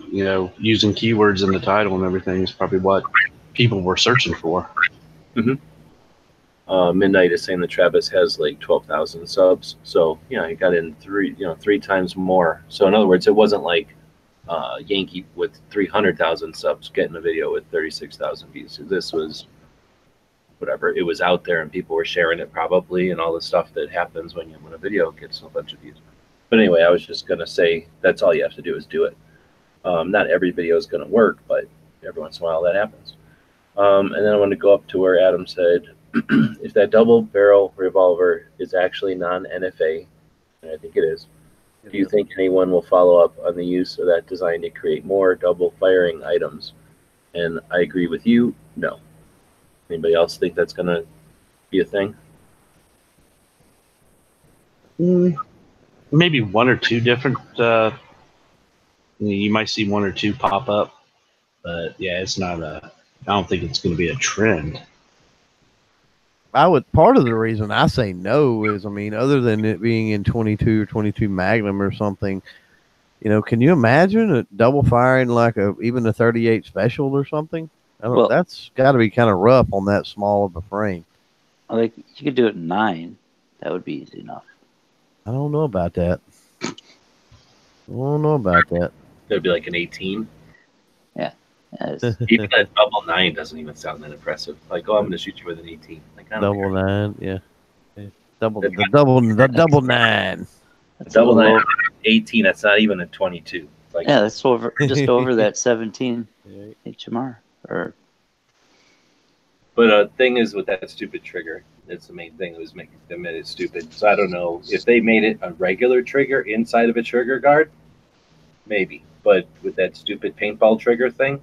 using keywords in the title and everything is probably what people were searching for. Midnight is saying that Travis has like 12,000 subs, so he got in 3 times more. So in other words, it wasn't like Yankee with 300,000 subs getting a video with 36,000 views. This was whatever, it was out there and people were sharing it probably, and all the stuff that happens when a video gets a bunch of views. But anyway, I was just going to say that's all you have to do is do it. Not every video is going to work, but every once in a while that happens. And then I want to go up to where Adam said, if that double barrel revolver is actually non-NFA, and I think it is, do you think anyone will follow up on the use of that design to create more double firing items? And I agree with you, no. Anybody else think that's going to be a thing? Maybe one or two different. You might see one or two pop up, but yeah, it's not a. I don't think it's going to be a trend. Part of the reason I say no is, I mean, other than it being in 22 or 22 Magnum or something, you know, can you imagine it double firing like even a 38 special or something? Well, that's got to be kind of rough on that small of a frame. Like you could do it in 9. That would be easy enough. I don't know about that. It'd be like an 18. Yeah. Even a double 9 doesn't even sound that impressive. Like, oh, I'm going to shoot you with an 18. Like, I don't double care. 9, yeah. The double 9. That's double 9, 18. That's not even a 22. Like, yeah, that's over just over that 17 HMR. But thing is with that stupid trigger, it's the main thing that was making them made it stupid. So I don't know if they made it a regular trigger inside of a trigger guard, maybe. But with that stupid paintball trigger thing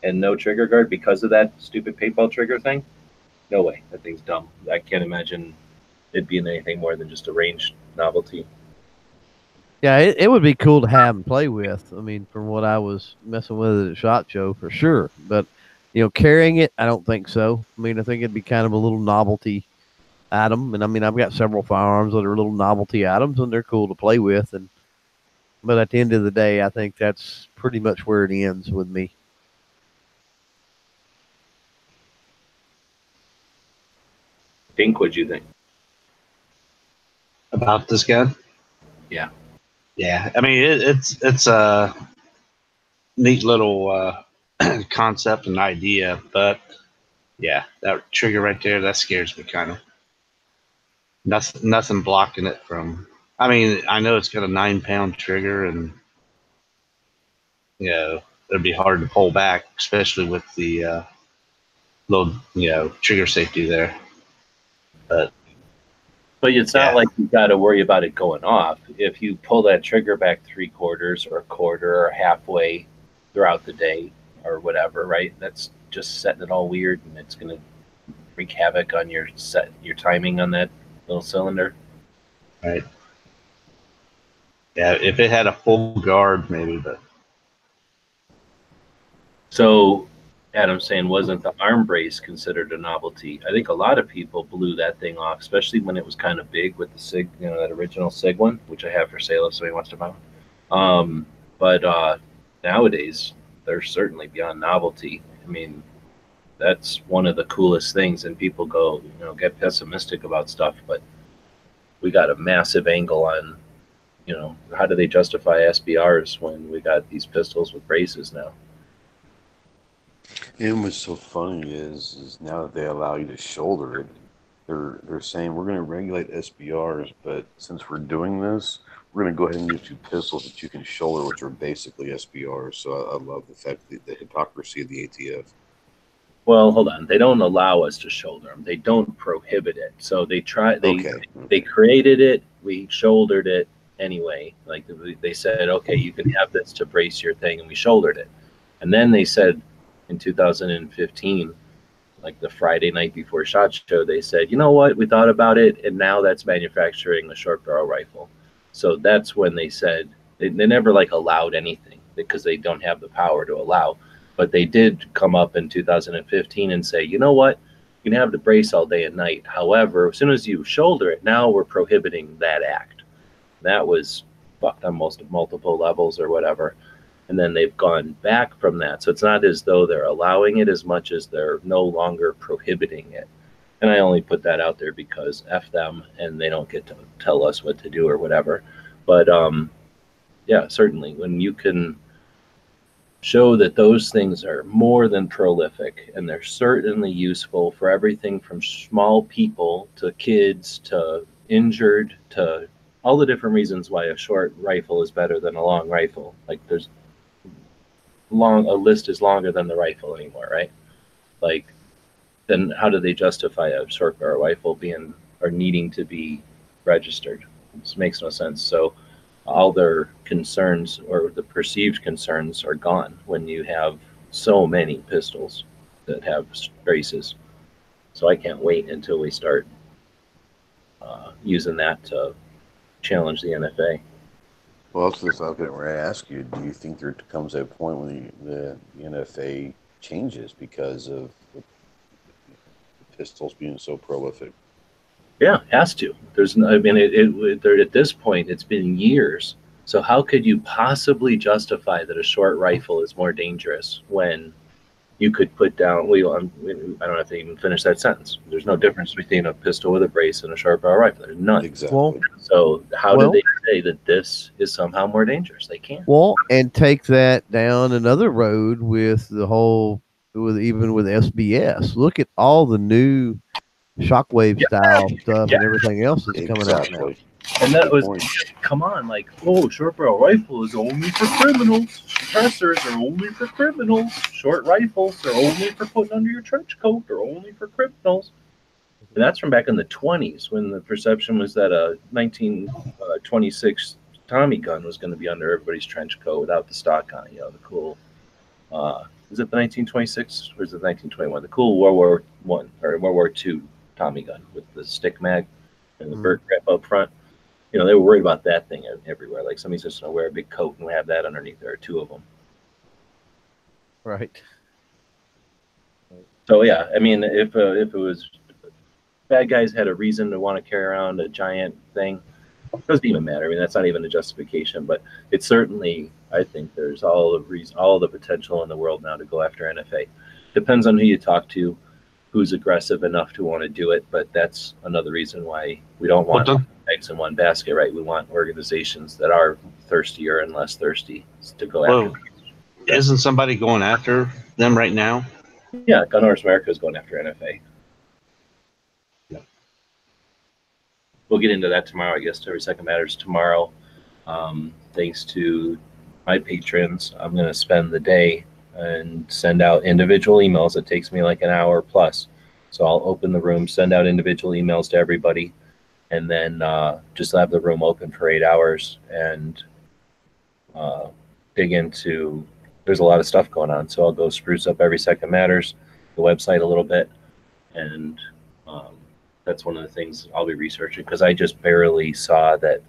and no trigger guard because of that stupid paintball trigger thing, no way. That thing's dumb. I can't imagine it being anything more than just a ranged novelty. Yeah, it would be cool to have and play with. I mean, from what I was messing with at SHOT Show, for sure. But, you know, carrying it, I don't think so. I mean, I think it'd be kind of a little novelty item. And, I mean, I've got several firearms that are little novelty items, and they're cool to play with. But at the end of the day, I think that's pretty much where it ends with me. Pink, what'd you think? About this gun? Yeah. Yeah, I mean, it's a neat little concept and idea, but yeah, that trigger right there, that scares me kind of. Nothing blocking it from. I mean, I know it's got a 9-pound trigger, and you know it'd be hard to pull back, especially with the little trigger safety there. But it's not like you got to worry about it going off. If you pull that trigger back 3/4 or a quarter or halfway throughout the day or whatever, right? That's just setting it all weird, and it's going to wreak havoc on your timing on that little cylinder. Right. Yeah, if it had a full guard, maybe, but. So Adam's saying, wasn't the arm brace considered a novelty? I think a lot of people blew that thing off, especially when it was kind of big with the SIG, that original SIG one, which I have for sale if somebody wants to buy one. But nowadays, they're certainly beyond novelty. I mean, that's one of the coolest things, and people go, get pessimistic about stuff, but we got a massive angle on, how do they justify SBRs when we got these pistols with braces now? And what's so funny is now that they allow you to shoulder it, they're saying we're going to regulate SBRs, but since we're doing this, we're going to go ahead and use 2 pistols that you can shoulder, which are basically SBRs. So I love the fact that the hypocrisy of the ATF. Well, hold on. They don't allow us to shoulder them. They don't prohibit it. So they created it. We shouldered it anyway. Like they said, okay, you can have this to brace your thing, and we shouldered it. And then they said in 2015, like the Friday night before SHOT Show, they said, you know what? We thought about it, and now that's manufacturing a short barrel rifle. So that's when they said they never allowed anything because they don't have the power to allow. But they did come up in 2015 and say, you know what? You can have the brace all day and night. However, as soon as you shoulder it, now we're prohibiting that act. That was fucked on multiple levels or whatever. And then they've gone back from that. So it's not as though they're allowing it as much as they're no longer prohibiting it. And I only put that out there because F them, and they don't get to tell us what to do or whatever. But yeah, certainly when you can show that those things are more than prolific, and they're certainly useful for everything from small people to kids to injured to all the different reasons why a short rifle is better than a long rifle. Like there's list is longer than the rifle anymore, right? Like, then how do they justify a short barrel rifle being or needing to be registered? This makes no sense. So all their concerns or the perceived concerns are gone when you have so many pistols that have braces. So I can't wait until we start using that to challenge the NFA. Well, that's what I was going to ask you. Do you think there comes a point when the NFA changes because of the pistols being so prolific? Yeah, it has to. There's no, I mean, at this point, it's been years. So how could you possibly justify that a short rifle is more dangerous when you could put down, I don't have to even finish that sentence. There's no difference between a pistol with a brace and a short barrel rifle. There's none. Exactly. Well, So how do they say that this is somehow more dangerous? They can't. well, and take that down another road with the whole, even with SBS. Look at all the new shockwave style stuff and everything else that's coming out now. And that was, come on, like, oh, short barrel rifle is only for criminals. Suppressors are only for criminals. Short rifles are only for putting under your trench coat. They're only for criminals. And that's from back in the 20s when the perception was that a 1926 Tommy gun was going to be under everybody's trench coat without the stock on it. You know, the cool, is it the 1926 or is it 1921? The cool World War I or World War II Tommy gun with the stick mag and the bird grip up front. You know, they were worried about that thing everywhere. Like somebody's just going to wear a big coat and have that underneath. There are two of them. Right. So yeah, I mean, if it was bad guys had a reason to want to carry around a giant thing, it doesn't even matter. I mean, that's not even a justification, but it's certainly, I think there's all the potential in the world now to go after NFA. Depends on who you talk to, who's aggressive enough to want to do it, but that's another reason why we don't want eggs in one basket, right? We want organizations that are thirstier and less thirsty to go after. Isn't somebody going after them right now? Yeah, Gun Owners America is going after NFA. Yeah. We'll get into that tomorrow, I guess. Every Second Matters tomorrow. Thanks to my patrons, I'm going to spend the day and send out individual emails. It takes me like an hour plus. So I'll open the room, send out individual emails to everybody, and then just have the room open for 8 hours and dig into, there's a lot of stuff going on. So I'll go spruce up Every Second Matters, the website a little bit. And that's one of the things I'll be researching because I just barely saw that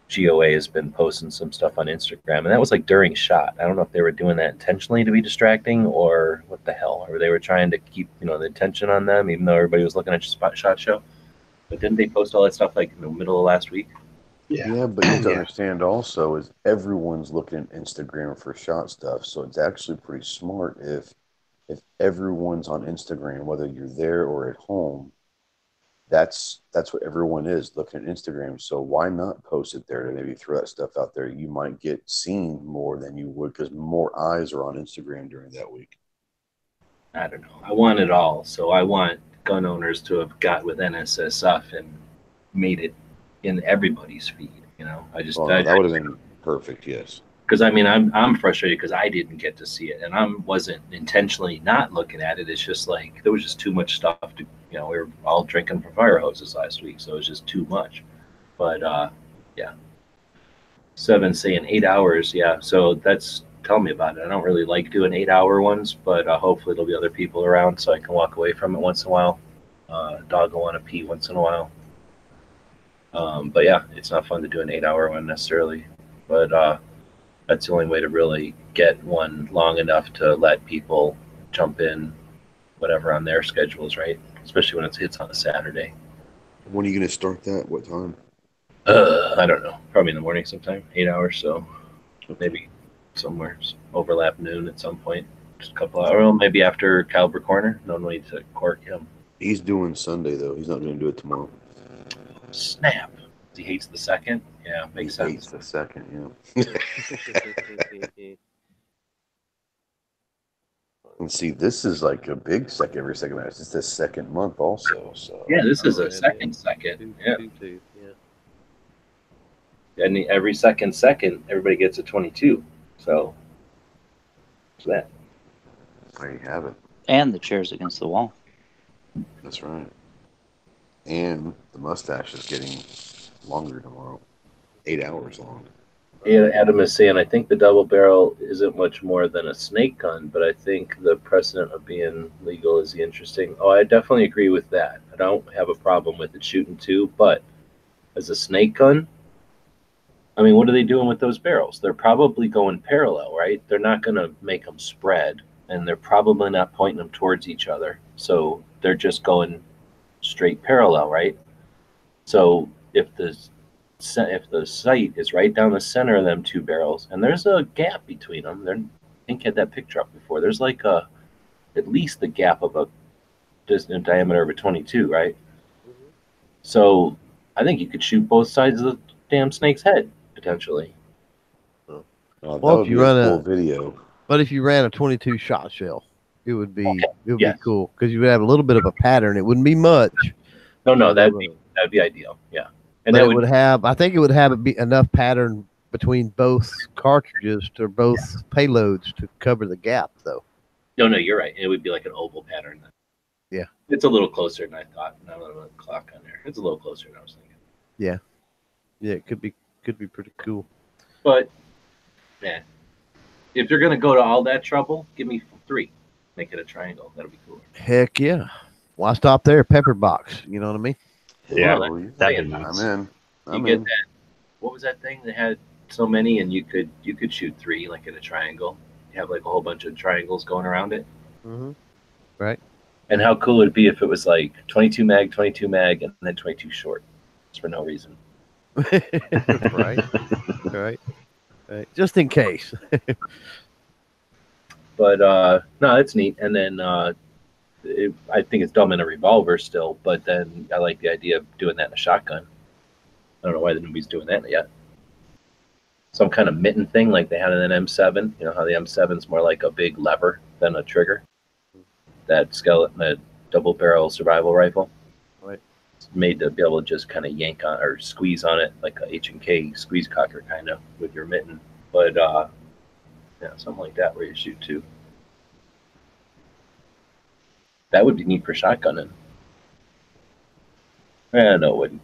GOA has been posting some stuff on Instagram, and that was like during SHOT. I don't know if they were doing that intentionally to be distracting or what the hell, or they were trying to keep, you know, the attention on them, even though everybody was looking at SHOT show. But didn't they post all that stuff like in the middle of last week? Yeah, but you have to understand also is everyone's looking at Instagram for SHOT stuff, so it's actually pretty smart if everyone's on Instagram, whether you're there or at home. That's what everyone is looking at Instagram. So why not post it there to maybe throw that stuff out there? You might get seen more than you would because more eyes are on Instagram during that week. I don't know. I want it all. So I want gun owners to have got with NSSF and made it in everybody's feed. You know, that would have been perfect. Yes. Because I mean, I'm frustrated because I didn't get to see it, and I wasn't intentionally not looking at it. It's just like there was just too much stuff to, you know, we were all drinking from fire hoses last week, so it was just too much. But yeah, 7 saying 8 hours, yeah. So tell me about it. I don't really like doing 8-hour ones, but hopefully there'll be other people around so I can walk away from it once in a while. Dog will want to pee once in a while. But yeah, it's not fun to do an 8-hour one necessarily, but that's the only way to really get one long enough to let people jump in, whatever on their schedules, right? Especially when it hits on a Saturday. When are you going to start that? What time? I don't know. Probably in the morning sometime. 8 hours, so maybe somewhere overlap noon at some point. Just a couple hours. Well, maybe after Caliber Corner. No need to cork him. He's doing Sunday, though. He's not going to do it tomorrow. Snap. He hates the second? Yeah, makes sense. He hates the second, yeah. And see, this is like a big second, every second match. It's the second month also. So yeah, this is a second. Yeah. And every second, everybody gets a 22. So that. There you have it. And the chair's against the wall. That's right. And the mustache is getting longer tomorrow. 8 hours long. Yeah, Adam is saying, I think the double barrel isn't much more than a snake gun, but I think the precedent of being legal is the interesting. Oh, I definitely agree with that. I don't have a problem with it shooting two, but as a snake gun, I mean, what are they doing with those barrels? They're probably going parallel, right? They're not going to make them spread, and they're probably not pointing them towards each other. So they're just going straight parallel, right? So if the sight is right down the center of them two barrels, and there's a gap between them, I think I had that picture up before. There's like at least the gap of a distant diameter of a 22, right? So I think you could shoot both sides of the damn snake's head potentially. That Well, would if be you a run cool video. But if you ran a 22 shot shell, it would be Yes. be cool because you would have a little bit of a pattern. It wouldn't be much. No, that'd be ideal. Yeah, and But that it would have. I think it would have enough pattern between both cartridges or both payloads to cover the gap, though. No, you're right. It would be like an oval pattern. Yeah, it's a little closer than I thought. Now that I'm a clock on there, it's a little closer than I was thinking. Yeah, it could be pretty cool. But man, if you're gonna go to all that trouble, give me 3. Make it a triangle. That'll be cool. Heck yeah! Why stop there? Pepper box. You know what I mean? Yeah, Well, that'd be nice. I'm in. You get that. What was that thing that had so many, and you could shoot 3 like in a triangle. You have like a whole bunch of triangles going around it. Mm-hmm. Right. And how cool would it be if it was like 22 mag, and then 22 short, just for no reason. Right. Just in case. But no, it's neat. And then I think it's dumb in a revolver still, but then I like the idea of doing that in a shotgun. I don't know why nobody's doing that yet. Some kind of mitten thing like they had in an M7. You know how the M7's more like a big lever than a trigger? That skeleton, that double barrel survival rifle. Right. It's made to be able to just kind of yank on or squeeze on it like a H&K squeeze cocker kind of with your mitten. But yeah, something like that where you shoot 2. That would be neat for shotgunning. No, it wouldn't.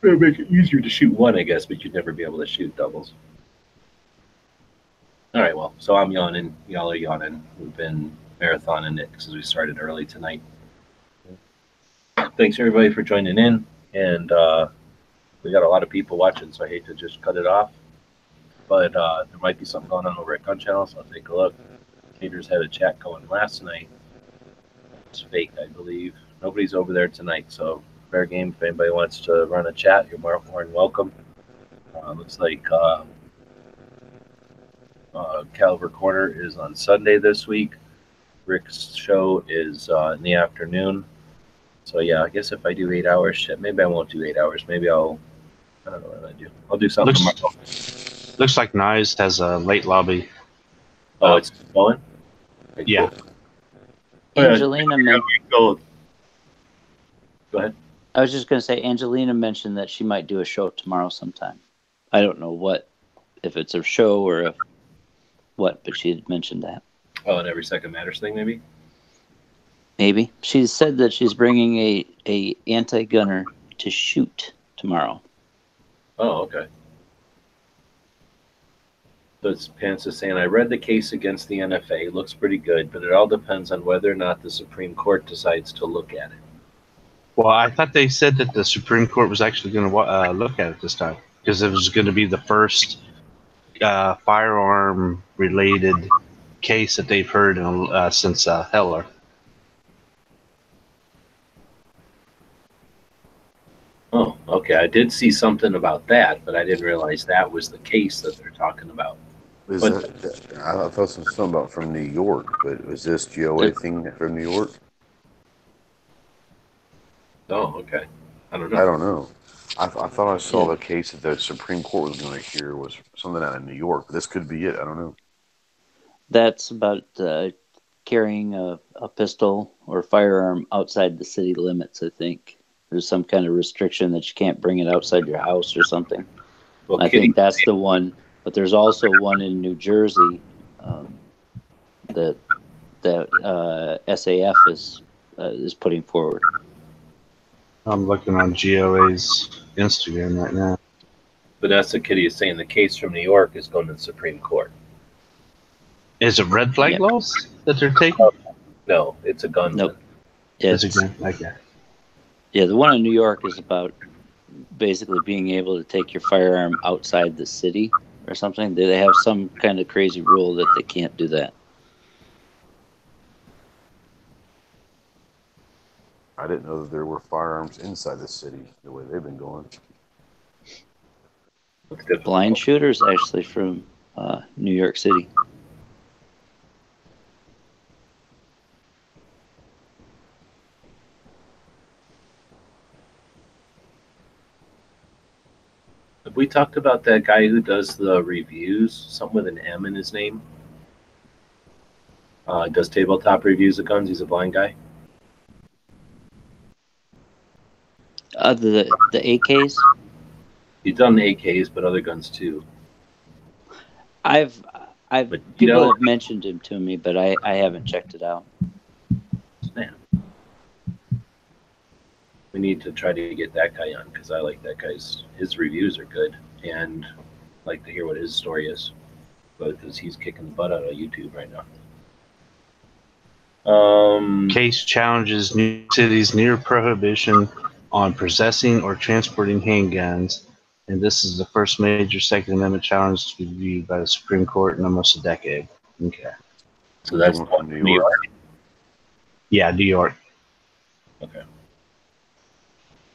It would make it easier to shoot 1, I guess, but you'd never be able to shoot doubles. All right, well, so I'm yawning. Y'all are yawning. We've been marathoning it because we started early tonight. Thanks, everybody, for joining in. And we got a lot of people watching, so I hate to just cut it off. But there might be something going on over at Gun Channel, so I'll take a look. Caters had a chat going last night. It's fake, I believe. Nobody's over there tonight, so fair game. If anybody wants to run a chat, you're more than welcome. Looks like Caliber Corner is on Sunday this week. Rick's show is in the afternoon. So yeah, I guess if I do 8 hours, shit, maybe I won't do 8 hours. Maybe I don't know what I do. I'll do something. Looks like Knives has a late lobby. Oh, it's going? Yeah. Angelina Go ahead. I was just going to say, Angelina mentioned that she might do a show tomorrow sometime. I don't know what, if it's a show or what, but she had mentioned that. Oh, an Every Second Matters thing, maybe? Maybe. She said that she's bringing a anti-gunner to shoot tomorrow. Oh, okay. So it's Pants is saying, I read the case against the NFA. Looks pretty good, but it all depends on whether or not the Supreme Court decides to look at it. Well, I thought they said that the Supreme Court was actually going to look at it this time because it was going to be the first firearm-related case that they've heard since Heller. Oh, okay. I did see something about that, but I didn't realize that was the case that they're talking about. I thought something about from New York, but was this GOA thing from New York? Oh, okay. I don't know. I thought I saw the case that the Supreme Court was going to hear was something out of New York. But this could be it. I don't know. That's about carrying a pistol or firearm outside the city limits, I think. There's some kind of restriction that you can't bring it outside your house or something. Well, I think that's the one. But there's also one in New Jersey that SAF is putting forward. I'm looking on GOA's Instagram right now. Vanessa Kitty is saying the case from New York is going to the Supreme Court. Is it red flag Yep. laws that they're taking? No, it's a gun. Nope. It's It's, again. Okay. yeah, the one in New York is about basically being able to take your firearm outside the city or something. They have some kind of crazy rule that they can't do that. I didn't know that there were firearms inside the city the way they've been going. It's difficult. Blind shooters actually from New York City. Have we talked about that guy who does the reviews? Something with an M in his name. Does tabletop reviews of guns. He's a blind guy. The AKs. He's done AKs, but other guns too. I've But, you people know- have mentioned him to me, but I haven't checked it out. Man. We need to try to get that guy on because I like that guy's. His reviews are good, and like to hear what his story is, but because he's kicking the butt out of YouTube right now. Case challenges New York City's near prohibition on possessing or transporting handguns, and this is the first major Second Amendment challenge to be reviewed by the Supreme Court in almost a decade. Okay. So that's The one from New York. Yeah, New York. Okay.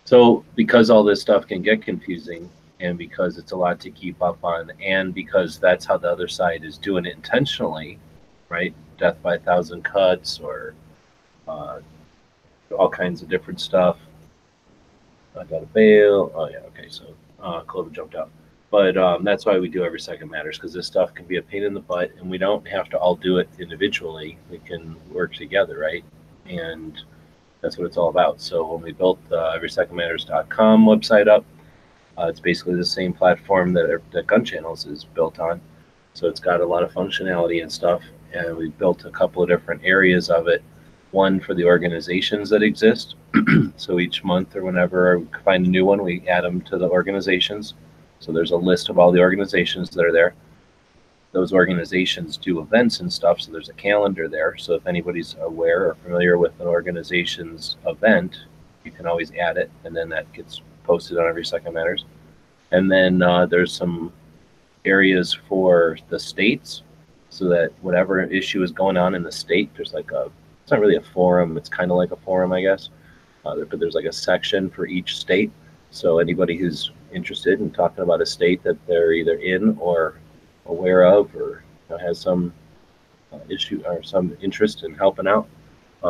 So because all this stuff can get confusing, and because it's a lot to keep up on, and because that's how the other side is doing it intentionally, right? Death by 1,000 cuts, or all kinds of different stuff. I got a bail. Oh yeah, okay. So Clover jumped out, but that's why we do Every Second Matters, because this stuff can be a pain in the butt, and we don't have to all do it individually. We can work together, right? And that's what it's all about. So when we built the everysecondmatters.com website up, it's basically the same platform that Gun Channels is built on. So it's got a lot of functionality and stuff, and we built a couple of different areas of it. One for the organizations that exist. So each month or whenever we find a new one, we add them to the organizations. So there's a list of all the organizations that are there. Those organizations do events and stuff, so there's a calendar there. So if anybody's aware or familiar with an organization's event, you can always add it, and then that gets posted on Every Second Matters. And then there's some areas for the states, so that whatever issue is going on in the state, there's like it's not really a forum, it's kind of like a forum, I guess. But there's like a section for each state. So anybody who's interested in talking about a state that they're either in or aware of, or has some issue or some interest in helping out,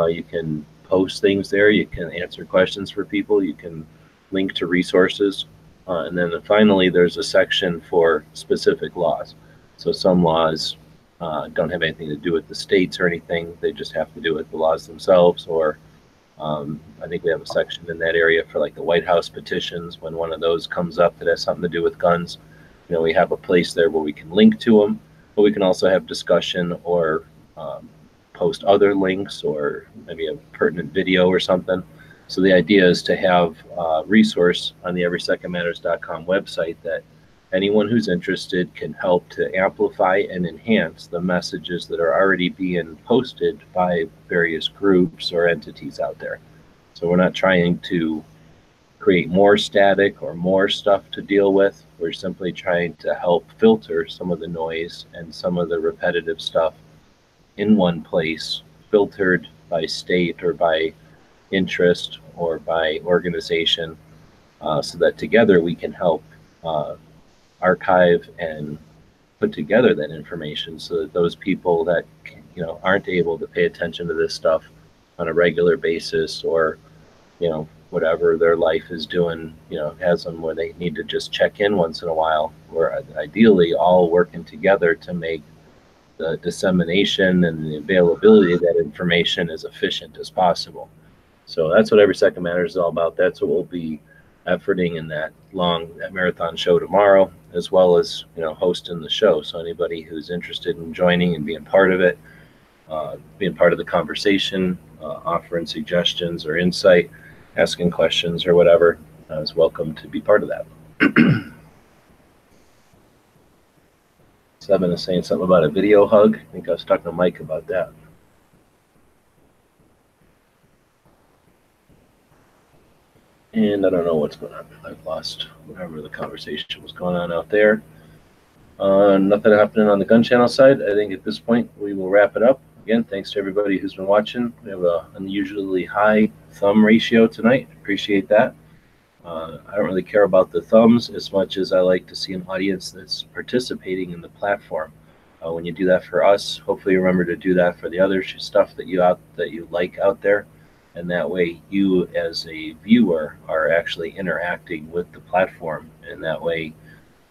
you can post things there. You can answer questions for people. You can link to resources. And then finally, there's a section for specific laws. So some laws don't have anything to do with the states or anything. They just have to do with the laws themselves. Or I think we have a section in that area for like the White House petitions. When one of those comes up that has something to do with guns, we have a place there where we can link to them, but we can also have discussion or post other links, or maybe a pertinent video or something. So the idea is to have a resource on the everysecondmatters.com website that anyone who's interested can help to amplify and enhance the messages that are already being posted by various groups or entities out there. So we're not trying to create more static or more stuff to deal with. We're simply trying to help filter some of the noise and some of the repetitive stuff in one place, filtered by state or by interest or by organization, so that together we can help archive and put together that information, so that those people that aren't able to pay attention to this stuff on a regular basis, or whatever their life is doing, has them where they need to just check in once in a while. We're ideally all working together to make the dissemination and the availability of that information as efficient as possible. So that's what Every Second Matters is all about. That's what we'll be efforting in that marathon show tomorrow, as well as, you know, hosting the show. So anybody who's interested in joining and being part of it, being part of the conversation, offering suggestions or insight, asking questions or whatever, is welcome to be part of that. Seven is saying something about a video hug. I think I was talking to Mike about that. And I don't know what's going on. I've lost whatever the conversation was going on out there. Nothing happening on the gun channel side. I think at this point we will wrap it up. Again, thanks to everybody who's been watching. We have an unusually high thumb ratio tonight. Appreciate that. I don't really care about the thumbs as much as I like to see an audience that's participating in the platform. When you do that for us, hopefully you remember to do that for the other stuff that you like out there. And that way you as a viewer are actually interacting with the platform. And that way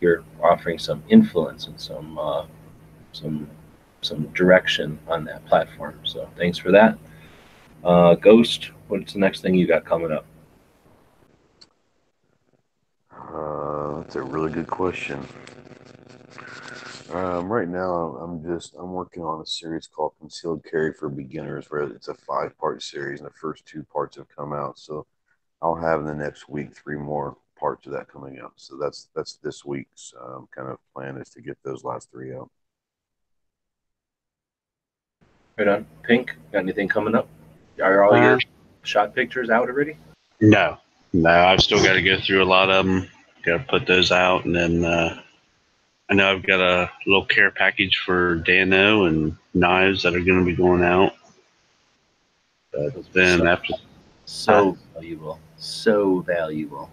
you're offering some influence and some direction on that platform. So thanks for that. Ghost, what's the next thing you got coming up? That's a really good question. Right now, I'm working on a series called Concealed Carry for Beginners, where it's a 5-part series, and the first 2 parts have come out. So I'll have in the next week 3 more parts of that coming out. So that's this week's kind of plan, is to get those last 3 out. Right on. Pink, got anything coming up? Are all your shot pictures out already? No, I've still got to go through a lot of them. Got to put those out, and then I know I've got a little care package for Dano and knives that are going to be going out. But then valuable, so valuable.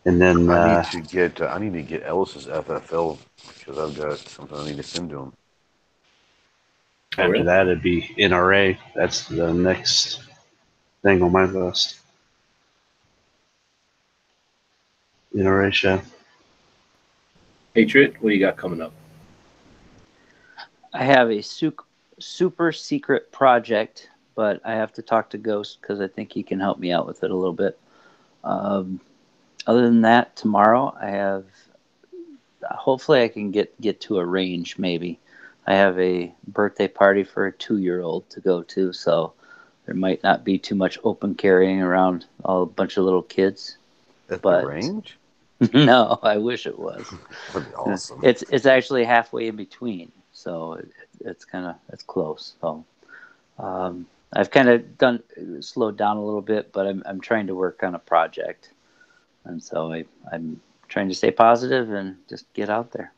And then I need to get Ellis's FFL, because I've got something I need to send to him. After that, it'd be NRA. That's the next thing on my list. NRA show. Patriot, what do you got coming up? I have a super secret project, but I have to talk to Ghost because I think he can help me out with it a little bit. Other than that, tomorrow I have. Hopefully, I can get to a range. Maybe I have a birthday party for a 2-year-old to go to, so there might not be too much open carrying around a bunch of little kids. At the range? No, I wish it was. That'd be awesome. It's actually halfway in between, so it's close. So I've kind of slowed down a little bit, but I'm trying to work on a project, and so I'm trying to stay positive and just get out there.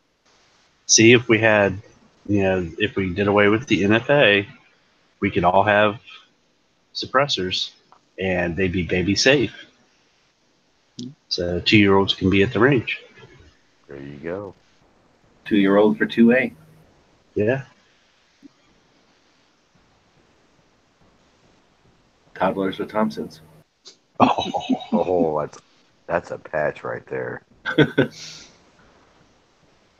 See, if we had, if we did away with the NFA, we could all have suppressors, and they'd be baby safe. So 2-year-olds can be at the range. There you go. 2-year-old for 2A. Yeah. Toddlers with Thompsons. Oh, that's a patch right there.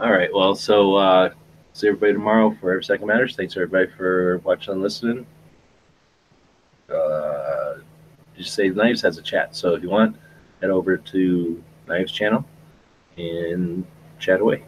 All right. Well, so see everybody tomorrow for Every Second Matters. Thanks everybody for watching and listening. Just say Knives has a chat, so if you want, head over to Knives channel and chat away.